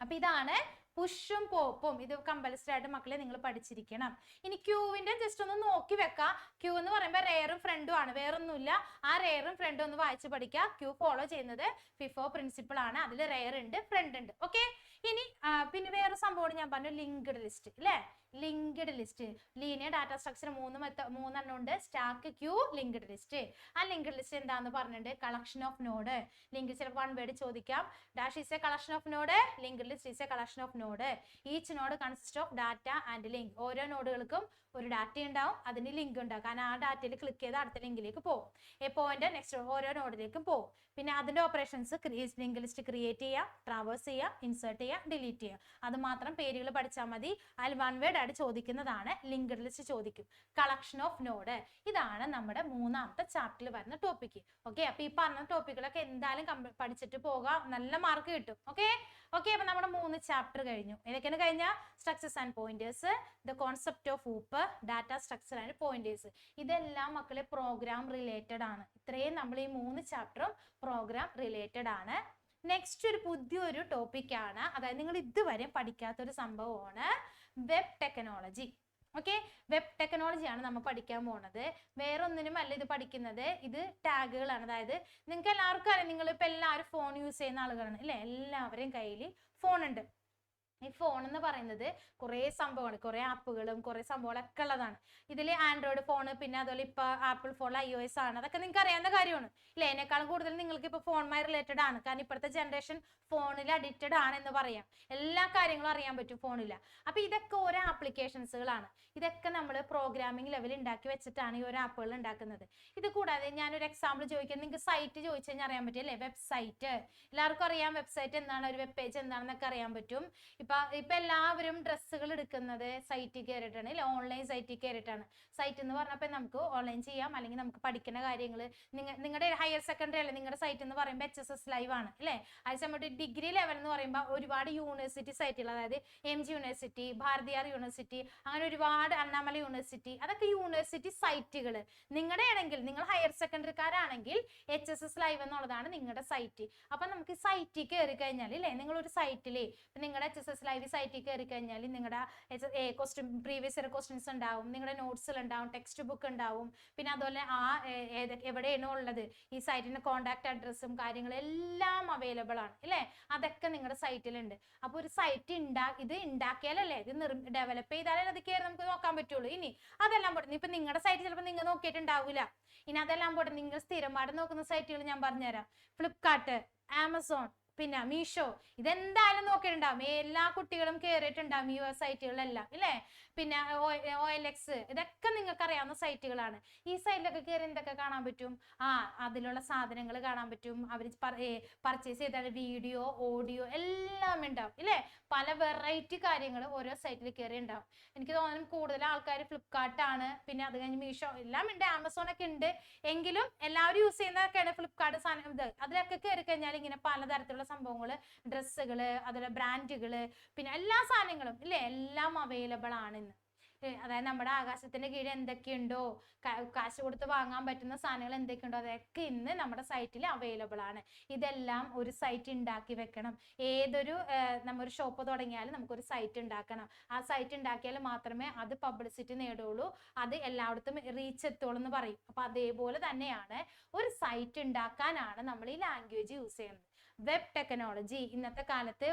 അപ്പൊ ഇതാണ് പുഷും പോപ്പും. ഇത് കമ്പൽസറി ആയിട്ട് മക്കളെ നിങ്ങൾ പഠിച്ചിരിക്കണം. ഇനി ക്യൂവിന്റെ ജസ്റ്റ് ഒന്ന് നോക്കി വെക്കാം. ക്യൂ എന്ന് പറയുമ്പോൾ റെയറും ഫ്രണ്ടും ആണ്, വേറൊന്നുമില്ല. ആ റെയറും ഫ്രണ്ടും ഒന്ന് വായിച്ച് പഠിക്കുക. ക്യൂ ഫോളോ ചെയ്യുന്നത് FIFO പ്രിൻസിപ്പിൾ ആണ്, അതിൽ റെയർ ഉണ്ട്, ഫ്രണ്ട് ഉണ്ട്. ഓക്കെ, ഇനി പിന്നെ വേറെ സംഭവം ഞാൻ പറഞ്ഞു, ലിങ്ക്ഡ് ലിസ്റ്റ് അല്ലേ. Linked list, linear data structure 3 എണ്ണം ഉണ്ട്, സ്റ്റാക്ക്, ക്യൂ, ലിങ്ക്ഡ് ലിസ്റ്റ്. ആ ലിങ്ക്ഡ് ലിസ്റ്റ് എന്താന്ന് പറഞ്ഞിട്ടുണ്ട്, കളക്ഷൻ ഓഫ് നോഡ്. ലിങ്ക് ചിലപ്പോൾ 1 വേർഡ് ചോദിക്കാം. Dash is A collection of node, linked list is A collection of node. Each node consist of data and link. ഓരോ നോഡുകൾക്കും ഒരു data ഉണ്ടാവും, അതിന് link ഉണ്ടാവും. കാരണം ആ ഡാറ്റയിൽ ക്ലിക്ക് ചെയ്ത് അടുത്ത ലിങ്കിലേക്ക് പോകും. എ പോയിന്റ് നെക്സ്റ്റ് ഓരോ നോഡിലേക്കും പോകും. പിന്നെ അതിന്റെ ഓപ്പറേഷൻസ് ലിങ്ക് ലിസ്റ്റ് ക്രിയേറ്റ് ചെയ്യുക, ട്രാവേഴ്സ് ചെയ്യുക, ഇൻസേർട്ട് ചെയ്യുക, ഡിലീറ്റ് ചെയ്യുക. അത് മാത്രം പേരുകൾ പഠിച്ചാൽ മതി. അതിൽ 1 വേർഡ് ആയിട്ട് ചോദിക്കുന്നതാണ് ലിങ്ക്ഡ് ലിസ്റ്റ് ചോദിക്കും. കളക്ഷൻ ഓഫ് നോഡ്, ഇതാണ് നമ്മുടെ 3ാമത്തെ ചാപ്റ്ററിൽ വരുന്ന ടോപ്പിക്ക്. ഓക്കെ, അപ്പൊ ഈ പറഞ്ഞ ടോപ്പിക്കുകളൊക്കെ എന്തായാലും പഠിച്ചിട്ട് പോകാം, നല്ല മാർക്ക് കിട്ടും. ഓക്കെ, അപ്പൊ നമ്മുടെ 3 ചാപ്റ്റർ കഴിഞ്ഞു. ഏതൊക്കെയാണ് കഴിഞ്ഞ, structures and pointers, the concept of ഊപ്പ്, data structure and pointers. ഇതെല്ലാം മക്കളെ പ്രോഗ്രാം റിലേറ്റഡ് ആണ്. ഇത്രയും നമ്മൾ ഈ 3 ചാപ്റ്ററും പ്രോഗ്രാം റിലേറ്റഡ് ആണ്. നെക്സ്റ്റ് ഒരു പുതിയൊരു ടോപ്പിക്കാണ്, അതായത് നിങ്ങൾ ഇതുവരെ പഠിക്കാത്തൊരു സംഭവമാണ് വെബ് ടെക്നോളജി. ഓക്കെ, വെബ് ടെക്നോളജിയാണ് നമ്മൾ പഠിക്കാൻ പോണത്. വേറൊന്നിനും അല്ല ഇത് പഠിക്കുന്നത്, ഇത് ടാഗുകളാണ്. അതായത് നിങ്ങൾക്ക് എല്ലാവർക്കും അറിയാം, നിങ്ങൾ ഇപ്പൊ എല്ലാവരും ഫോൺ യൂസ് ചെയ്യുന്ന ആളുകളാണ് അല്ലെ, എല്ലാവരുടെയും കയ്യിൽ ഫോൺ ഉണ്ട്. ഈ ഫോൺ എന്ന് പറയുന്നത് കുറെ സംഭവമാണ്, കുറെ ആപ്പുകളും കുറെ സംഭവങ്ങളൊക്കെ ഉള്ളതാണ്. ഇതിൽ ആൻഡ്രോയിഡ് ഫോൺ, പിന്നെ അതുപോലെ ഇപ്പൊ ആപ്പിൾ ഫോൺ, iOS ആണ്, അതൊക്കെ നിങ്ങൾക്ക് അറിയാവുന്ന കാര്യമാണ് അല്ലെ. അതിനേക്കാളും കൂടുതൽ നിങ്ങൾക്ക് ഇപ്പൊ ഫോണുമായി റിലേറ്റഡ് ആണ്. കാരണം ഇപ്പോഴത്തെ ജനറേഷൻ ഫോണിൽ അഡിക്റ്റഡ് ആണ് എന്ന് പറയാം. എല്ലാ കാര്യങ്ങളും അറിയാൻ പറ്റും ഫോണിൽ. അപ്പൊ ഇതൊക്കെ ഓരോ ആപ്ലിക്കേഷൻസുകളാണ്. ഇതൊക്കെ നമ്മൾ പ്രോഗ്രാമിംഗ് ലെവൽ ഉണ്ടാക്കി വെച്ചിട്ടാണ് ഈ ഓരോ ആപ്പുകൾ ഉണ്ടാക്കുന്നത്. ഇത് കൂടാതെ ഞാനൊരു എക്സാമ്പിൾ ചോദിക്കാം, നിങ്ങൾക്ക് സൈറ്റ് ചോദിച്ചു കഴിഞ്ഞാൽ അറിയാൻ പറ്റും അല്ലേ, വെബ്സൈറ്റ്. എല്ലാവർക്കും അറിയാം വെബ്സൈറ്റ് എന്താണ്, ഒരു വെബ് പേജ് എന്താണെന്നൊക്കെ അറിയാൻ പറ്റും. ഇപ്പൊ എല്ലാവരും ഡ്രസ്സുകൾ എടുക്കുന്നത് സൈറ്റിൽ കയറിയിട്ടാണ് അല്ലെ, ഓൺലൈൻ സൈറ്റിൽ കയറിയിട്ടാണ്. സൈറ്റ് എന്ന് പറഞ്ഞപ്പോൾ നമുക്ക് ഓൺലൈൻ ചെയ്യാം, അല്ലെങ്കിൽ നമുക്ക് പഠിക്കുന്ന കാര്യങ്ങൾ നിങ്ങളുടെ ഹയർ സെക്കൻഡറി അല്ലെ നിങ്ങളുടെ സൈറ്റ് എന്ന് പറയുമ്പോൾ HSS ലൈവ് ആണ് അല്ലെ. അതേസമയത്ത് ഡിഗ്രി ലെവൽ എന്ന് പറയുമ്പോൾ ഒരുപാട് യൂണിവേഴ്സിറ്റി സൈറ്റുകൾ, അതായത് MG യൂണിവേഴ്സിറ്റി, ഭാരതിയാർ യൂണിവേഴ്സിറ്റി, അങ്ങനെ ഒരുപാട് അണ്ണാമല യൂണിവേഴ്സിറ്റി, അതൊക്കെ യൂണിവേഴ്സിറ്റി സൈറ്റുകൾ. നിങ്ങളുടെ ആണെങ്കിൽ നിങ്ങൾ ഹയർ സെക്കൻഡറിക്കാരാണെങ്കിൽ HSS ലൈവ് എന്നുള്ളതാണ് നിങ്ങളുടെ സൈറ്റ്. അപ്പൊ നമുക്ക് സൈറ്റിൽ കയറി കഴിഞ്ഞാൽ അല്ലേ, നിങ്ങളൊരു സൈറ്റിൽ നിങ്ങളുടെ HSS ലൈവ് സൈറ്റിൽ കയറി കഴിഞ്ഞാൽ നിങ്ങളുടെ പ്രീവിയസ് ഇയർ ക്വസ്റ്റ്യൻസ് ഉണ്ടാവും, നിങ്ങളുടെ നോട്ട്സിൽ ഉണ്ടാവും, ടെക്സ്റ്റ് ബുക്ക് ഉണ്ടാവും. പിന്നെ അതുപോലെ എവിടെയാണോ ഉള്ളത് ഈ സൈറ്റിന്റെ കോൺടാക്ട് അഡ്രസ്സും കാര്യങ്ങളും എല്ലാം അവൈലബിൾ ആണ് അല്ലേ, അതൊക്കെ നിങ്ങളുടെ സൈറ്റിലുണ്ട്. അപ്പൊ ഒരു സൈറ്റ് ഇത് ഉണ്ടാക്കിയാലല്ലേ, ഇത് ഡെവലപ്പ് ചെയ്താലേ അത് കയറി നമുക്ക് നോക്കാൻ പറ്റുള്ളൂ. ഇനി അതെല്ലാം പോട്ടെ, ഇപ്പൊ നിങ്ങളുടെ സൈറ്റ് ചിലപ്പോൾ നിങ്ങൾ നോക്കിയിട്ടുണ്ടാവില്ല. ഇനി അതെല്ലാം പോട്ടെ, നിങ്ങൾ സ്ഥിരമായിട്ട് നോക്കുന്ന സൈറ്റുകൾ ഞാൻ പറഞ്ഞുതരാം. ഫ്ലിപ്കാർട്ട്, ആമസോൺ, പിന്നെ മീഷോ, ഇതെന്തായാലും നോക്കിയിട്ടുണ്ടാവും. എല്ലാ കുട്ടികളും കയറിയിട്ടുണ്ടാവും ഈ സൈറ്റുകളിലെല്ലാം ഇല്ലേ. പിന്നെ OLX, ഇതൊക്കെ നിങ്ങൾക്ക് അറിയാവുന്ന സൈറ്റുകളാണ്. ഈ സൈറ്റിലൊക്കെ കയറി എന്തൊക്കെ കാണാൻ പറ്റും? അതിലുള്ള സാധനങ്ങൾ കാണാൻ പറ്റും. അവർ പർച്ചേസ് ചെയ്ത വീഡിയോ, ഓഡിയോ എല്ലാം ഉണ്ടാവും ഇല്ലേ. പല വെറൈറ്റി കാര്യങ്ങൾ ഓരോ സൈറ്റിൽ കയറി ഉണ്ടാവും. എനിക്ക് തോന്നുന്നു കൂടുതൽ ആൾക്കാർ ഫ്ലിപ്കാർട്ടാണ്, പിന്നെ അത് കഴിഞ്ഞ് മീഷോ എല്ലാം ഉണ്ട്, ആമസോൺ ഒക്കെ ഉണ്ട്. എങ്കിലും എല്ലാവരും യൂസ് ചെയ്യുന്നതൊക്കെയാണ് ഫ്ലിപ്കാർട്ട് സാധനം. അതിലൊക്കെ കയറി കഴിഞ്ഞാൽ ഇങ്ങനെ പലതരത്തിലുള്ള സംഭവങ്ങൾ, ഡ്രസ്സുകള്, അതുപോലെ ബ്രാൻഡുകള്, പിന്നെ എല്ലാ സാധനങ്ങളും ഇല്ലേ, എല്ലാം അവൈലബിൾ ആണ് ഇന്ന്. അതായത് നമ്മുടെ ആകാശത്തിന്റെ കീഴിൽ എന്തൊക്കെയുണ്ടോ, കാശ് കൊടുത്ത് വാങ്ങാൻ പറ്റുന്ന സാധനങ്ങൾ എന്തൊക്കെയുണ്ടോ, അതൊക്കെ ഇന്ന് നമ്മുടെ സൈറ്റിൽ അവൈലബിൾ ആണ്. ഇതെല്ലാം ഒരു സൈറ്റ് ഉണ്ടാക്കി വെക്കണം. ഏതൊരു നമ്മൊരു ഷോപ്പ് തുടങ്ങിയാലും നമുക്കൊരു സൈറ്റ് ഉണ്ടാക്കണം. ആ സൈറ്റ് ഉണ്ടാക്കിയാൽ മാത്രമേ അത് പബ്ലിസിറ്റി നേടുള്ളൂ, അത് എല്ലായിടത്തും റീച്ച് എത്തുള്ളൂ എന്ന് പറയും. അപ്പൊ അതേപോലെ തന്നെയാണ് ഒരു സൈറ്റ് ഉണ്ടാക്കാനാണ് നമ്മൾ ഈ ലാംഗ്വേജ് യൂസ് ചെയ്യുന്നത്. വെബ് ടെക്നോളജി ഇന്നത്തെ കാലത്ത്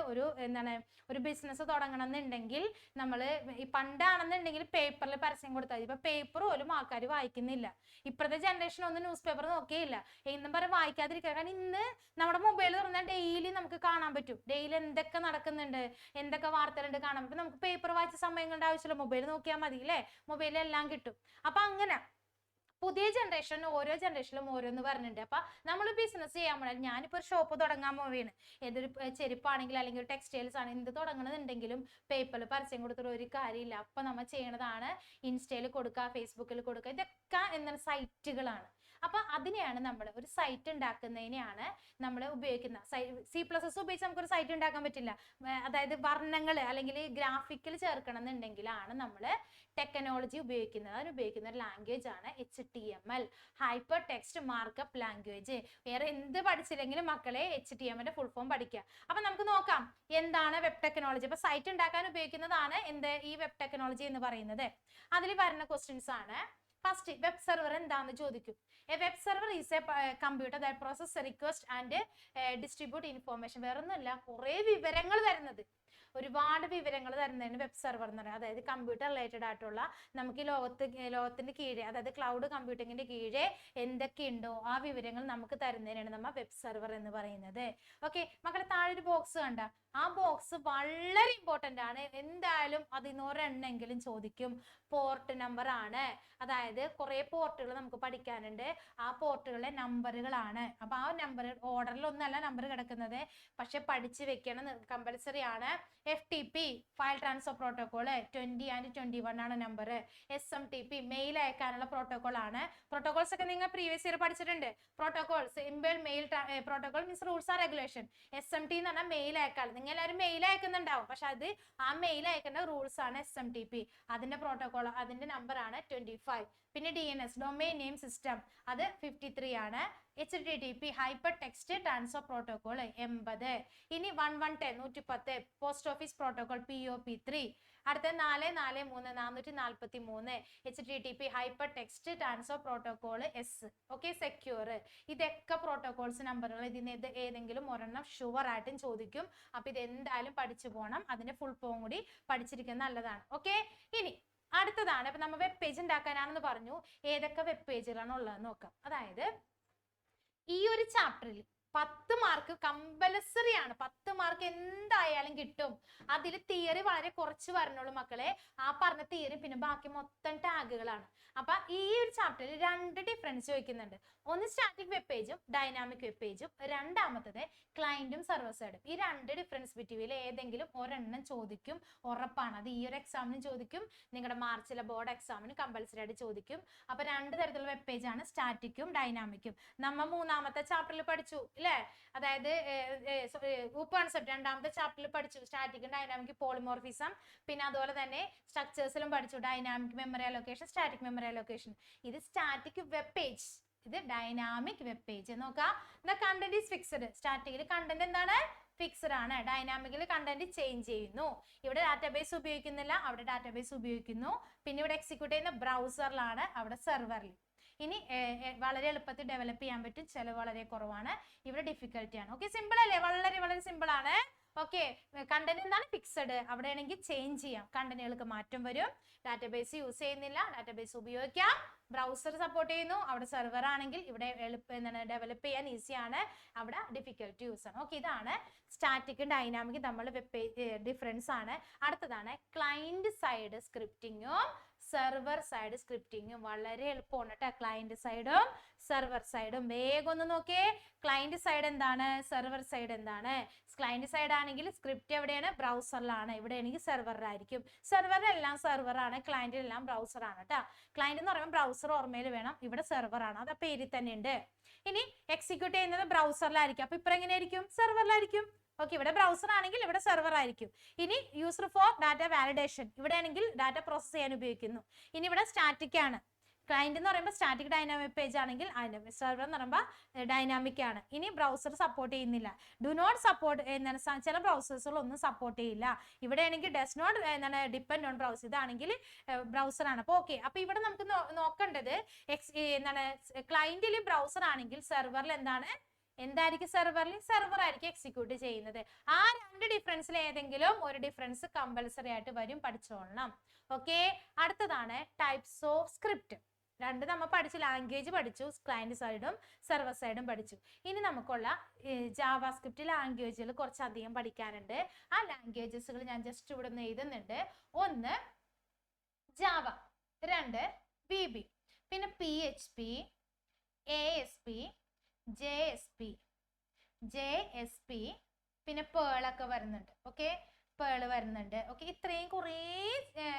ഒരു ബിസിനസ് തുടങ്ങണം എന്നുണ്ടെങ്കിൽ നമ്മൾ ഈ പണ്ടാണെന്നുണ്ടെങ്കിൽ പേപ്പറിൽ പരസ്യം കൊടുത്താൽ, ഇപ്പൊ പേപ്പർ പോലും ആൾക്കാർ വായിക്കുന്നില്ല. ഇപ്പോഴത്തെ ജനറേഷൻ ഒന്നും ന്യൂസ് പേപ്പർ നോക്കിയില്ല. എന്നും പറഞ്ഞ് വായിക്കാതിരിക്കുക. കാരണം ഇന്ന് നമ്മുടെ മൊബൈൽ തുറന്നാൽ ഡെയിലി നമുക്ക് കാണാൻ പറ്റും. ഡെയിലി എന്തൊക്കെ നടക്കുന്നുണ്ട്, എന്തൊക്കെ വാർത്തകളുണ്ട് കാണാൻ പറ്റും. നമുക്ക് പേപ്പർ വായിച്ച സമയങ്ങളുടെ ആവശ്യമില്ല, മൊബൈൽ നോക്കിയാൽ മതി അല്ലേ. മൊബൈലിൽ എല്ലാം കിട്ടും. അപ്പൊ അങ്ങനെ പുതിയ ജനറേഷൻ ഓരോ ജനറേഷനിലും ഓരോന്ന് പറഞ്ഞിട്ടുണ്ട്. അപ്പൊ നമ്മൾ ബിസിനസ് ചെയ്യാൻ പോയാൽ, ഞാനിപ്പോ ഒരു ഷോപ്പ് തുടങ്ങാൻ പോവുകയാണ്, ഏതൊരു ചെരുപ്പാണെങ്കിൽ അല്ലെങ്കിൽ ടെക്സ്റ്റൈൽസ് ആണ്, എന്ത് തുടങ്ങണമെന്നുണ്ടെങ്കിലും പേപ്പറിൽ പരസ്യം കൊടുത്തിട്ട് ഒരു കാര്യമില്ല. അപ്പൊ നമ്മൾ ചെയ്യണതാണ് ഇൻസ്റ്റയിൽ കൊടുക്കുക, ഫേസ്ബുക്കിൽ കൊടുക്കുക, ഇതൊക്കെ എന്താണ് സൈറ്റുകളാണ്. അപ്പൊ അതിനെയാണ് നമ്മൾ ഒരു സൈറ്റ് ഉണ്ടാക്കുന്നതിനെയാണ് നമ്മൾ ഉപയോഗിക്കുന്നത്. C++ ഉപയോഗിച്ച് നമുക്കൊരു സൈറ്റ് ഉണ്ടാക്കാൻ പറ്റില്ല. അതായത് വർണ്ണങ്ങൾ അല്ലെങ്കിൽ ഗ്രാഫിക്കൽ ചേർക്കണം എന്നുണ്ടെങ്കിലാണ് നമ്മൾ ടെക്നോളജി ഉപയോഗിക്കുന്നത്. അതിന് ഉപയോഗിക്കുന്ന ഒരു ലാംഗ്വേജ് ആണ് HTML, hyper text markup language. വേറെ എന്ത് പഠിച്ചില്ലെങ്കിലും മക്കളെ HTML ഫുൾ ഫോം പഠിക്കുക. അപ്പൊ നമുക്ക് നോക്കാം എന്താണ് വെബ് ടെക്നോളജി. അപ്പൊ സൈറ്റ് ഉണ്ടാക്കാൻ ഉപയോഗിക്കുന്നതാണ് ഈ വെബ് ടെക്നോളജി എന്ന് പറയുന്നത്. അതിൽ വരുന്ന ക്വസ്റ്റ്യൻസ് ആണ്. ഫസ്റ്റ്, വെബ് സെർവർ എന്താണെന്ന് ചോദിക്കും. A web server is A computer that process request and distribute information. വേറൊന്നുമല്ല, കുറെ വിവരങ്ങൾ തരുന്നത്, ഒരുപാട് വിവരങ്ങൾ തരുന്നതിന് വെബ് സെർവർ എന്ന് പറയുന്നത്. അതായത് കമ്പ്യൂട്ടർ റിലേറ്റഡ് ആയിട്ടുള്ള നമുക്ക് ഈ ലോകത്തിന്റെ കീഴെ, അതായത് ക്ലൗഡ് കമ്പ്യൂട്ടിങ്ങിന്റെ കീഴെ എന്തൊക്കെയുണ്ടോ ആ വിവരങ്ങൾ നമുക്ക് തരുന്നതിനാണ് നമ്മൾ വെബ് സെർവർ എന്ന് പറയുന്നത്. ഓക്കെ മക്കളെ, താഴെ ഒരു ബോക്സ് കണ്ട, ആ ബോക്സ് വളരെ ഇമ്പോർട്ടന്റ് ആണ്. എന്തായാലും അതിന് ഒരെണ്ണെങ്കിലും ചോദിക്കും. പോർട്ട് നമ്പർ ആണ്. അതായത് കുറെ പോർട്ടുകൾ നമുക്ക് പഠിക്കാനുണ്ട്. ആ പോർട്ടുകളുടെ നമ്പറുകളാണ്. അപ്പൊ ആ നമ്പർ ഓർഡറിലൊന്നല്ല നമ്പർ കിടക്കുന്നത്, പക്ഷെ പഠിച്ചു വെക്കണം, കമ്പൽസറി ആണ്. FTP file transfer protocol 20 and 21 ആണ് നമ്പർ. SMTP മെയിൽ അയക്കാനുള്ള പ്രോട്ടോകോൾ ആണ്. പ്രോട്ടോകോൾസ് ഒക്കെ നിങ്ങൾ പ്രീവിയസ് ഇയർ പഠിച്ചിട്ടുണ്ട്. Protocol simple mail protocol means rules and regulation. SMT എന്ന് പറഞ്ഞാൽ മെയിൽ അയക്കാൻ. നിങ്ങൾ എല്ലാവരും മെയിൽ അയക്കുന്നുണ്ടാവും, പക്ഷെ അത് ആ മെയിൽ അയക്കേണ്ട റൂൾസ് ആണ് SMTP. അതിന്റെ പ്രോട്ടോകോൾ, അതിന്റെ നമ്പർ ആണ് 25. പിന്നെ DNS ഡൊമൈൻ നെയിം സിസ്റ്റം, അത് 53 ആണ്. HTTP hyper text transfer protocol 80. ഇനി 110 പോസ്റ്റ് ഓഫീസ് പ്രോട്ടോകോൾ POP3. അടുത്ത 443 443 HTTP hyper text transfer protocol S. Okay, secure. ഇതൊക്കെ പ്രോട്ടോകോൾസ് നമ്പറുകൾ. ഇതിന് ഏതെങ്കിലും ഒരെണ്ണം ഷുവർ ആയിട്ടും ചോദിക്കും. അപ്പൊ ഇത് എന്തായാലും പഠിച്ചു പോകണം. അതിന്റെ ഫുൾ ഫോം കൂടി പഠിച്ചിരിക്കുന്നത് നല്ലതാണ്. ഓക്കെ, ഇനി അടുത്തതാണ്. അപ്പൊ നമ്മൾ വെബ് പേജ് ഉണ്ടാക്കാനാണെന്ന് പറഞ്ഞു. ഏതൊക്കെ വെബ് പേജുകളാണ് ഉള്ളതെന്ന് നോക്കാം. അതായത് ഈ ഒരു ചാപ്റ്ററിൽ 10 മാർക്ക് കമ്പൽസറി ആണ്. 10 മാർക്ക് എന്തായാലും കിട്ടും. അതിൽ തിയറി വളരെ കുറച്ച് വരണുള്ളൂ മക്കളെ. ആ പറഞ്ഞ തിയറി പിന്നെ ബാക്കി മൊത്തം ടാഗുകളാണ്. അപ്പൊ ഈ ഒരു ചാപ്റ്ററിൽ 2 ഡിഫറൻസ് ചോദിക്കുന്നുണ്ട്. ഒന്ന് സ്റ്റാറ്റിക് വെബ് പേജും ഡൈനാമിക് വെബ് പേജും, രണ്ടാമത്തത് ക്ലയന്റും സർവർ സൈഡും. ഈ 2 ഡിഫറൻസ് ബിറ്റ്വീൻ ഏതെങ്കിലും ഒരെണ്ണം ചോദിക്കും, ഉറപ്പാണ്. അത് ഈ ഒരു എക്സാമിനും ചോദിക്കും, നിങ്ങളുടെ മാർച്ചിലെ ബോർഡ് എക്സാമിനും കമ്പൽസറി ആയിട്ട് ചോദിക്കും. അപ്പൊ 2 തരത്തിലുള്ള വെബ് പേജ് ആണ്, സ്റ്റാറ്റിക്കും ഡൈനാമിക്കും. നമ്മൾ 3ാമത്തെ ചാപ്റ്ററിൽ പഠിച്ചു അല്ലേ. അതായത് ഗ്രൂപ്പ് കോൺസെപ്റ്റ് 2ാമത്തെ ചാപ്റ്ററിൽ പഠിച്ചു. Static dynamic polymorphism. പിന്നെ അതുപോലെ തന്നെ സ്ട്രക്ചേഴ്സിലും പഠിച്ചു. Dynamic memory allocation, static memory allocation. ഇത് സ്റ്റാറ്റിക് വെബ് പേജ്, ഇത് ഡൈനാമിക് വെബ് പേജ്. നോക്കാം, ദ കണ്ടന്റ് ഈസ് ഫിക്സ്ഡ്. സ്റ്റാറ്റിക്കിൽ കണ്ടന്റ് എന്താണ്? ഫിക്സ്ഡ് ആണ്. ഡൈനാമിക്കിൽ കണ്ടന്റ് ചേഞ്ച് ചെയ്യുന്നു. ഇവിടെ ഡാറ്റാബേസ് ഉപയോഗിക്കുന്നില്ല, അവിടെ ഡാറ്റാബേസ് ഉപയോഗിക്കുന്നു. പിന്നെ ഇവിടെ എക്സിക്യൂട്ട് ചെയ്യുന്ന ബ്രൗസറിലാണ്, അവിടെ സെർവറിൽ. ഇനി വളരെ എളുപ്പത്തിൽ ഡെവലപ്പ് ചെയ്യാൻ പറ്റും, ചെലവ് വളരെ കുറവാണ്. ഇവിടെ ഡിഫിക്കൽട്ടി ആണ്. ഓക്കെ, സിമ്പിൾ അല്ലേ? വളരെ വളരെ സിമ്പിൾ ആണ്. ഓക്കെ, കണ്ടന്റ് എന്താണ് ഫിക്സഡ്, അവിടെയാണെങ്കിൽ ചേഞ്ച് ചെയ്യാം, കണ്ടന്റുകൾക്ക് മാറ്റം വരും. ഡാറ്റാബേസ് യൂസ് ചെയ്യുന്നില്ല, ഡാറ്റാബേസ് ഉപയോഗിക്കാം. ബ്രൗസർ സപ്പോർട്ട് ചെയ്യുന്നു, അവിടെ സെർവർ ആണെങ്കിൽ ഇവിടെ എന്താണ് ഡെവലപ്പ് ചെയ്യാൻ ഈസിയാണ്, അവിടെ ഡിഫിക്കൽട്ട് യൂസ് ആണ്. ഓക്കെ, ഇതാണ് സ്റ്റാറ്റിക് ഡൈനാമിക് നമ്മൾ ഡിഫറൻസ് ആണ്. അടുത്തതാണ് ക്ലയന്റ് സൈഡ് സ്ക്രിപ്റ്റിങ്ങും സെർവർ സൈഡ് സ്ക്രിപ്റ്റിങ്ങും. വളരെ എളുപ്പമാണ് കേട്ടോ, ക്ലയന്റ് സൈഡും സെർവർ സൈഡും. വേഗം ഒന്ന് നോക്കിയേ, ക്ലയന്റ് സൈഡ് എന്താണ്, സെർവർ സൈഡ് എന്താണ്. ക്ലയന്റ് സൈഡ് ആണെങ്കിൽ സ്ക്രിപ്റ്റ് എവിടെയാണ്, ബ്രൗസറിലാണ്. ഇവിടെ ആണെങ്കിൽ സെർവറിലായിരിക്കും. സെർവറിലെല്ലാം സെർവറാണ്, ക്ലയന്റിലെല്ലാം ബ്രൗസർ ആണ് കേട്ടോ. ക്ലയന്റ് എന്ന് പറയുമ്പോൾ ബ്രൗസർ ഓർമ്മയിൽ വേണം, ഇവിടെ സെർവർ ആണ്, അത് പേരിൽ തന്നെ ഉണ്ട്. ഇനി എക്സിക്യൂട്ട് ചെയ്യുന്നത് ബ്രൗസറിലായിരിക്കും, അപ്പൊ ഇപ്പൊ എങ്ങനെയായിരിക്കും, സെർവറിലായിരിക്കും. ഓക്കെ, ഇവിടെ ബ്രൗസർ ആണെങ്കിൽ ഇവിടെ സെർവർ ആയിരിക്കും. ഇനി യൂസർ ഫോർ ഡാറ്റ വാലിഡേഷൻ, ഇവിടെ ആണെങ്കിൽ ഡാറ്റ പ്രോസസ് ചെയ്യാൻ ഉപയോഗിക്കുന്നു. ഇനി ഇവിടെ സ്റ്റാറ്റിക് ആണ്, ക്ലയന്റ് എന്ന് പറയുമ്പോൾ സ്റ്റാറ്റിക് ഡൈനാമിക് പേജ് ആണെങ്കിൽ സെർവർ എന്ന് പറയുമ്പോൾ ഡൈനാമിക് ആണ്. ഇനി ബ്രൗസർ സപ്പോർട്ട് ചെയ്യുന്നില്ല, ഡു നോട്ട് സപ്പോർട്ട് എന്താണ്, ചില ബ്രൗസേഴ്സുകളൊന്നും സപ്പോർട്ട് ചെയ്യില്ല. ഇവിടെ ആണെങ്കിൽ ഡസ് നോട്ട് എന്താണ് ഡിപ്പെൻഡ് ഓൺ ബ്രൗസർ, ഇതാണെങ്കിൽ ബ്രൗസർ ആണ്. അപ്പോൾ ഓക്കെ, അപ്പൊ ഇവിടെ നമുക്ക് നോക്കേണ്ടത് എന്താണ്, ക്ലയന്റിൽ ബ്രൗസർ ആണെങ്കിൽ സെർവറിൽ എന്തായിരിക്കും, സെർവർ ആയിരിക്കും എക്സിക്യൂട്ട് ചെയ്യുന്നത്. ആ രണ്ട് ഡിഫറൻസിൽ ഏതെങ്കിലും ഒരു ഡിഫറൻസ് കമ്പൽസറി ആയിട്ട് വരും, പഠിച്ചോളണം. ഓക്കെ, അടുത്തതാണ് ടൈപ്സ് ഓഫ് സ്ക്രിപ്റ്റ്. രണ്ട് നമ്മൾ പഠിച്ചു, ലാംഗ്വേജ് പഠിച്ചു, ക്ലയന്റ് സൈഡും സെർവർ സൈഡും പഠിച്ചു. ഇനി നമുക്കുള്ള ജാവാസ്ക്രിപ്റ്റ് ലാംഗ്വേജുകൾ കുറച്ചധികം പഠിക്കാനുണ്ട്. ആ ലാംഗ്വേജസുകൾ ഞാൻ ജസ്റ്റ് ഇവിടെ നിന്ന് എഴുതുന്നുണ്ട്. ഒന്ന് ജാവ, രണ്ട് VB, പിന്നെ PHP, ASP, JSP, പിന്നെ പേൾ ഒക്കെ വരുന്നുണ്ട്. ഓക്കെ, പേൾ വരുന്നുണ്ട്. ഓക്കെ, ഇത്രയും കുറേ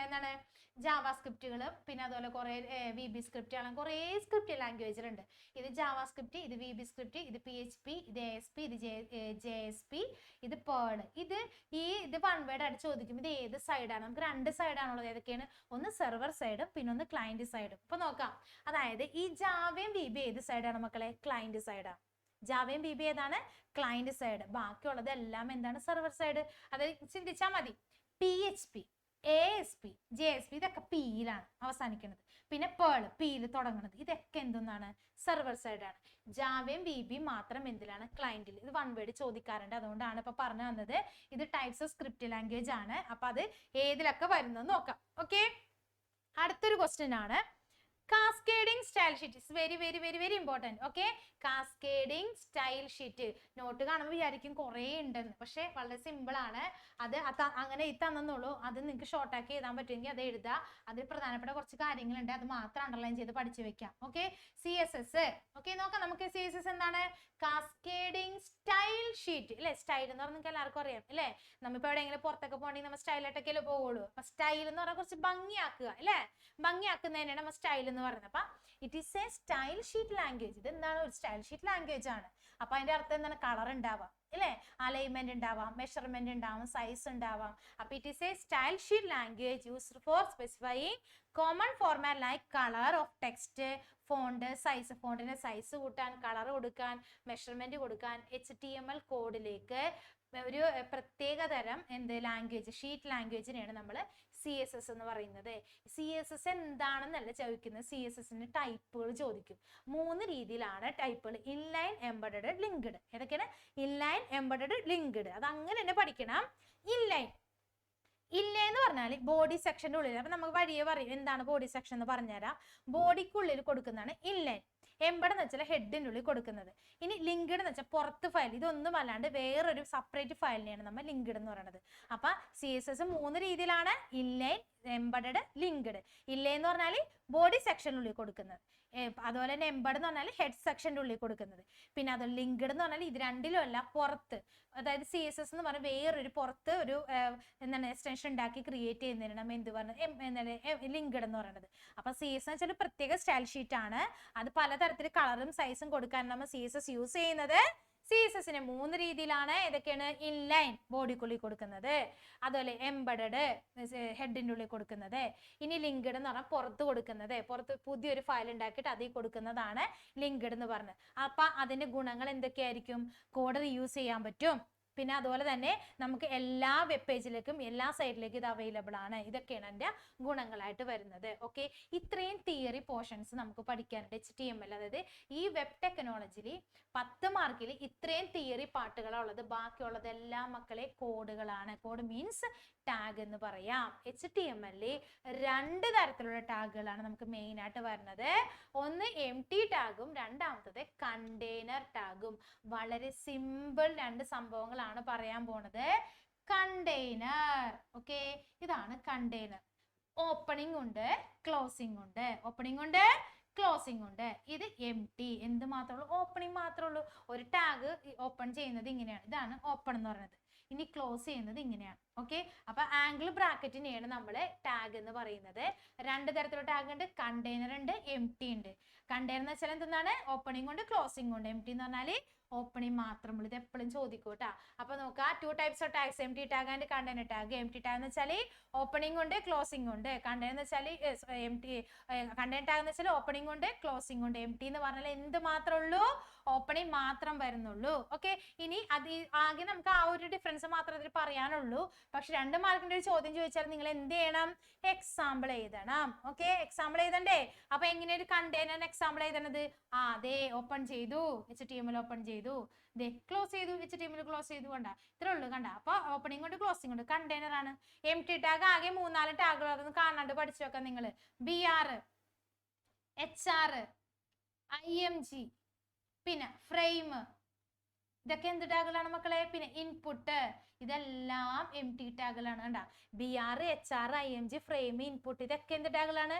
എന്താണ് ജാവാസ്ക്രിപ്റ്റുകൾ, പിന്നെ അതുപോലെ കുറേ VB സ്ക്രിപ്റ്റുകളും കുറേ സ്ക്രിപ്റ്റ് ലാംഗ്വേജിലുണ്ട്. ഇത് ജാവാസ്ക്രിപ്റ്റ്, ഇത് VB സ്ക്രിപ്റ്റ്, ഇത് PHP, ഇത് ASP, ഇത് JSP, ഇത് പേൾ. ഇത് വൺ വേർഡ് ആയിട്ട് ചോദിക്കും, ഇത് ഏത് സൈഡാണ്. നമുക്ക് രണ്ട് സൈഡാണുള്ളത്. ഏതൊക്കെയാണ്, ഒന്ന് സെർവർ സൈഡും പിന്നെ ഒന്ന് ക്ലയന്റ് സൈഡും. അപ്പൊ നോക്കാം, അതായത് ഈ ജാവയും VB ഏത് സൈഡാണ് മക്കളെ, ക്ലയന്റ് സൈഡാണ്. ജാവയും VB ഏതാണ്, ക്ലയന്റ് സൈഡ്. ബാക്കിയുള്ളത് എല്ലാം എന്താണ്, സെർവർ സൈഡ്. അതായത് ചിന്തിച്ചാൽ മതി, PHP, ASP, JSP ഇതൊക്കെ P-യിലാണ് അവസാനിക്കുന്നത്. പിന്നെ പേൾ P-യിൽ തുടങ്ങുന്നത്. ഇതൊക്കെ എന്താണ്, സെർവർ സൈഡാണ്. ജാവയും VB മാത്രം എന്തിലാണ്, ക്ലയന്റിൽ. ഇത് വൺ വേർഡ് ചോദിക്കാറുണ്ട്, അതുകൊണ്ടാണ് ഇപ്പൊ പറഞ്ഞു വന്നത്. ഇത് ടൈപ്സ് ഓഫ് സ്ക്രിപ്റ്റ് ലാംഗ്വേജ് ആണ്. അപ്പൊ അത് ഏതിലൊക്കെ വരുന്നത് നോക്കാം. ഓക്കെ, അടുത്തൊരു ക്വസ്റ്റ്യൻ ആണ് cascading style sheet. It's very very very very important. Okay, cascading style sheet. Note കാണുമ്പോൾ വിചാരിക്കും കുറേ ഉണ്ടെന്ന്, പക്ഷെ വളരെ സിമ്പിൾ ആണ്. അത് അങ്ങനെ തന്നുള്ളൂ. അത് നിങ്ങൾക്ക് ഷോർട്ടാക്കി എഴുതാൻ പറ്റുമെങ്കിൽ അത് എഴുതുക. അതിൽ പ്രധാനപ്പെട്ട കുറച്ച് കാര്യങ്ങളുണ്ട്, അത് മാത്രം അണ്ടർലൈൻ ചെയ്ത് പഠിച്ചു വെക്കാം. Okay, CSS. ഓക്കെ, നോക്കാം നമുക്ക് CSS എന്താണ്, കാസ്കേഡിംഗ് സ്റ്റൈൽ ഷീറ്റ് അല്ലേ. സ്റ്റൈൽ എന്ന് പറഞ്ഞാൽ നിങ്ങൾക്ക് എല്ലാവർക്കും അറിയാം അല്ലേ. നമ്മളിപ്പോൾ എവിടെയെങ്കിലും പുറത്തൊക്കെ പോകണമെങ്കിൽ നമ്മൾ സ്റ്റൈലായിട്ടൊക്കെ പോവുള്ളൂ. അപ്പൊ സ്റ്റൈൽ എന്ന് പറഞ്ഞാൽ കുറച്ച് ഭംഗിയാക്കുക അല്ലേ, ഭംഗിയാക്കുന്നതിനാണ് നമ്മൾ സ്റ്റൈൽ എന്ന് പറയുന്നത്. അപ്പൊ it is a style sheet language. ഇത് എന്താണ്, ഒരു സ്റ്റൈൽ ഷീറ്റ് ലാംഗ്വേജ് ആണ്. അപ്പൊ അതിന്റെ അർത്ഥം എന്താണ്, കളർ ഉണ്ടാവാം അല്ലേ, അലൈൻമെന്റ് ഉണ്ടാവാം, മെഷർമെന്റ് ഉണ്ടാവാം, സൈസ് ഉണ്ടാവാം. അപ്പൊ it is a style sheet language used for specifying common format like colour of text, font size, ഫോണ്ടിന്റെ സൈസ് കൂട്ടാൻ, കളർ കൊടുക്കാൻ, മെഷർമെന്റ് കൊടുക്കാൻ, HTML കോഡിലേക്ക് ഒരു പ്രത്യേക തരം ലാംഗ്വേജ്, ഷീറ്റ് ലാംഗ്വേജിനെയാണ് നമ്മൾ CSS എന്ന് പറയുന്നത്. CSS എന്താണെന്നല്ല ചോദിക്കുന്നത്, CSSന്റെ ടൈപ്പുകൾ ചോദിക്കും. 3 രീതിയിലാണ് ടൈപ്പുകൾ, ഇൻലൈൻ, എംബഡഡ്, ലിങ്ക്ഡ്. ഏതൊക്കെയാണ്, ഇൻലൈൻ, എംബഡഡ്, ലിങ്ക്ഡ്. അത് അങ്ങനെ തന്നെ പഠിക്കണം. ഇൻലൈൻ എന്ന് പറഞ്ഞാൽ ബോഡി സെക്ഷന്റെ ഉള്ളിൽ. അപ്പൊ നമുക്ക് വഴിയെ പറയും എന്താണ് ബോഡി സെക്ഷൻ എന്ന് പറഞ്ഞുതരാം. ബോഡിക്കുള്ളിൽ കൊടുക്കുന്നതാണ് ഇൻലൈൻ. എംബഡ് എന്ന് വെച്ചാൽ ഹെഡിന്റെ ഉള്ളിൽ കൊടുക്കുന്നത്. ഇനി ലിങ്ക്ഡ് എന്ന് വെച്ചാൽ പുറത്ത് ഫയൽ, ഇതൊന്നും അല്ലാണ്ട് വേറൊരു സെപ്പറേറ്റ് ഫയലിനെയാണ് നമ്മൾ ലിങ്ക്ഡ് എന്ന് പറയുന്നത്. അപ്പൊ CSS 3 രീതിയിലാണ്, ഇൻലൈൻ, എംബഡഡ്, ലിങ്ക്ഡ്. ഇൻലൈൻ എന്ന് പറഞ്ഞാൽ ബോഡി സെക്ഷനുള്ളിൽ കൊടുക്കുന്നത്, അതുപോലെ തന്നെ എംബഡ് എന്ന് പറഞ്ഞാൽ ഹെഡ് സെക്ഷന്റെ ഉള്ളിൽ കൊടുക്കുന്നത്. പിന്നെ അത് ലിങ്ക്ഡ് എന്ന് പറഞ്ഞാൽ ഇത് രണ്ടിലും അല്ല, പുറത്ത്. അതായത് CSS എന്ന് പറഞ്ഞാൽ വേറൊരു പുറത്ത് ഒരു എന്താണ് എക്സ്റ്റൻഷൻ ഉണ്ടാക്കി ക്രിയേറ്റ് ചെയ്യുന്നതിനാണ് നമ്മൾ എന്ത് പറയുന്നത്, ലിങ്ക്ഡ് എന്ന് പറയുന്നത്. അപ്പൊ CSS എന്ന് വെച്ചാൽ പ്രത്യേക സ്റ്റൈൽ ഷീറ്റ് ആണ്. അത് പലതരത്തിൽ കളറും സൈസും കൊടുക്കാൻ നമ്മൾ CSS യൂസ് ചെയ്യുന്നത്. CSSനെ 3 രീതിയിലാണ്. ഏതൊക്കെയാണ്, ഇൻലൈൻ ബോഡിക്കുള്ളിൽ കൊടുക്കുന്നത്, അതുപോലെ എംബഡഡ് ഹെഡിന്റെ ഉള്ളിൽ കൊടുക്കുന്നത്, ഇനി ലിങ്ക്ഡ് എന്ന് പറഞ്ഞാൽ പുറത്ത് കൊടുക്കുന്നത്, പുറത്ത് പുതിയൊരു ഫയൽ ഉണ്ടാക്കിയിട്ട് അതിൽ കൊടുക്കുന്നതാണ് ലിങ്ക്ഡ് എന്ന് പറഞ്ഞത്. അപ്പൊ അതിന്റെ ഗുണങ്ങൾ എന്തൊക്കെയായിരിക്കും, കോഡ് റീയൂസ് ചെയ്യാൻ പറ്റും, പിന്നെ അതുപോലെ തന്നെ നമുക്ക് എല്ലാ വെബ് പേജിലേക്കും എല്ലാ സൈറ്റിലേക്കും ഇത് അവൈലബിൾ ആണ്. ഇതൊക്കെയാണ് എൻ്റെ ഗുണങ്ങളായിട്ട് വരുന്നത്. ഓക്കെ, ഇത്രയും തിയറി പോർഷൻസ് നമുക്ക് പഠിക്കാനുണ്ട് HTML. അതായത് ഈ വെബ് ടെക്നോളജിയിൽ 10 മാർക്കിൽ ഇത്രയും തിയറി പാർട്ടുകളുള്ളത്. ബാക്കിയുള്ളതെല്ലാം മക്കളെ കോഡുകളാണ്. കോഡ് മീൻസ് ടാഗ് എന്ന് പറയാം. HTML 2 തരത്തിലുള്ള ടാഗുകളാണ് നമുക്ക് മെയിൻ ആയിട്ട് വരുന്നത്. ഒന്ന് empty ടാഗും രണ്ടാമത്തത് കണ്ടെയ്നർ ടാഗും. വളരെ സിമ്പിൾ 2 സംഭവങ്ങളാണ് പറയാൻ പോണത്. കണ്ടെയ്നർ, ഓക്കെ, ഇതാണ് കണ്ടെയ്നർ. ഓപ്പണിംഗ് ഉണ്ട്, ക്ലോസിംഗ് ഉണ്ട്. ഓപ്പണിംഗ് ഉണ്ട്, ക്ലോസിംഗ് ഉണ്ട്. ഇത് empty, എന്ത് മാത്രമേ ഉള്ളൂ? ഓപ്പണിംഗ് മാത്രമേ ഉള്ളൂ. ഒരു ടാഗ് ഓപ്പൺ ചെയ്യുന്നത് ഇങ്ങനെയാണ്, ഇതാണ് ഓപ്പൺ എന്ന് പറയുന്നത്. ഇനി ക്ലോസ് ചെയ്യുന്നത് ഇങ്ങനെയാണ്. ഓക്കെ, അപ്പൊ ആംഗിൾ ബ്രാക്കറ്റിനെയാണ് നമ്മൾ ടാഗ് എന്ന് പറയുന്നത്. 2 തരത്തിലുള്ള ടാഗ് ഉണ്ട്, കണ്ടെയ്നർ ഉണ്ട്, empty ഉണ്ട്. കണ്ടെയ്നർ എന്ന് വെച്ചാൽ എന്താണ്? ഓപ്പണിംഗ് ഉണ്ട്, ക്ലോസിംഗ് ഉണ്ട്. empty എന്ന് പറഞ്ഞാൽ ഓപ്പണിംഗ് മാത്രമുള്ളൂ. ഇത് എപ്പോഴും ചോദിക്കും കേട്ടോ. അപ്പൊ നോക്കുക, 2 types of tags, empty tag and container tag. empty tag എന്ന് വെച്ചാൽ ഓപ്പണിംഗ് ഉണ്ട്, ക്ലോസിംഗ് ഉണ്ട്. കണ്ടെയ്നർ എന്ന് വെച്ചാൽ കണ്ടെയ്നർ ടാഗ് എന്ന് വെച്ചാൽ ഓപ്പണിംഗ് ഉണ്ട്, ക്ലോസിംഗ് ഉണ്ട്. empty എന്ന് പറഞ്ഞാൽ എന്ത് മാത്രമേ ഉള്ളൂ? ഓപ്പണിംഗ് മാത്രം വരുന്നുള്ളൂ. ഓക്കെ, ഇനി അത് ആകെ നമുക്ക് ആ ഒരു ഡിഫറൻസ് മാത്രമേ ഇതിൽ പറയാനുള്ളൂ. പക്ഷെ 2 മാർക്കിന്റെ ഒരു ചോദ്യം ചോദിച്ചാൽ നിങ്ങൾ എന്ത് ചെയ്യണം? എക്സാമ്പിൾ എഴുതണം. ഓക്കെ, എക്സാമ്പിൾ എഴുതണ്ടേ? അപ്പൊ എങ്ങനെ ഒരു കണ്ടെയ്നർ എക്സാമ്പിൾ എഴുതണത്? അതെ, ഓപ്പൺ ചെയ്തു, HTML ഓപ്പൺ ചെയ്തു, ക്ലോസ് ചെയ്തു, HTML ക്ലോസ് ചെയ്തു. കണ്ട, ഇത്രേ ഉള്ളൂ. കണ്ട, അപ്പൊ ഓപ്പണിംഗ് കൊണ്ട് ക്ലോസിംഗ് കൊണ്ട് കണ്ടെയ്നർ ആണ്. empty ടാഗ് ആകെ 3-4 ടാഗുകളൊന്നും കാണാണ്ട് പഠിച്ചു വെക്കാം നിങ്ങൾ. BR, HR, IMG, പിന്നെ ഫ്രെയിം, ഇതൊക്കെ എന്ത് ടാഗുകളാണ് മക്കളെ? പിന്നെ ഇൻപുട്ട്, ഇതെല്ലാം empty ടാഗുകളാണ്. കണ്ട, BR, HR, IMG, frame, input, ഇതൊക്കെ എന്ത് ടാഗുകളാണ്?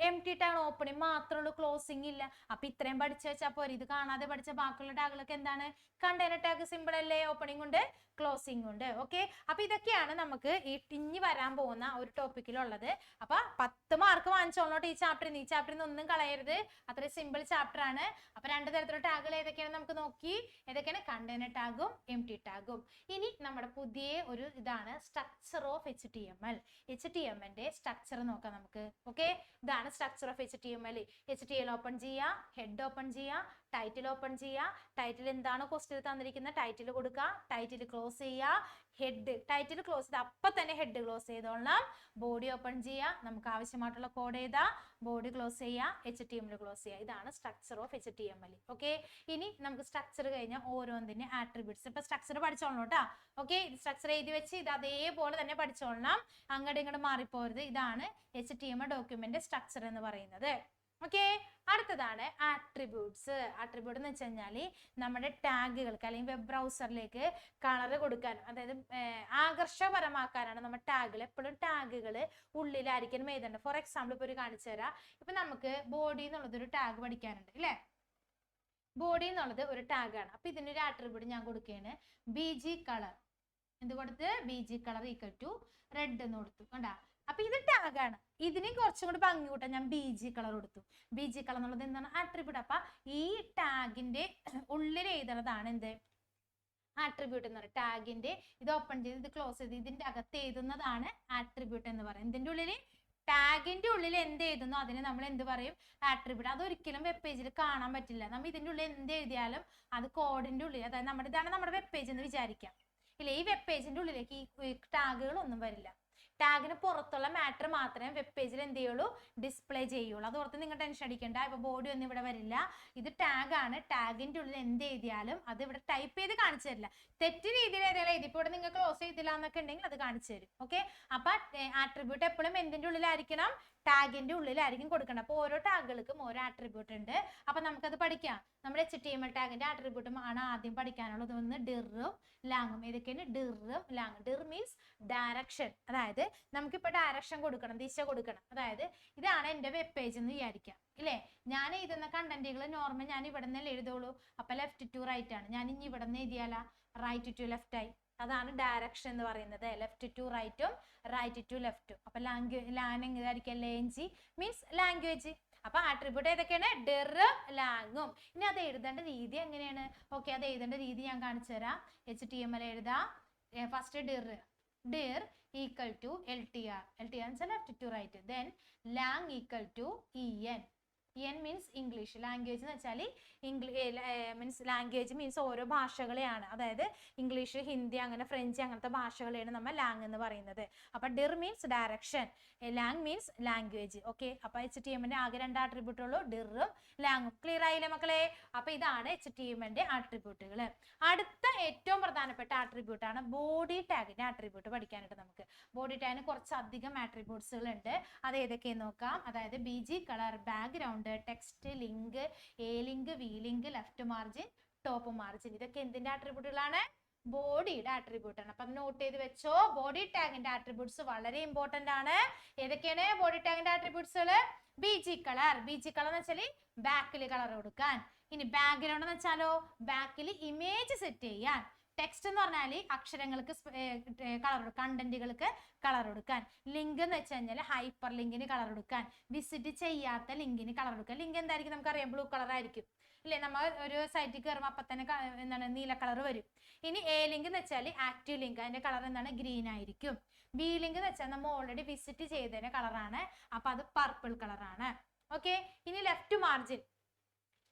empty tag. ഓപ്പണിംഗ് മാത്രമേ ഉള്ളൂ, ക്ലോസിംഗ് ഇല്ല. അപ്പൊ ഇത്രയും പഠിച്ചു വെച്ചാൽ പോരെ. ഇത് കാണാതെ പഠിച്ച ബാക്കിയുള്ള ടാഗുകളൊക്കെ എന്താണ്? കണ്ടെയ്നർ ടാഗ് സിമ്പിൾ അല്ലേ? ഓപ്പണിംഗ് ഉണ്ട്, ക്ലോസിംഗ് ഉണ്ട്. ഓക്കെ, അപ്പൊ ഇതൊക്കെയാണ് നമുക്ക് ഈ ഇനി വരാൻ പോകുന്ന ഒരു ടോപ്പിക്കിലുള്ളത്. അപ്പൊ 10 മാർക്ക് വാങ്ങിച്ചോളോട്ട് ഈ ചാപ്റ്ററിൽ. ഈ ചാപ്റ്ററിൽ നിന്ന് ഒന്നും കളയരുത്, അത്ര സിമ്പിൾ ചാപ്റ്റർ ആണ്. അപ്പൊ 2 തരത്തിലുള്ള ടാഗുകൾ ഏതൊക്കെയാണ് നമുക്ക് നോക്കി. ഏതൊക്കെയാണ്? കണ്ടെയ്നർ ടാഗും empty ടാഗും. ഇനി നമ്മുടെ പുതിയ ഒരു ഇതാണ് structure of HTML. HTML structure നോക്കാം നമുക്ക്. ഓക്കെ, ഇതാണ് structure of HTML. HTML open ചെയ്യുക, ഹെഡ് ഓപ്പൺ ചെയ്യുക, ടൈറ്റിൽ ഓപ്പൺ ചെയ്യുക. ടൈറ്റിൽ എന്താണോ ക്വസ്റ്റ്യൻ തന്നിരിക്കുന്നത് ടൈറ്റിൽ കൊടുക്കുക, ടൈറ്റിൽ ക്ലോസ് ചെയ്യുക, ഹെഡ് ടൈറ്റിൽ ക്ലോസ് ചെയ്ത് അപ്പൊ തന്നെ ഹെഡ് ക്ലോസ് ചെയ്തോളാം. ബോഡി ഓപ്പൺ ചെയ്യുക, നമുക്ക് ആവശ്യമായിട്ടുള്ള കോഡ് എഴുതാ, ബോഡി ക്ലോസ് ചെയ്യുക, HTML ക്ലോസ് ചെയ്യുക. ഇതാണ് സ്ട്രക്ചർ ഓഫ് HTML. ഓക്കെ, ഇനി നമുക്ക് സ്ട്രക്ചർ കഴിഞ്ഞാൽ ഓരോന്നിന്റെ ആട്രിബ്യൂട്ട്സ്. ഇപ്പൊ സ്ട്രക്ചർ പഠിച്ചോളണം കേട്ടോ. ഓക്കെ, സ്ട്രക്ചർ എഴുതി വെച്ച് ഇത് അതേപോലെ തന്നെ പഠിച്ചോളണം, അങ്ങോട്ട് ഇങ്ങോട്ട് മാറിപ്പോരുത്. ഇതാണ് HTML ഡോക്യുമെന്റ് സ്ട്രക്ചർ എന്ന് പറയുന്നത്. ഓക്കെ, അടുത്തതാണ് ആട്രിബ്യൂട്ട്സ്. ആട്രിബ്യൂട്ട് എന്ന് വെച്ച് കഴിഞ്ഞാൽ നമ്മുടെ ടാഗുകൾക്ക് അല്ലെങ്കിൽ വെബ് ബ്രൗസറിലേക്ക് കളർ കൊടുക്കാൻ, അതായത് ആകർഷകപരമാക്കാനാണ് നമ്മൾ ടാഗുകൾ. എപ്പോഴും ടാഗുകൾ ഉള്ളിലായിരിക്കും എഴുതേണ്ടത്. ഫോർ എക്സാമ്പിൾ ഇപ്പോൾ ഒരു കാണിച്ചു തരാം. ഇപ്പൊ നമുക്ക് ബോഡി എന്നുള്ളത് ഒരു ടാഗ് പഠിക്കാനുണ്ട് അല്ലേ? ബോഡി എന്നുള്ളത് ഒരു ടാഗാണ്. അപ്പൊ ഇതിനൊരു ആട്രിബ്യൂട്ട് ഞാൻ കൊടുക്കുകയാണ്, BG കളർ. എന്ത് കൊടുത്ത്? BG colour equal to red എന്ന് കൊടുത്തു. കണ്ടാ, അപ്പൊ ഇത് ടാഗാണ്. ഇതിനെ കുറച്ചും കൂടി ഭംഗി കൂട്ടാൻ ഞാൻ BG കളർ കൊടുത്തു. BG കളർ എന്നുള്ളത് എന്താണ്? ആട്രിബ്യൂട്ട്. അപ്പൊ ഈ ടാഗിന്റെ ഉള്ളിൽ എഴുതുന്നതാണ് എന്ത്? ആട്രിബ്യൂട്ട് എന്ന് പറയുന്നത്. ടാഗിന്റെ ഇത് ഓപ്പൺ ചെയ്ത് ഇത് ക്ലോസ് ചെയ്ത് ഇതിന്റെ അകത്ത് എഴുതുന്നതാണ് ആട്രിബ്യൂട്ട് എന്ന് പറയുന്നത്. ഇതിന്റെ ഉള്ളിൽ ടാഗിന്റെ ഉള്ളിൽ എന്ത് എഴുതുന്നു അതിനെ നമ്മൾ എന്ത് പറയും? ആട്രിബ്യൂട്ട്. അതൊരിക്കലും വെബ് പേജിൽ കാണാൻ പറ്റില്ല. നമ്മൾ ഇതിന്റെ ഉള്ളിൽ എന്ത് എഴുതിയാലും അത് കോഡിന്റെ ഉള്ളിൽ, അതായത് ഇതാണ് നമ്മുടെ വെബ് പേജ് എന്ന് വിചാരിക്കാം. ഇല്ല, ഈ വെബ് പേജിന്റെ ഉള്ളിലേക്ക് ഈ ടാഗുകൾ ഒന്നും വരില്ല. ടാഗിന് പുറത്തുള്ള മാറ്റർ മാത്രമേ വെബ് പേജിൽ എന്ത് ചെയ്യുള്ളൂ? ഡിസ്പ്ലേ ചെയ്യുള്ളൂ. അത് ഓർത്ത് നിങ്ങൾ ടെൻഷൻ അടിക്കണ്ട. ഇപ്പൊ ബോഡി ഒന്നും ഇവിടെ വരില്ല. ഇത് ടാഗ് ആണ്. ടാഗിന്റെ ഉള്ളിൽ എന്ത് എഴുതിയാലും അത് ഇവിടെ ടൈപ്പ് ചെയ്ത് കാണിച്ചു തരില്ല. തെറ്റ് രീതിയിൽ ഏതെങ്കിലും എഴുതി ഇപ്പോൾ ഇവിടെ നിങ്ങൾ ക്ലോസ് ചെയ്തില്ല എന്നൊക്കെ ഉണ്ടെങ്കിൽ അത് കാണിച്ചു തരും. ഓക്കെ, അപ്പൊ ആട്രിബ്യൂട്ട് എപ്പോഴും എന്തിന്റെ ഉള്ളിലായിരിക്കണം? ടാഗിന്റെ ഉള്ളിലായിരിക്കും കൊടുക്കണം. അപ്പൊ ഓരോ ടാഗുകൾക്കും ഓരോ ആട്രിബ്യൂട്ട് ഉണ്ട്. അപ്പൊ നമുക്കത് പഠിക്കാം. നമ്മുടെ HTML ടാഗിന്റെ ആട്രിബ്യൂട്ടും ആണ് ആദ്യം പഠിക്കാനുള്ളത്. ഒന്ന് ഡിറും ലാങ്ങും. ഏതൊക്കെയാണ്? ഡിറും ലാങ്ങും. ഡിർ മീൻസ് ഡയറക്ഷൻ. അതായത് നമുക്കിപ്പോ ഡയറക്ഷൻ കൊടുക്കണം, ദിശ കൊടുക്കണം. അതായത് ഇതാണ് എന്റെ വെബ് പേജ് എന്ന് വിചാരിക്കാം ഇല്ലേ? ഞാൻ എഴുതുന്ന കണ്ടന്റുകൾ നോർമൽ ഞാൻ ഇവിടെ നിന്ന് എഴുതുള്ളൂ. അപ്പൊ ലെഫ്റ്റ് ടു റൈറ്റ് ആണ്. ഞാൻ ഇനി ഇവിടെ നിന്ന് എഴുതിയാല റൈറ്റ് ടു ലെഫ്റ്റ് ആയി. അതാണ് ഡയറക്ഷൻ എന്ന് പറയുന്നത്. ലെഫ്റ്റ് ടു റൈറ്റും റൈറ്റ് ടു ലെഫ്റ്റും. അപ്പൊ ലാംഗ്വേജ് ലേഞ്ചി മീൻസ് ലാംഗ്വേജ്. അപ്പൊ ആട്രിബ്യൂട്ട് ഏതൊക്കെയാണ്? ഡിർ ലാങ്ങും. ഇനി അത് എഴുതേണ്ട രീതി എങ്ങനെയാണ്? ഓക്കെ, അത് എഴുതേണ്ട രീതി ഞാൻ കാണിച്ചു തരാം. HTML എഴുതാം. First dir equal to LTR. LTR എന്ന് വെച്ചാൽ left to right. Then lang equal to en. En means English. Language എന്ന് വെച്ചാൽ മീൻസ് ലാംഗ്വേജ് മീൻസ് ഓരോ ഭാഷകളെയാണ്. അതായത് ഇംഗ്ലീഷ്, ഹിന്ദി, അങ്ങനെ ഫ്രഞ്ച് അങ്ങനത്തെ ഭാഷകളെയാണ് നമ്മൾ ലാങ് എന്ന് പറയുന്നത്. അപ്പൊ dir means direction, lang means language. Okay, അപ്പൊ HTML ആകെ 2 ആട്രിബ്യൂട്ട് ഉള്ളൂ, ഡിറും ലാങ്ങും. ക്ലിയർ ആയില്ലേ മക്കളെ? അപ്പൊ ഇതാണ് HTML ആട്രിബ്യൂട്ടുകൾ. അടുത്ത ഏറ്റവും പ്രധാനപ്പെട്ട ആട്രിബ്യൂട്ട് ആണ് ബോഡി ടാഗിന്റെ ആട്രിബ്യൂട്ട് പഠിക്കാനായിട്ട്. നമുക്ക് ബോഡി ടാഗിന് കുറച്ചധികം ആട്രിബ്യൂട്ട്സുകൾ ഉണ്ട്. അത് ഏതൊക്കെയെന്ന് നോക്കാം. അതായത് BG colour, background, text, link, A link, V link, left margin, top margin. ഇതൊക്കെ എന്തിന്റെ ആട്രിബ്യൂട്ടുകളാണ്? ബോഡിയുടെ ആട്രിബ്യൂട്ട് ആണ്. അപ്പൊ നോട്ട് ചെയ്ത് വെച്ചോ, ബോഡി ടാഗിന്റെ ആട്രിബ്യൂട്ട്സ് വളരെ ഇമ്പോർട്ടന്റ് ആണ്. ഏതൊക്കെയാണ് ബോഡി ടാഗിന്റെ ആട്രിബ്യൂട്ട്സുകൾ? BG കളർ എന്ന് വെച്ചാൽ ബാക്കിൽ കളർ കൊടുക്കാൻ. ഇനി ബാക്ക്ഗ്രൗണ്ട് എന്ന് വെച്ചാലോ ബാക്കിൽ ഇമേജ് സെറ്റ് ചെയ്യാൻ. ടെക്സ്റ്റ് എന്ന് പറഞ്ഞാൽ അക്ഷരങ്ങൾക്ക് കളർ കൊടുക്കാൻ, കണ്ടന്റുകൾക്ക് കളർ കൊടുക്കാൻ. ലിങ്ക് എന്ന് വെച്ച് കഴിഞ്ഞാൽ ഹൈപ്പർ ലിങ്കിന് കളർ കൊടുക്കാൻ, വിസിറ്റ് ചെയ്യാത്ത ലിങ്കിന് കളർ കൊടുക്കാൻ. ലിങ്ക് എന്തായിരിക്കും നമുക്കറിയാം, ബ്ലൂ കളർ ആയിരിക്കും അല്ലേ? നമ്മൾ ഒരു സൈറ്റിൽ കയറുമ്പോൾ അപ്പം തന്നെ എന്താണ് നീല കളർ വരും. ഇനി എ ലിങ്ക് എന്ന് വെച്ചാൽ ആക്റ്റീവ് ലിങ്ക്, അതിന്റെ കളർ എന്താണ്? ഗ്രീൻ ആയിരിക്കും. ബി ലിങ്ക് എന്ന് വെച്ചാൽ നമ്മൾ ഓൾറെഡി വിസിറ്റ് ചെയ്തതിന്റെ കളറാണ്, അപ്പൊ അത് പർപ്പിൾ കളറാണ്. ഓക്കെ, ഇനി ലെഫ്റ്റ് മാർജിൻ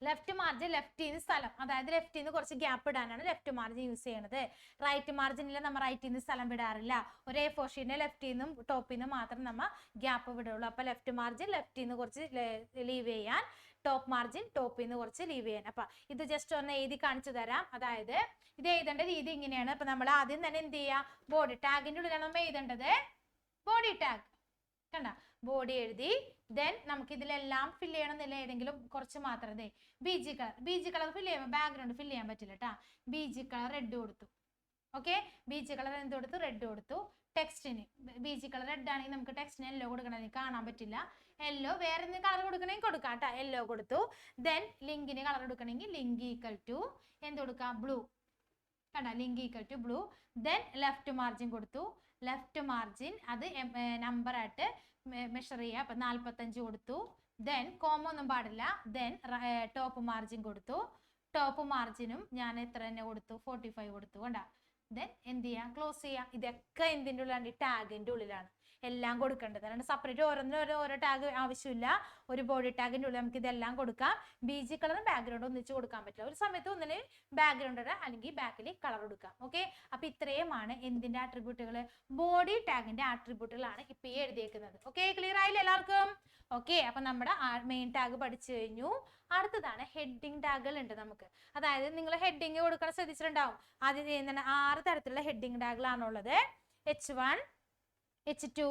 ലെഫ്റ്റിന്ന് സ്ഥലം, അതായത് ലെഫ്റ്റിന്ന് കുറച്ച് ഗ്യാപ്പ് ഇടാനാണ് ലെഫ്റ്റ് മാർജിൻ യൂസ് ചെയ്യണത്. റൈറ്റ് മാർജിനിൽ നമ്മൾ റൈറ്റിന്ന് സ്ഥലം വിടാറില്ല. ഒരു A4 ഷീറ്റിന്റെ ലെഫ്റ്റിന്നും ടോപ്പിന്നും മാത്രം നമ്മൾ ഗ്യാപ്പ് വിടുള്ളൂ. അപ്പൊ ലെഫ്റ്റ് മാർജിൻ ലെഫ്റ്റിന്ന് കുറച്ച് ലീവ് ചെയ്യാൻ, ടോപ്പ് മാർജിൻ ടോപ്പിന്ന് കുറച്ച് ലീവ് ചെയ്യാൻ. അപ്പൊ ഇത് ജസ്റ്റ് ഒന്ന് എഴുതി കാണിച്ചു തരാം. അതായത് ഇത് എഴുതേണ്ട രീതി ഇങ്ങനെയാണ്. അപ്പൊ നമ്മൾ ആദ്യം തന്നെ എന്ത് ചെയ്യാം, ബോഡി ടാഗിന്റെ ഉള്ളിലാണ് നമ്മൾ എഴുതേണ്ടത്. ബോഡി ടാഗ് കണ്ട, ബോഡി എഴുതി. ദെൻ നമുക്ക് ഇതിലെല്ലാം ഫില്ല് ചെയ്യണമെന്നില്ല, ഏതെങ്കിലും കുറച്ച് മാത്രം. BG കളർ ഫില്ല് ചെയ്യുമ്പോൾ ബാക്ക്ഗ്രൗണ്ട് ഫില്ല് ചെയ്യാൻ പറ്റില്ല കേട്ടാ. BG കളർ റെഡ് കൊടുത്തു. ഓക്കെ, BG കളർ എന്ത് കൊടുത്തു? റെഡ് കൊടുത്തു. ടെക്സ്റ്റിന് BG കളർ റെഡ് ആണെങ്കിൽ നമുക്ക് ടെക്സ്റ്റിന് യെല്ലോ കൊടുക്കണമെങ്കിൽ കാണാൻ പറ്റില്ല. യെല്ലോ വേറെ എന്തെങ്കിലും കളർ കൊടുക്കണമെങ്കിൽ കൊടുക്കാം കേട്ടോ. യെല്ലോ കൊടുത്തു. ദെൻ ലിങ്കിന് കളർ കൊടുക്കണമെങ്കിൽ ലിങ്ക് ഈക്വൽ ടു എന്ത് കൊടുക്കാം? ബ്ലൂ. കണ്ട, link equal to blue. Then left margin കൊടുത്തു. ലെഫ്റ്റ് മാർജിൻ അത് നമ്പർ ആയിട്ട് മെഷർ ചെയ്യുക. അപ്പൊ 45 കൊടുത്തു. ദെൻ കോമ ഒന്നും പാടില്ല. ദെൻ ടോപ്പ് മാർജിൻ കൊടുത്തു. ടോപ്പ് മാർജിനും ഞാൻ എത്ര തന്നെ കൊടുത്തു? 45 കൊടുത്തു. കണ്ടാ? ദെൻ എന്ത് ചെയ്യാം? ക്ലോസ് ചെയ്യാം. ഇതൊക്കെ എന്തിൻ്റെ ഉള്ളിലാണ്? ടാഗിന്റെ ഉള്ളിലാണ് എല്ലാം കൊടുക്കേണ്ടത്. അല്ലാണ്ട് സെപ്പറേറ്റ് ഓരോ ടാഗ് ആവശ്യമില്ല. ഒരു ബോഡി ടാഗിന്റെ ഉള്ളിൽ നമുക്ക് ഇതെല്ലാം കൊടുക്കാം. BG കളറും ബാക്ക്ഗ്രൗണ്ടും ഒന്നിച്ച് കൊടുക്കാൻ പറ്റില്ല. ഒരു സമയത്ത് ഒന്നിന് ബാക്ക്ഗ്രൗണ്ട് അല്ലെങ്കിൽ ബാക്കിൽ കളർ കൊടുക്കാം. ഓക്കെ, അപ്പൊ ഇത്രയുമാണ് എന്തിന്റെ ആട്രിബ്യൂട്ടുകൾ? ബോഡി ടാഗിന്റെ ആട്രിബ്യൂട്ടുകളാണ് ഇപ്പൊ ഈ എഴുതിയേക്കുന്നത്. ഓക്കെ, ക്ലിയർ ആയില്ല എല്ലാവർക്കും? ഓക്കെ, അപ്പൊ നമ്മുടെ മെയിൻ ടാഗ് പഠിച്ചു കഴിഞ്ഞു. അടുത്തതാണ് ഹെഡിങ് ടാഗുകൾ ഉണ്ട് നമുക്ക്. അതായത് നിങ്ങൾ ഹെഡിങ് കൊടുക്കണം ശ്രദ്ധിച്ചിട്ടുണ്ടാവും. ആദ്യം എന്താണ് 6 തരത്തിലുള്ള heading ടാഗുകളാണുള്ളത്. H1, H2,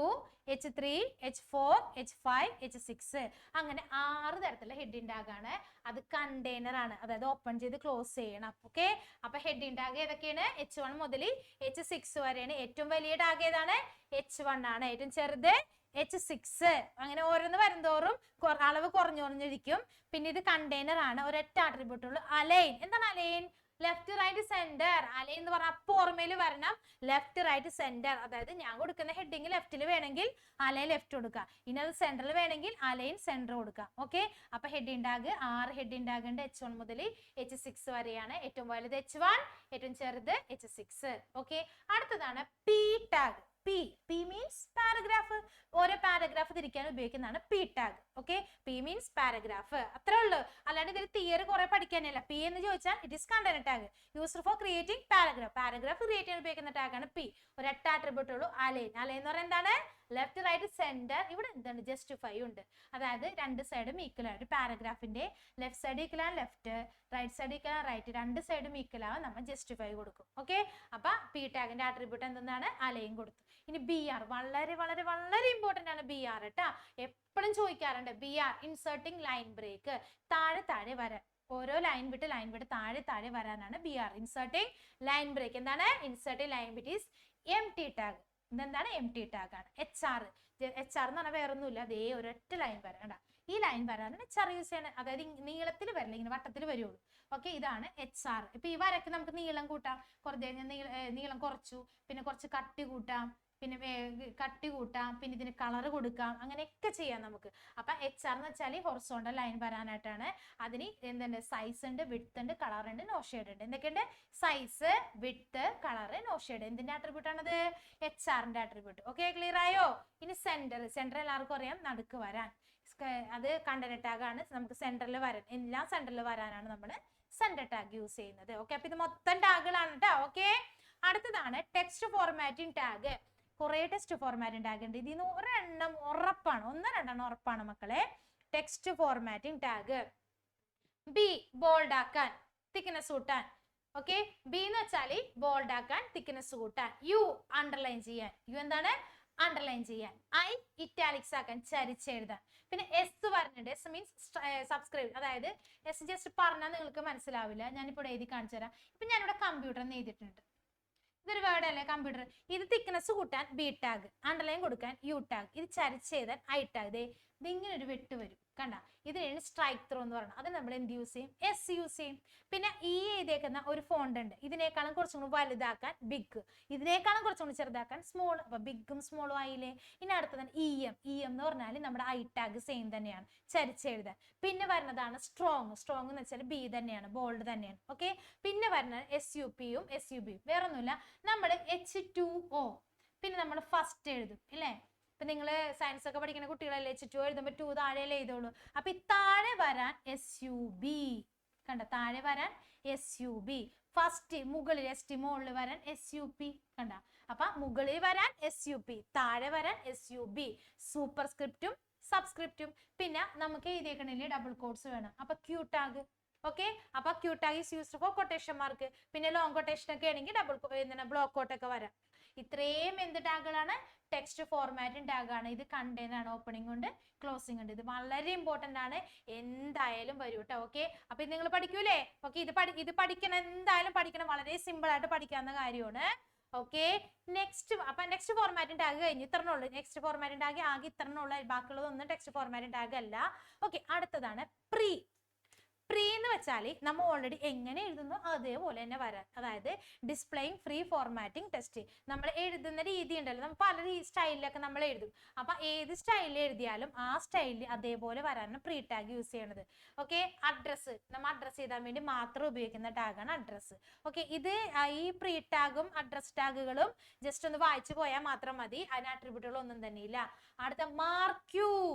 H3, H4, H5, H6 അങ്ങനെ 6 തരത്തിലുള്ള ഹെഡിങ് ടാഗ് ആണ്. അത് കണ്ടെയ്നർ ആണ്, അതായത് ഓപ്പൺ ചെയ്ത് ക്ലോസ് ചെയ്യണം. ഓക്കെ, അപ്പൊ ഹെഡിങ് ടാഗ് ഏതൊക്കെയാണ്? H1 മുതൽ H6 വരെയാണ്. ഏറ്റവും വലിയ ടാഗ് ഏതാണ്? H1 ആണ്. ഏറ്റവും ചെറുത് H6. അങ്ങനെ ഓരോന്ന് വരുന്തോറും അളവ് കുറഞ്ഞിരിക്കും. പിന്നെ ഇത് കണ്ടെയ്നർ ആണ്. ഒരൊറ്റ ആട്രിബ്യൂട്ട് ഉള്ളൂ, അലൈൻ. എന്താണ് align? Left right centre. Align എന്ന് പറഞ്ഞാൽ അപ്പൊ ഓർമ്മയിൽ വരണം, ലെഫ്റ്റ് റൈറ്റ് സെന്റർ. അതായത് ഞാൻ കൊടുക്കുന്ന ഹെഡിങ് ലെഫ്റ്റിൽ വേണമെങ്കിൽ അലൈൻ ലെഫ്റ്റ് കൊടുക്കുക. ഇനി അത് സെന്ററിൽ വേണമെങ്കിൽ അലൈൻ സെന്റർ കൊടുക്കുക. ഓക്കെ, അപ്പൊ ഹെഡിങ് ടാഗ് 6 ഹെഡിങ് ടാഗ് ഉണ്ട്. H1 മുതൽ H6 വരെയാണ്. ഏറ്റവും വലുത് H1, ഏറ്റവും ചെറുത് H6. ഓക്കെ, അടുത്തതാണ് P tag. P means paragraph. ഓരോ പാരഗ്രാഫ് തിരിക്കാൻ ഉപയോഗിക്കുന്നതാണ് P tag. Okay, P means paragraph. അത്രേ ഉള്ളൂ. അല്ലാണ്ട് ഇതിൽ തിയറി കുറെ പഠിക്കാനില്ല. P എന്ന് ചോദിച്ചാൽ it is container tag, used for creating paragraph. Paragraph create ചെയ്യാൻ ഉപയോഗിക്കുന്ന ടാഗാണ് P. ഒരൊറ്റ ആട്രിബ്യൂട്ട് ഉള്ളൂ, അലൈൻ. അലൈൻ എന്ന് പറയുന്നത് എന്താണ്? Left right centre. ഇവിടെ എന്താണ്? ജസ്റ്റിഫൈ ഉണ്ട്. അതായത് രണ്ട് സൈഡും ഈക്വൽ ആയിട്ട് പാരഗ്രാഫിന്റെ ലെഫ്റ്റ് സൈഡ് ഈക്വൽ ആണ് ലെഫ്റ്റ്, റൈറ്റ് സൈഡ് ഈക്വൽ ആണ് റൈറ്റ്, രണ്ട് സൈഡും ഈക്വൽ ആവാൻ നമ്മൾ ജസ്റ്റിഫൈ കൊടുക്കും. ഓക്കെ, അപ്പൊ P ടാഗിന്റെ ആട്രിബ്യൂട്ട് എന്താണ്? അലൈൻ കൊടുത്തു. ഇനി BR വളരെ വളരെ വളരെ ഇമ്പോർട്ടന്റ് ആണ്. BR കേട്ടാ, എപ്പോഴും ചോദിക്കാറുണ്ട്. BR inserting line break. താഴെ വരാൻ, ഓരോ ലൈൻ വിട്ട് താഴെ വരാനാണ് BR, ഇൻസേർട്ടിങ് ലൈൻ ബ്രേക്ക്. എന്താണ്? Inserting line break is empty tag. ഇതെന്താണ്? empty ടാഗ് ആണ്. HR എന്ന് പറഞ്ഞാൽ വേറെ ഒന്നുമില്ല, അതേ ഒരൊറ്റ ലൈൻ വരാൻ. ഈ ലൈൻ വരാനാണ് HR യൂസ് ചെയ്യണത്. അതായത് നീളത്തിൽ വരില്ല, ഇങ്ങനെ വട്ടത്തിൽ വരുള്ളൂ. ഓക്കെ, ഇതാണ് HR. ഇപ്പൊ ഈ വരക്ക് നമുക്ക് നീളം കൂട്ടാം. നീളം കുറച്ചു, പിന്നെ കുറച്ച് കട്ടി കൂട്ടാം, പിന്നെ പിന്നെ ഇതിന് കളർ കൊടുക്കാം, അങ്ങനെയൊക്കെ ചെയ്യാം നമുക്ക്. അപ്പൊ HR എന്ന് വെച്ചാൽ ഹൊറിസോണ്ടൽ ലൈൻ വരാനായിട്ടാണ്. അതിന് എന്തുണ്ട്? സൈസ് ഉണ്ട്, വിഡ്ത്ത് ഉണ്ട്, കളർ ഉണ്ട്, നോ ഷെയ്ഡ് ഉണ്ട്. എന്തൊക്കെയുണ്ട്? Size, width, colour, no shade. എന്തിന്റെ ആട്രിബ്യൂട്ട് ആണത്? HR ന്റെ ആട്രിബ്യൂട്ട്. ഓക്കെ, ക്ലിയർ ആയോ? ഇനി സെന്റർ എല്ലാവർക്കും അറിയാം, നടുക്ക് വരാൻ. അത് കണ്ടന്റ് ടാഗ് ആണ്. നമുക്ക് സെന്ററിൽ വരാൻ, എല്ലാം സെന്ററിൽ വരാനാണ് നമ്മൾ സെന്റർ ടാഗ് യൂസ് ചെയ്യുന്നത്. ഓക്കെ, അപ്പൊ ഇത് മൊത്തം ടാഗുകളാണ് കേട്ടോ. ഓക്കെ, അടുത്തതാണ് ടെക്സ്റ്റ് ഫോർമാറ്റിംഗ് ടാഗ്. കുറെ ടെക്സ്റ്റ് ഫോർമാറ്റിംഗ് ടാഗ് ഉണ്ട്. ഇതിന് ഒരെണ്ണം ഉറപ്പാണ്, രണ്ടെണ്ണം ഉറപ്പാണ് മക്കളെ. Text formatting tag be bold ആക്കാൻ, തിക്നെസ് കൂട്ടാൻ. ഓക്കെ, ബി എന്ന് വെച്ചാൽ ബോൾഡ് ആക്കാൻ, തിക്നെസ് കൂട്ടാൻ. യു അണ്ടർലൈൻ ചെയ്യാൻ, യു എന്താണ് അണ്ടർലൈൻ ചെയ്യാൻ. ഐ ഇറ്റാലിക്സ് ആക്കാൻ, ചരിച്ചെഴുതാൻ. പിന്നെ എസ് പറഞ്ഞിട്ടുണ്ട്. എസ് മീൻസ് സബ്സ്ക്രൈബ്, അതായത് എസ് ജസ്റ്റ് പറഞ്ഞാൽ നിങ്ങൾക്ക് മനസ്സിലാവില്ല, ഞാനിപ്പോൾ എഴുതി കാണിച്ചു തരാം. ഇപ്പൊ ഞാനിവിടെ കമ്പ്യൂട്ടർ എഴുതിയിട്ടുണ്ട്. ഇതൊരു വേർഡ് അല്ലേ കമ്പ്യൂട്ടർ. ഇത് തിക്നെസ് കൂട്ടാൻ ബി ടാഗ്, അണ്ടർലൈൻ കൊടുക്കാൻ യു ടാഗ്, ഇത് ചരിച്ചെഴുതാൻ ഐ ടാഗ്. ഇതിങ്ങനെ ഒരു വെട്ട് വരും കണ്ട, ഇതിനാണ് സ്ട്രൈക്ക് ത്രോ എന്ന് പറയുന്നത്. അത് നമ്മൾ എന്ത് യൂസ് ചെയ്യും, എസ് യൂസ് ചെയ്യും. പിന്നെ ഈ എഴുതിയേക്കുന്ന ഒരു ഫോണ്ട് ഉണ്ട്, ഇതിനേക്കാളും കുറച്ചും കൂടി വലുതാക്കാൻ ബിഗ്, ഇതിനേക്കാളും കുറച്ചും കൂടി ചെറുതാക്കാൻ സ്മോൾ. അപ്പൊ ബിഗും സ്മോളും ആയില്ലേ. ഇനി അടുത്തതാണ് ഇ എം. ഇ എം എന്ന് പറഞ്ഞാൽ നമ്മുടെ ഐ ടാഗ് സെയിം തന്നെയാണ്, ചരിച്ചെഴുതാൻ. പിന്നെ വരുന്നതാണ് സ്ട്രോങ്. സ്ട്രോങ് എന്ന് വെച്ചാൽ ബി തന്നെയാണ്, ബോൾഡ് തന്നെയാണ്. ഓക്കെ, പിന്നെ വരുന്നത് എസ് യു പിയും എസ് യു ബിയും. വേറെ ഒന്നുമില്ല, നമ്മൾ H2O പിന്നെ നമ്മൾ ഫസ്റ്റ് എഴുതും ഇല്ലേ. ഇപ്പൊ നിങ്ങൾ സയൻസ് ഒക്കെ പഠിക്കുന്ന കുട്ടികളല്ലേ, H2O എഴുതുമ്പോൾ 2 താഴെയല്ലേ എഴുതുള്ളൂ. അപ്പൊ ഈ താഴെ വരാൻ SUB കണ്ട, താഴെ വരാൻ SUB. ഫസ്റ്റ് മുകളിൽ ST മുകളിൽ വരാൻ SUP കണ്ട. അപ്പൊ മുകളിൽ വരാൻ SUP, താഴെ വരാൻ SUB. സൂപ്പർ സ്ക്രിപ്റ്റും സബ്സ്ക്രിപ്റ്റും. പിന്നെ നമുക്ക് എഴുതിയേക്കണില്ലേ ഡബിൾ കോട്ട്സ് വേണം. അപ്പൊ ക്യൂ ടാഗ്. ഓക്കെ, അപ്പൊ Q tag is used for quotation mark. പിന്നെ ലോങ് കൊട്ടേഷൻ ഒക്കെ ആണെങ്കിൽ ബ്ലോക്ക് കോട്ട് ഒക്കെ വരാം. ഇത്രയും എന്ത് ടാഗുകളാണ്, ടെക്സ്റ്റ് ഫോർമാറ്റിംഗ് ടാഗ് ആണ്. ഇത് കണ്ടെയ്നർ ആണ്, ഓപ്പണിംഗ് ഉണ്ട്, ക്ലോസിംഗ് ഉണ്ട്. ഇത് വളരെ ഇമ്പോർട്ടന്റ് ആണ്, എന്തായാലും വരും കേട്ടോ. ഓക്കെ, അപ്പൊ ഇത് നിങ്ങൾ പഠിക്കൂലേ. ഓക്കെ, ഇത് പഠിക്കണം, എന്തായാലും പഠിക്കണം, വളരെ സിമ്പിൾ ആയിട്ട് പഠിക്കാവുന്ന കാര്യമാണ്. Okay, next. അപ്പൊ നെക്സ്റ്റ് ഫോർമാറ്റിംഗ് ടാഗ് കഴിഞ്ഞ് ഇത്രണ്ണുള്ളൂ. നെക്സ്റ്റ് ഫോർമാറ്റിംഗ് ടാഗ് ആകെ ഇത്രണ്ണുള്ള, ബാക്കിയുള്ളതൊന്നും ടെക്സ്റ്റ് ഫോർമാറ്റിംഗ് ടാഗ് അല്ല. ഓക്കെ, അടുത്തതാണ് പ്രീ. പ്രീ എന്ന് വെച്ചാൽ നമ്മൾ ഓൾറെഡി എങ്ങനെ എഴുതുന്നു അതേപോലെ തന്നെ വരാൻ, അതായത് ഡിസ്പ്ലേയിങ് ഫ്രീ ഫോർമാറ്റിംഗ് ടെക്സ്റ്റ്. നമ്മൾ എഴുതുന്ന രീതി ഉണ്ടല്ലോ, നമ്മൾ പല സ്റ്റൈലിലൊക്കെ നമ്മൾ എഴുതും. അപ്പൊ ഏത് സ്റ്റൈലിൽ എഴുതിയാലും ആ സ്റ്റൈലിൽ അതേപോലെ വരാനാണ് പ്രീ ടാഗ് യൂസ് ചെയ്യണത്. ഓക്കെ, അഡ്രസ്സ് നമ്മൾ അഡ്രസ്സ് ചെയ്താൻ വേണ്ടി മാത്രം ഉപയോഗിക്കുന്ന ടാഗാണ് അഡ്രസ്സ്. ഓക്കെ, ഇത് ഈ പ്രീ ടാഗും അഡ്രസ് ടാഗുകളും ജസ്റ്റ് ഒന്ന് വായിച്ചു പോയാൽ മാത്രം മതി, അതിന് അട്രിബ്യൂട്ടുകൾ ഒന്നും തന്നെ ഇല്ല. അടുത്ത മാർക്യൂ.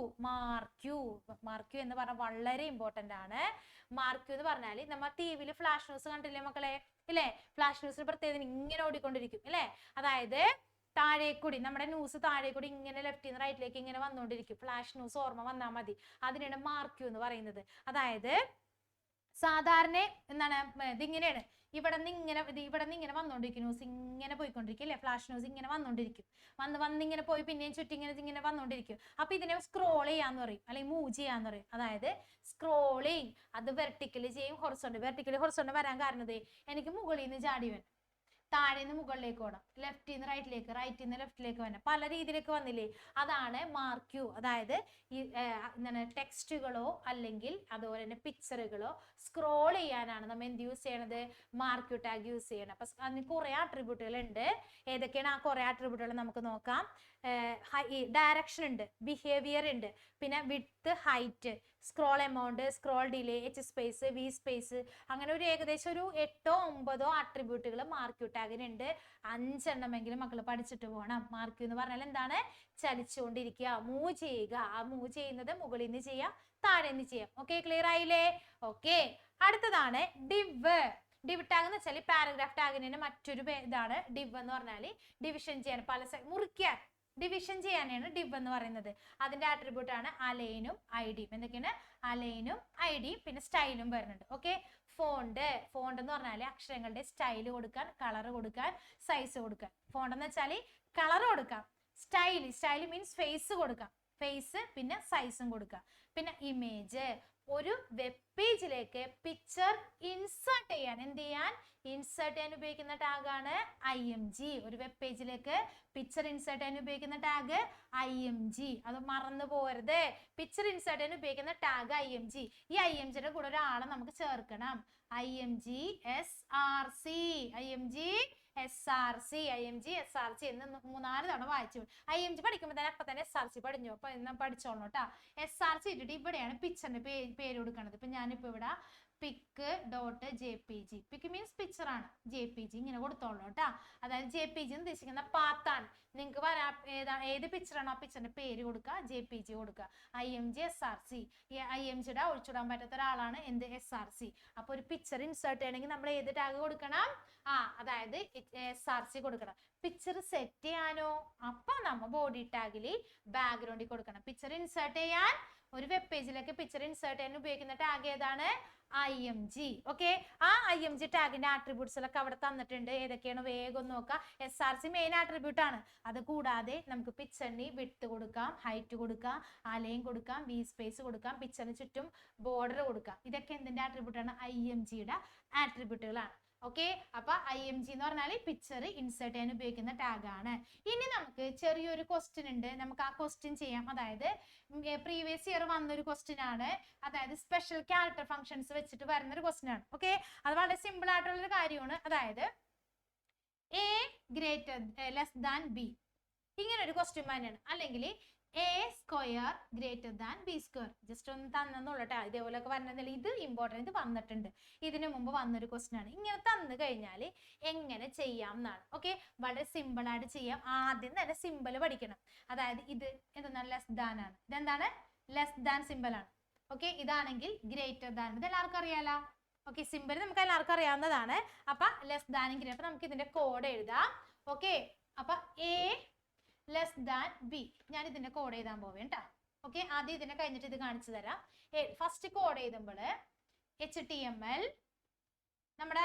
മാർക്യൂ എന്ന് പറഞ്ഞാൽ വളരെ ഇമ്പോർട്ടന്റ് ആണ്. മാർക്യൂ എന്ന് പറഞ്ഞാൽ നമ്മൾ ടിവിയിൽ ഫ്ലാഷ് ന്യൂസ് കണ്ടില്ലേ മക്കളെ, ഇല്ലേ. ഫ്ലാഷ് ന്യൂസിന് പ്രത്യേകത ഇങ്ങനെ ഓടിക്കൊണ്ടിരിക്കും ഇല്ലേ. അതായത് താഴേക്കൂടി നമ്മുടെ ന്യൂസ് താഴേക്കൂടി ഇങ്ങനെ ലെഫ്റ്റിൽ നിന്ന് റൈറ്റിലേക്ക് ഇങ്ങനെ വന്നുകൊണ്ടിരിക്കും. ഫ്ലാഷ് ന്യൂസ് ഓർമ്മ വന്നാൽ മതി, അതിനാണ് മാർക്യൂ എന്ന് പറയുന്നത്. അതായത് സാധാരണ എന്താണ്, ഇതിങ്ങനെയാണ്, ഇവിടെ നിന്ന് ഇങ്ങനെ വന്നോണ്ടിരിക്കും, ന്യൂസ് ഇങ്ങനെ പോയിക്കൊണ്ടിരിക്കും അല്ലെ. ഫ്ലാഷ് ന്യൂസ് ഇങ്ങനെ വന്നോണ്ടിരിക്കും, വന്നിങ്ങനെ പോയി പിന്നെയും ചുറ്റി ഇങ്ങനെ വന്നോണ്ടിരിക്കും. അപ്പൊ ഇതിനെ സ്ക്രോൾ ചെയ്യാന്ന് പറയും, അല്ലെങ്കിൽ മൂവ് ചെയ്യാന്ന് പറയും. അതായത് സ്ക്രോളിങ്, അത് വെർട്ടിക്കലി ചെയ്യും, ഹൊറിസോണ്ടൽ. വെർട്ടിക്കലി ഹൊറിസോണ്ടൽ വരാൻ കാരണത് എനിക്ക് മുകളിൽ നിന്ന് ചാടി വേണം, താഴെ നിന്ന് മുകളിലേക്ക് ഓടാം, ലെഫ്റ്റിൽ നിന്ന് റൈറ്റിലേക്ക്, റൈറ്റിൽ നിന്ന് ലെഫ്റ്റിലേക്ക് വരണം, പല രീതിയിലേക്ക് വന്നില്ലേ. അതാണ് മാർക്യൂ. അതായത് ഈ ടെക്സ്റ്റുകളോ അല്ലെങ്കിൽ അതുപോലെ തന്നെ പിക്ചറുകളോ സ്ക്രോൾ ചെയ്യാനാണ് നമ്മൾ എന്ത് യൂസ് ചെയ്യണത്, മാർക്യൂ ടാഗ് യൂസ് ചെയ്യണം. അപ്പൊ അതിന് കുറെ ആട്രിബ്യൂട്ടുകൾ ഉണ്ട്. ഏതൊക്കെയാണ് ആ കുറെ ആട്രിബ്യൂട്ടുകൾ നമുക്ക് നോക്കാം. ഡയറക്ഷൻ ഉണ്ട്, ബിഹേവിയർ ഉണ്ട്, പിന്നെ width, height, scroll amount, scroll delay, H space, V space, അങ്ങനെ ഒരു ഏകദേശം ഒരു 8 or 9 ആട്രിബ്യൂട്ടുകൾ മാർക്യൂ ടാഗിനുണ്ട്. 5 എണ്ണമെങ്കിലും മക്കൾ പഠിച്ചിട്ട് പോകണം. മാർക്യൂ എന്ന് പറഞ്ഞാൽ എന്താണ്, ചലിച്ചുകൊണ്ടിരിക്കുക, മൂവ് ചെയ്യുക. ആ മൂവ് ചെയ്യുന്നത് മുകളിൽ നിന്ന് ചെയ്യാം, താഴെ നിന്ന് ചെയ്യാം. ഓക്കെ, ക്ലിയർ ആയില്ലേ. ഓക്കെ, അടുത്തതാണ് ഡിവ്. ഡിവ് ടാഗ് എന്ന് വെച്ചാൽ പാരഗ്രാഫ് ടാഗിന് മറ്റൊരു ഇതാണ്. ഡിവ് എന്ന് പറഞ്ഞാൽ ഡിവിഷൻ ചെയ്യാൻ, മുറിക്കാൻ, ഡിവിഷൻ ചെയ്യാനാണ് ഡിവ് എന്ന് പറയുന്നത്. അതിന്റെ ആട്രിബ്യൂട്ട് ആണ് അലൈനും ഐഡിയും. എന്തൊക്കെയാണ്, അലൈനും ഐഡിയും, പിന്നെ സ്റ്റൈലും വരുന്നുണ്ട്. Okay, font. ഫോണ്ട് എന്ന് പറഞ്ഞാൽ അക്ഷരങ്ങളുടെ സ്റ്റൈൽ കൊടുക്കാൻ, കളർ കൊടുക്കാൻ, സൈസ് കൊടുക്കാൻ. ഫോണ്ട് എന്ന് വെച്ചാൽ കളർ കൊടുക്കാം, സ്റ്റൈൽ മീൻസ് ഫേസ് കൊടുക്കാം, ഫേസ് പിന്നെ സൈസും കൊടുക്കാം. പിന്നെ ഇമേജ്, ഒരു വെബ് പേജിലേക്ക് പിക്ചർ ഇൻസേർട്ട് ചെയ്യാൻ, എന്ത് ചെയ്യാൻ, ഇൻസേർട്ട് ചെയ്യാൻ ഉപയോഗിക്കുന്ന ടാഗാണ് IMG. ഒരു വെബ് പേജിലേക്ക് പിക്ചർ ഇൻസേർട്ട് ചെയ്യാൻ ഉപയോഗിക്കുന്ന ടാഗ് IMG. അത് മറന്നു പോകരുത്. പിക്ചർ ഇൻസേർട്ട് ചെയ്യാൻ ഉപയോഗിക്കുന്ന ടാഗ് IMG. ഈ IMGയുടെ കൂടെ ഒരാളെ നമുക്ക് ചേർക്കണം. IMG SRC, IMG SRC, IMG SRC എന്ന് 3-4 തവണ വായിച്ചു. IMG പഠിക്കുമ്പോൾ തന്നെ അപ്പൊ തന്നെ SRC പഠിഞ്ഞു. അപ്പൊ പഠിച്ചോളൂ കേട്ടോ. SRC ഇട്ടിട്ട് ഇവിടെയാണ് പിക്ചറിന്റെ പേര് കൊടുക്കുന്നത്. ഇപ്പൊ ഞാനിപ്പോ ഇവിടെ pic.jpg, പിക് മീൻസ് പിക്ചർ ആണ്, JPG ഇങ്ങനെ കൊടുത്തോളൂ കേട്ടോ. അതായത് JPG എന്ന് ഉദ്ദേശിക്കുന്ന പാത്താണ്. നിങ്ങൾക്ക് വരാ ഏത് പിക്ചറാണോ ആ പിക്ചറിന്റെ പേര് കൊടുക്കുക, JPG കൊടുക്കുക. IMG SRC. ഈ IMGയുടെ ഒഴിച്ചുവിടാൻ പറ്റാത്ത ഒരാളാണ് എന്ത് SRC. അപ്പൊ ഒരു പിക്ചർ ഇൻസേർട്ട് ചെയ്യണമെങ്കിൽ നമ്മൾ ഏത് ടാഗ് കൊടുക്കണം? അതായത് SRC കൊടുക്കണം. പിക്ചർ സെറ്റ് ചെയ്യാനോ അപ്പൊ നമ്മ ബോഡി ടാഗിൽ ബാക്ക്ഗ്രൗണ്ടിൽ കൊടുക്കണം. പിക്ചർ ഇൻസേർട്ട് ചെയ്യാൻ ഒരു വെബ് പേജിലേക്ക് പിക്ചർ ഇൻസേർട്ട് ചെയ്യാൻ ഉപയോഗിക്കുന്ന ടാഗ് ഏതാണ്? IMG. ഓക്കെ, ആ IMG ടാഗിന്റെ ആട്രിബ്യൂട്ട്സ് ഒക്കെ അവിടെ തന്നിട്ടുണ്ട്. ഏതൊക്കെയാണ് വേഗം നോക്കാം. SRC മെയിൻ ആട്രിബ്യൂട്ട് ആണ്. അത് കൂടാതെ നമുക്ക് പിക്ചറിന് വിഡ്ത്ത് കൊടുക്കാം, ഹൈറ്റ് കൊടുക്കാം, അലൈൻ കൊടുക്കാം, വി സ്പേസ് കൊടുക്കാം, പിക്ചറിന് ചുറ്റും ബോർഡർ കൊടുക്കാം. ഇതൊക്കെ എന്തിന്റെ ആട്രിബ്യൂട്ട് ആണ്? IMGയുടെ ആട്രിബ്യൂട്ടുകളാണ്. ഓക്കെ, അപ്പൊ IMG എന്ന് പറഞ്ഞാൽ പിക്ചർ ഇൻസേർട്ട് ചെയ്യാൻ ഉപയോഗിക്കുന്ന ടാഗ് ആണ്. ഇനി നമുക്ക് ചെറിയൊരു ക്വസ്റ്റ്യൻ ഉണ്ട്, നമുക്ക് ആ ക്വസ്റ്റ്യൻ ചെയ്യാം. അതായത് പ്രീവിയസ് ഇയർ വന്നൊരു ക്വസ്റ്റ്യൻ ആണ്. അതായത് സ്പെഷ്യൽ ക്യാരക്ടർ ഫംഗ്ഷൻസ് വെച്ചിട്ട് വരുന്ന ഒരു ക്വസ്റ്റ്യൻ ആണ്. ഓക്കെ, അത് വളരെ സിമ്പിൾ ആയിട്ടുള്ള ഒരു കാര്യമാണ്. അതായത് A greater less than B, ഇങ്ങനെ ഒരു ക്വസ്റ്റ്യൻ തന്നെയാണ്. അല്ലെങ്കിൽ A square greater than B square. Just ഒന്ന് തന്നെന്നുള്ളട്ടെ, ഇതേപോലെയൊക്കെ പറഞ്ഞാൽ ഇത് ഇമ്പോർട്ടൻ്റ്, ഇത് വന്നിട്ടുണ്ട്, ഇതിനു മുമ്പ് വന്നൊരു ക്വസ്റ്റ്യൻ ആണ്. ഇങ്ങനെ തന്നു കഴിഞ്ഞാൽ എങ്ങനെ ചെയ്യാം എന്നാണ്. ഓക്കെ, വളരെ സിമ്പിൾ ആയിട്ട് ചെയ്യാം. ആദ്യം തന്നെ സിമ്പിൾ പഠിക്കണം. അതായത് ഇത് എന്താണ്? ലെസ് ദാൻ ആണ്. ഇതെന്താണ്? ലെസ് ദാൻ സിമ്പിൾ ആണ്. ഓക്കെ, ഇതാണെങ്കിൽ ഗ്രേറ്റർ ദാൻ. ഇത് എല്ലാവർക്കും അറിയാലോ. ഓക്കെ, സിമ്പിൾ നമുക്ക് എല്ലാവർക്കും അറിയാവുന്നതാണ്. അപ്പൊ ലെസ് ദാനും ഗ്രേറ്റർ. അപ്പൊ നമുക്ക് ഇതിന്റെ കോഡ് എഴുതാം. ഓക്കെ, അപ്പൊ A ലെസ് ദാൻ B. ഞാൻ ഇതിന്റെ കോഡ് എഴുതാൻ പോവേം കേട്ടോ. ഓക്കെ, ആദ്യം ഇതിനെ കഴിഞ്ഞിട്ട് ഇത് കാണിച്ചു തരാം. ഫസ്റ്റ് കോഡ് എഴുതുമ്പോൾ HTML നമ്മുടെ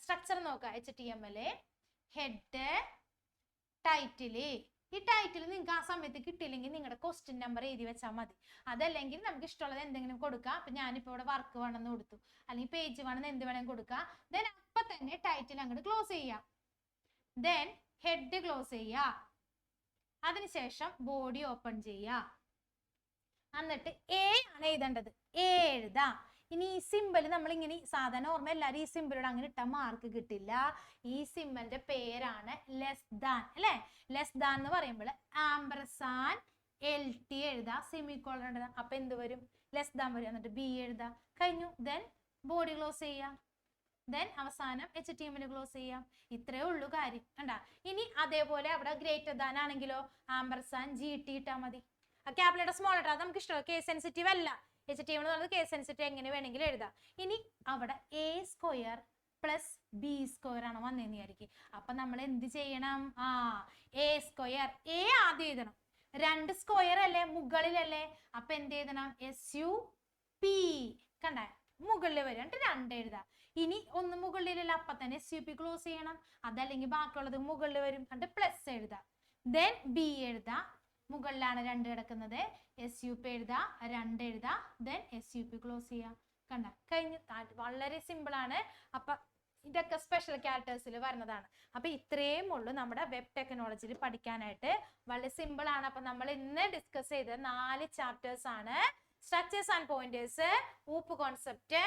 സ്ട്രക്ചർ നോക്കാം. HTML head, title. ഈ ടൈറ്റിൽ നിങ്ങൾക്ക് ആ സമയത്ത് കിട്ടിയില്ലെങ്കിൽ നിങ്ങളുടെ ക്വസ്റ്റ്യൻ നമ്പർ എഴുതി വെച്ചാൽ മതി. അതല്ലെങ്കിൽ നമുക്ക് ഇഷ്ടമുള്ളത് എന്തെങ്കിലും കൊടുക്കാം. അപ്പൊ ഞാനിപ്പോ ഇവിടെ വർക്ക് വേണമെന്ന് കൊടുത്തു, അല്ലെങ്കിൽ പേജ് വേണമെന്ന് എന്ത് വേണമെങ്കിൽ കൊടുക്കാം. ദെൻ അപ്പൊ തന്നെ ടൈറ്റിൽ അങ്ങോട്ട് ക്ലോസ് ചെയ്യാം. ദെൻ ഹെഡ് ക്ലോസ് ചെയ്യാം. അതിനുശേഷം ബോഡി ഓപ്പൺ ചെയ്യാം. എന്നിട്ട് A ആണ് എഴുതേണ്ടത്. A എഴുതാം. ഇനി ഈ സിമ്പിൾ നമ്മൾ ഇങ്ങനെ സാധാരണ ഓർമ്മ എല്ലാവരും ഈ സിമ്പിളോട് അങ്ങനെ ഇട്ടാൽ മാർക്ക് കിട്ടില്ല. ഈ സിമ്പിളിന്റെ പേരാണ് ലെസ് ദാൻ അല്ലെ. ലെസ് ദാൻ എന്ന് പറയുമ്പോൾ ആംബർസാൻ LT എഴുതാം, സെമിക്കോളൻ എഴുതാം. അപ്പൊ എന്ത് വരും? ലെസ് ദാൻ വരും. എന്നിട്ട് B എഴുതാം. കഴിഞ്ഞു. ദെൻ ബോഡി ക്ലോസ് ചെയ്യാം. ദെൻ അവസാനം HTML ക്ലോസ് ചെയ്യാം. ഇത്രയേ ഉള്ളൂ കാര്യം. കണ്ടാ? ഇനി അതേപോലെ അവിടെ ഗ്രേറ്റർ ദാൻ ആണെങ്കിലോ ആംബർസാൻ GT ഇട്ടാൽ മതി. ക്യാപിറ്റൽ സ്മോൾ ലെറ്റർ, അത് നമുക്ക് ഇഷ്ടമല്ല, കേസ് സെൻസിറ്റീവ് അല്ല. HTML എന്നുള്ളത് കേസ് സെൻസിറ്റീവ്, എങ്ങനെ വേണമെങ്കിലും എഴുതാം. ഇനി അവിടെ A square plus B square ആണ് വന്നതെന്ന് വിചാരിക്കും. അപ്പൊ നമ്മൾ എന്ത് ചെയ്യണം? A square. A ആദ്യം എഴുതണം. 2 സ്ക്വയർ അല്ലേ, മുകളിലല്ലേ. അപ്പൊ എന്ത് എഴുതണം? SUP. കണ്ട? മുകളിൽ വരും. 2 എഴുതാം. ഇനി ഒന്ന് മുകളിലല്ല, അപ്പൊ തന്നെ SUP ക്ലോസ് ചെയ്യണം. അതല്ലെങ്കിൽ ബാക്കിയുള്ളത് മുകളിൽ വരും. കണ്ട് പ്ലസ് എഴുതാം. ദെൻ B എഴുതാം. മുകളിലാണ് 2 കിടക്കുന്നത്. SUP എഴുതാം, 2 എഴുതാം. ദെൻ SUP ക്ലോസ് ചെയ്യാം. കണ്ട? കഴിഞ്ഞു. വളരെ സിമ്പിൾ ആണ്. അപ്പൊ ഇതൊക്കെ സ്പെഷ്യൽ ക്യാരക്ടേഴ്സിൽ വരുന്നതാണ്. അപ്പൊ ഇത്രയും ഉള്ളൂ നമ്മുടെ വെബ് ടെക്നോളജിയിൽ പഠിക്കാനായിട്ട്. വളരെ സിമ്പിൾ ആണ്. അപ്പൊ നമ്മൾ ഇന്ന് ഡിസ്കസ് ചെയ്ത 4 ചാപ്റ്റേഴ്സ് ആണ്. Structures and pointers, ഊപ്പ് concept,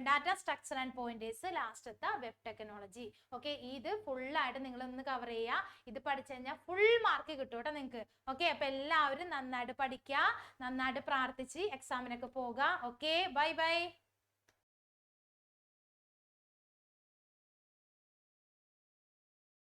data structure and pointers, ലാസ്റ്റത്തെ വെബ് ടെക്നോളജി. ഓക്കെ, ഇത് ഫുള്ളായിട്ട് നിങ്ങൾ ഒന്ന് കവർ ചെയ്യുക. ഇത് പഠിച്ചു കഴിഞ്ഞാൽ ഫുൾ മാർക്ക് കിട്ടും കേട്ടോ നിങ്ങൾക്ക്. ഓക്കെ, അപ്പൊ എല്ലാവരും നന്നായിട്ട് പഠിക്കുക, നന്നായിട്ട് പ്രാർത്ഥിച്ച് എക്സാമിനൊക്കെ പോകുക. Okay, bye bye.